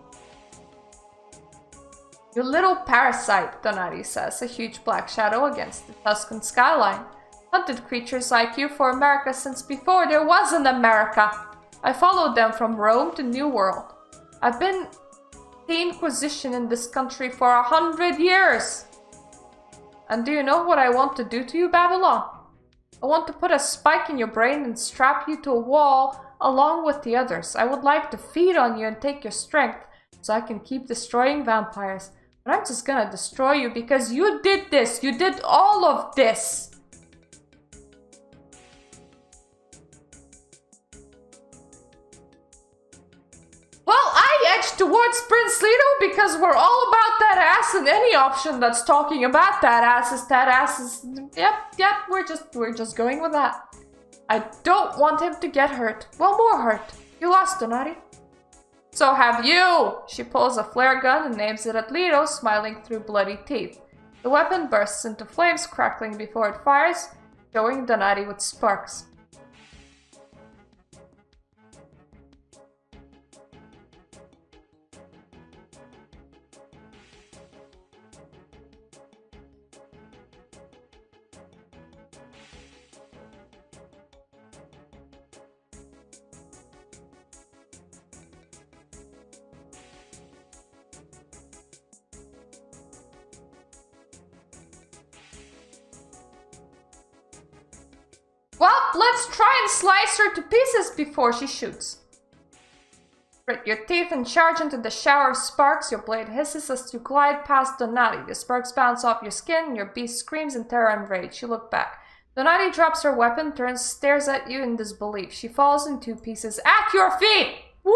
You little parasite, Donati says, a huge black shadow against the Tucson skyline. Hunted creatures like you for America since before there was an America. I followed them from Rome to New World. I've been the Inquisition in this country for 100 years. And do you know what I want to do to you, Babylon? I want to put a spike in your brain and strap you to a wall along with the others. I would like to feed on you and take your strength so I can keep destroying vampires. But I'm just gonna destroy you because you did this. You did all of this. Well, I edged towards Prince Lito because we're all about that ass, and any option that's talking about that ass is yep, we're just going with that. I don't want him to get hurt. Well, more hurt. You lost, Donati. So have you! She pulls a flare gun and aims it at Lito, smiling through bloody teeth. The weapon bursts into flames, crackling before it fires, showing Donati with sparks. Well, let's try and slice her to pieces before she shoots. Grit your teeth and charge into the shower of sparks. Your blade hisses as you glide past Donati. The sparks bounce off your skin, and your beast screams in terror and rage. You look back. Donati drops her weapon, turns, stares at you in disbelief. She falls in 2 pieces at your feet! Woo!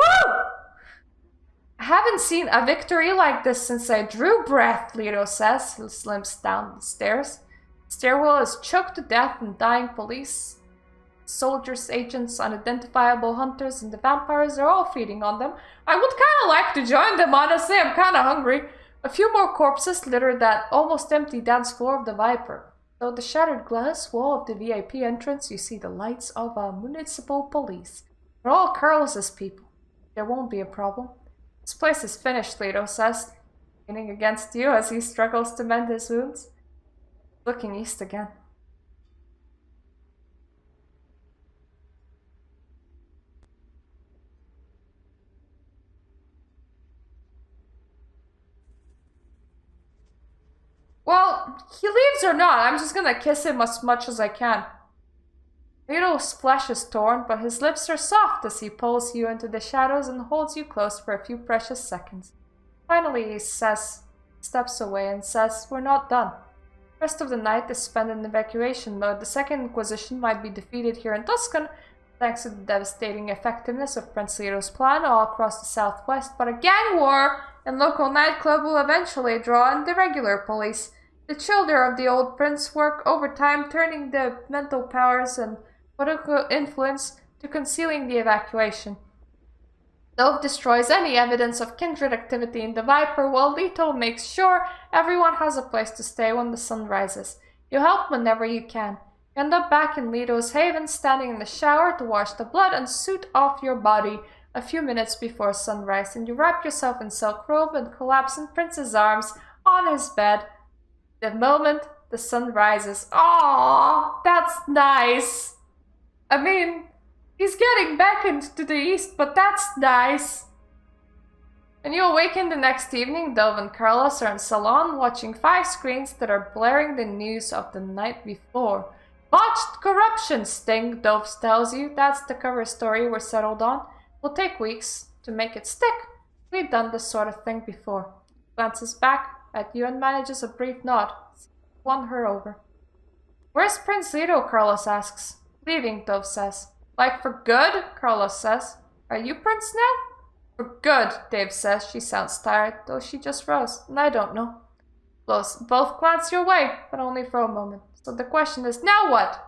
I haven't seen a victory like this since I drew breath, Lito says, who limps down the stairs. The stairwell is choked to death and dying police. Soldiers, agents, unidentifiable hunters, and the vampires are all feeding on them. I would kinda like to join them, honestly. I'm kinda hungry. A few more corpses litter that almost empty dance floor of the Viper. Though the shattered glass wall of the VIP entrance, you see the lights of a municipal police. They're all Carlos's people. There won't be a problem. This place is finished, Lito says, leaning against you as he struggles to mend his wounds. Looking east again. Well, he leaves or not, I'm just gonna kiss him as much as I can. Lito's flesh is torn, but his lips are soft as he pulls you into the shadows and holds you close for a few precious seconds. Finally, he steps away and says, "We're not done." The rest of the night is spent in evacuation mode. The Second Inquisition might be defeated here in Tucson, thanks to the devastating effectiveness of Prince Lito's plan all across the southwest, but a gang war and local nightclub will eventually draw in the regular police. The children of the old prince work overtime, turning the mental powers and political influence to concealing the evacuation. Dove destroys any evidence of kindred activity in the Viper, while Lito makes sure everyone has a place to stay when the sun rises. You help whenever you can. You end up back in Lito's haven, standing in the shower to wash the blood and suit off your body a few minutes before sunrise, and you wrap yourself in silk robe and collapse in Prince's arms on his bed. The moment the sun rises. Aww, that's nice. I mean, he's getting back into the east, but that's nice. When you awaken the next evening, Dove and Carlos are in salon watching 5 screens that are blaring the news of the night before. Botched corruption sting, Dove tells you. That's the cover story we're settled on. Will take weeks to make it stick. We've done this sort of thing before. Glances back at you and manages a brief nod. Won her over. Where's Prince Lito? Carlos asks. Leaving, Dove says. Like for good? Carlos says. Are you Prince now? For good, Dave says. She sounds tired, though she just rose, and I don't know. Both glance your way, but only for a moment. So the question is, now what?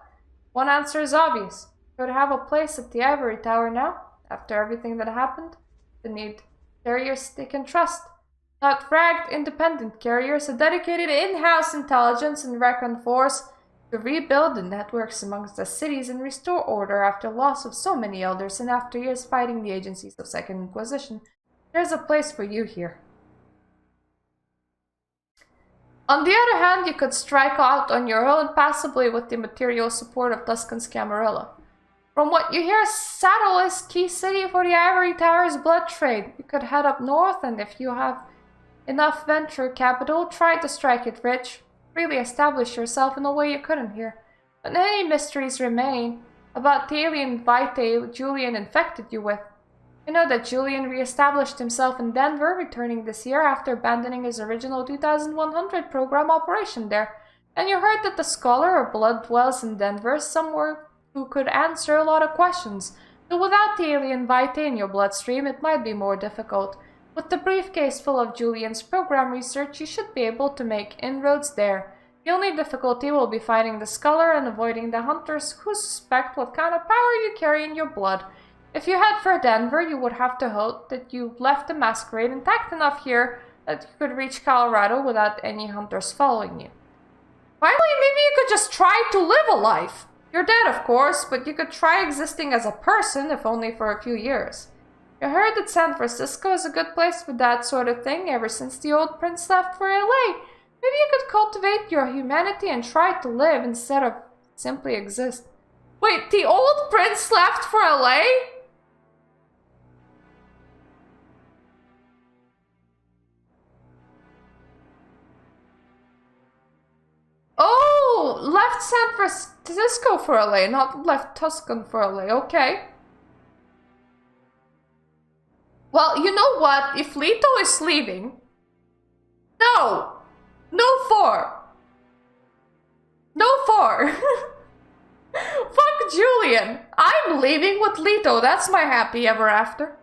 One answer is obvious. You would have a place at the Ivory Tower now, after everything that happened. The need carriers they can trust. Not fragged independent carriers, a dedicated in-house intelligence and recon force to rebuild the networks amongst the cities and restore order after loss of so many elders and after years fighting the agencies of Second Inquisition. There's a place for you here. On the other hand, you could strike out on your own, passively with the material support of Tuscan's Camarilla. From what you hear, Saddle is key city for the Ivory Tower's blood trade. You could head up north, and if you have enough venture capital, try to strike it rich. Really establish yourself in a way you couldn't here. But many mysteries remain about the alien vitae Julian infected you with. You know that Julian re-established himself in Denver, returning this year after abandoning his original 2100 program operation there. And you heard that the scholar or blood dwells in Denver, somewhere who could answer a lot of questions. Though without the alien vitae in your bloodstream, it might be more difficult. With the briefcase full of Julian's program research, you should be able to make inroads there. The only difficulty will be finding the scholar and avoiding the hunters who suspect what kind of power you carry in your blood. If you head for Denver, you would have to hope that you left the Masquerade intact enough here that you could reach Colorado without any hunters following you. Finally, maybe you could just try to live a life. You're dead, of course, but you could try existing as a person, if only for a few years. I heard that San Francisco is a good place for that sort of thing ever since the old prince left for LA. Maybe you could cultivate your humanity and try to live instead of simply exist. Wait, the old prince left for LA? Oh, left San Francisco for LA, not left Tucson for LA, okay. Well, you know what? If Lito is leaving... No! No four! No four! Fuck Julian! I'm leaving with Lito, that's my happy ever after.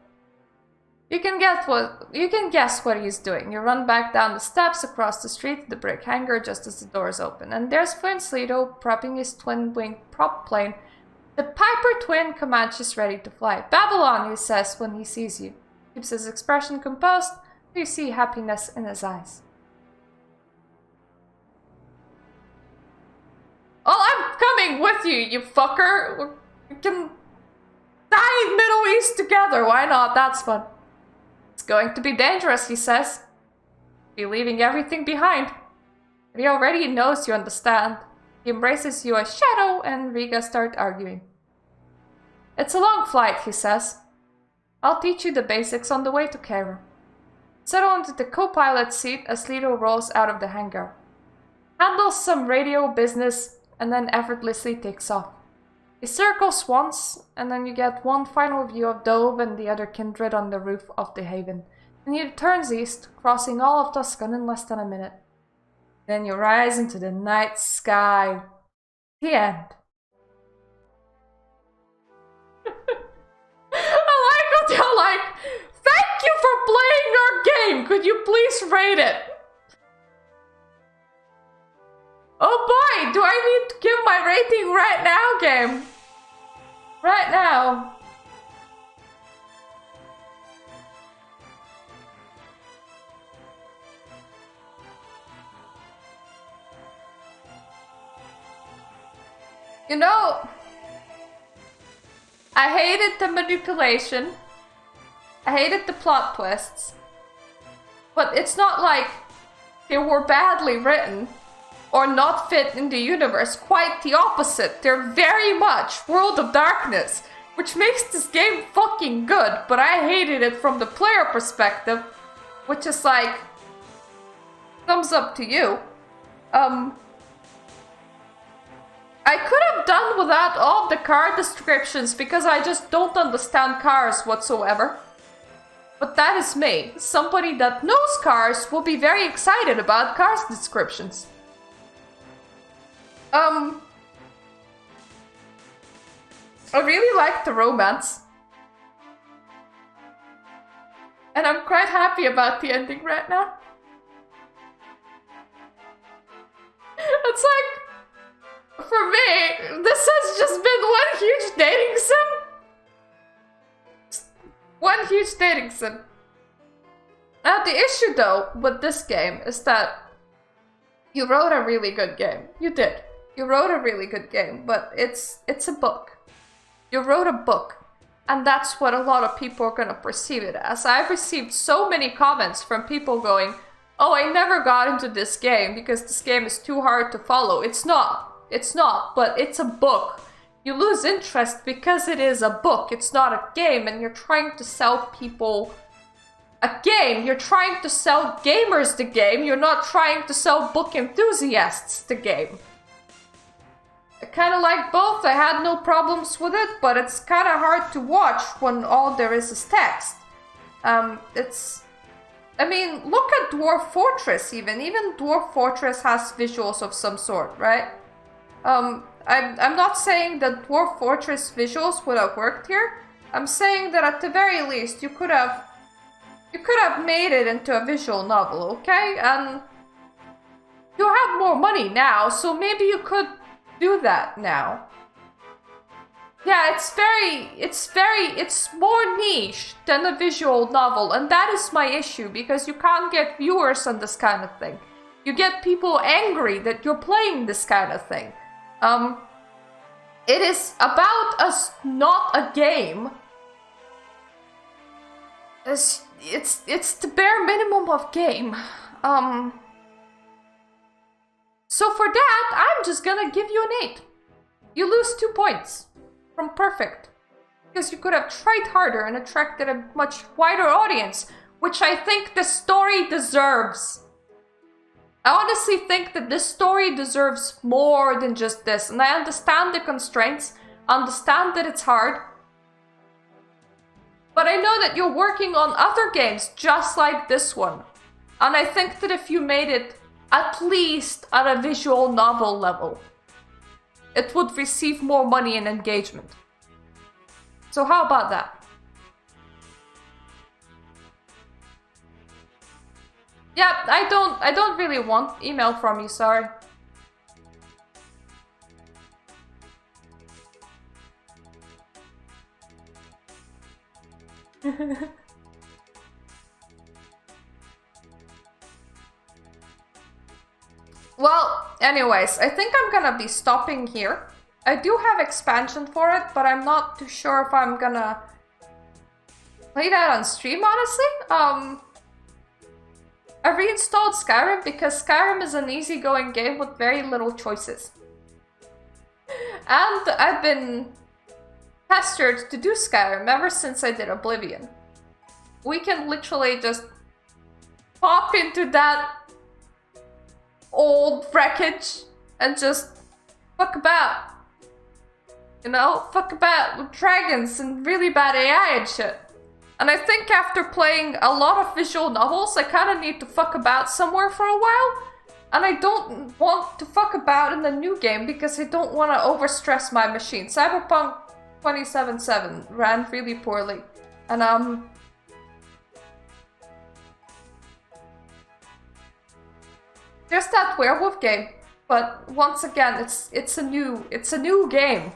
You can guess what he's doing. You run back down the steps across the street to the brick hangar just as the doors open. And there's Prince Lito prepping his twin-wing prop plane. The Piper twin Comanche's ready to fly. Babylon, he says when he sees you. Keeps his expression composed, you see happiness in his eyes. Oh, I'm coming with you, you fucker! We can die Middle East together, why not? That's fun. It's going to be dangerous, he says. You're leaving everything behind. But he already knows you understand. He embraces you as Shadow, and Riga start arguing. It's a long flight, he says. I'll teach you the basics on the way to Cairo. Settle into the co-pilot seat as Lito rolls out of the hangar. Handles some radio business and then effortlessly takes off. He circles once, and then you get one final view of Dove and the other kindred on the roof of the Haven. And he turns east, crossing all of Tucson in less than a minute. Then you rise into the night sky. The end. You're like, thank you for playing our game. Could you please rate it? Oh boy, do I need to give my rating right now, game? Right now. You know, I hated the manipulation. I hated the plot twists. But it's not like they were badly written or not fit in the universe. Quite the opposite. They're very much World of Darkness, which makes this game fucking good, but I hated it from the player perspective, which is like, thumbs up to you. I could have done without all the car descriptions because I just don't understand cars whatsoever. But that is me. Somebody that knows cars will be very excited about cars descriptions. I really like the romance. And I'm quite happy about the ending right now. It's like, for me, this has just been one huge dating sim. One huge dating sim. The issue though with this game is that you wrote a really good game. You did. You wrote a really good game, but it's a book. You wrote a book, and that's what a lot of people are gonna perceive it as. I've received so many comments from people going, "Oh, I never got into this game because this game is too hard to follow." It's not. It's not, but it's a book. You lose interest because it is a book. It's not a game, and you're trying to sell people a game. You're trying to sell gamers the game. You're not trying to sell book enthusiasts the game. I kind of like both. I had no problems with it, but it's kind of hard to watch when all there is text. I mean, look at Dwarf Fortress even. Even Dwarf Fortress has visuals of some sort, right? I'm not saying that Dwarf Fortress visuals would have worked here. I'm saying that at the very least you could have made it into a visual novel, okay? And you have more money now, so maybe you could do that now. Yeah, it's more niche than a visual novel, and that is my issue, because you can't get viewers on this kind of thing. You get people angry that you're playing this kind of thing. It is about us, not a game. It's the bare minimum of game. So for that, I'm just gonna give you an 8. You lose 2 points from perfect. Because you could have tried harder and attracted a much wider audience, which I think the story deserves. I honestly think that this story deserves more than just this, and I understand the constraints, understand that it's hard, but I know that you're working on other games just like this one, and I think that if you made it at least at a visual novel level, it would receive more money and engagement. So how about that? Yeah, I don't really want email from you, sorry. Well, anyways, I think I'm gonna be stopping here. I do have expansion for it, but I'm not too sure if I'm gonna play that on stream, honestly. I reinstalled Skyrim because Skyrim is an easygoing game with very little choices. And I've been pestered to do Skyrim ever since I did Oblivion. We can literally just pop into that old wreckage and just fuck about. You know, fuck about with dragons and really bad AI and shit. And I think after playing a lot of visual novels, I kind of need to fuck about somewhere for a while. And I don't want to fuck about in the new game because I don't want to overstress my machine. Cyberpunk 2077 ran really poorly. And there's that werewolf game. But once again, it's a new game.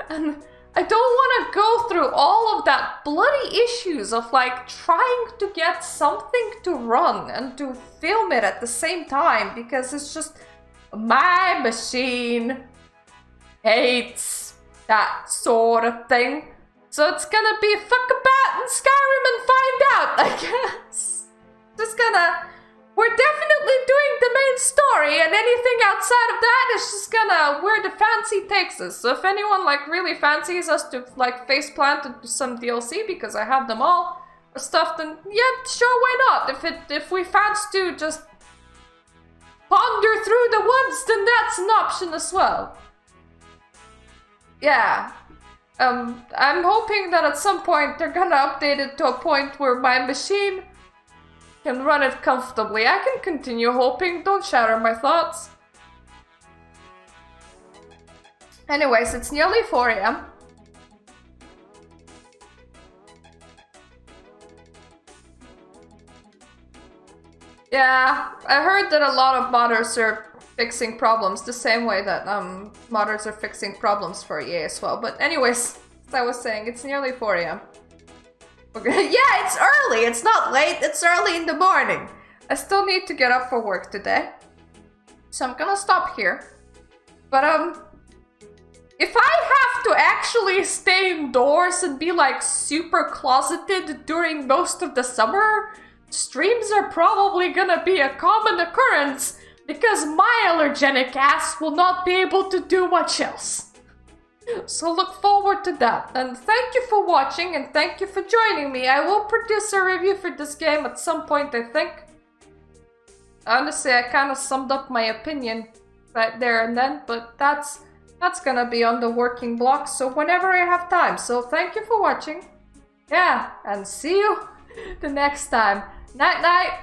And I don't want to go through all of that bloody issues of like trying to get something to run and to film it at the same time, because it's just my machine hates that sort of thing. So it's gonna be fuck about in Skyrim and find out, I guess. We're definitely doing the main story, and anything outside of that is just gonna where the fancy takes us. So if anyone like really fancies us to like face plant into some DLC because I have them all or stuff, then yeah, sure, why not? If we fancy to just wander through the woods, then that's an option as well. Yeah. I'm hoping that at some point they're gonna update it to a point where my machine can run it comfortably. I can continue hoping, don't shatter my thoughts. Anyways, it's nearly 4 AM. Yeah, I heard that a lot of modders are fixing problems the same way that modders are fixing problems for EA as well. But anyways, as I was saying, it's nearly 4 AM. Okay. Yeah, it's early. It's not late. It's early in the morning. I still need to get up for work today. So I'm gonna stop here. But, if I have to actually stay indoors and be like super closeted during most of the summer, streams are probably gonna be a common occurrence because my allergenic ass will not be able to do much else. So look forward to that. And thank you for watching and thank you for joining me. I will produce a review for this game at some point, I think. Honestly, I kind of summed up my opinion right there and then, but that's gonna be on the working block, so whenever I have time. So thank you for watching. Yeah, and see you the next time. Night night.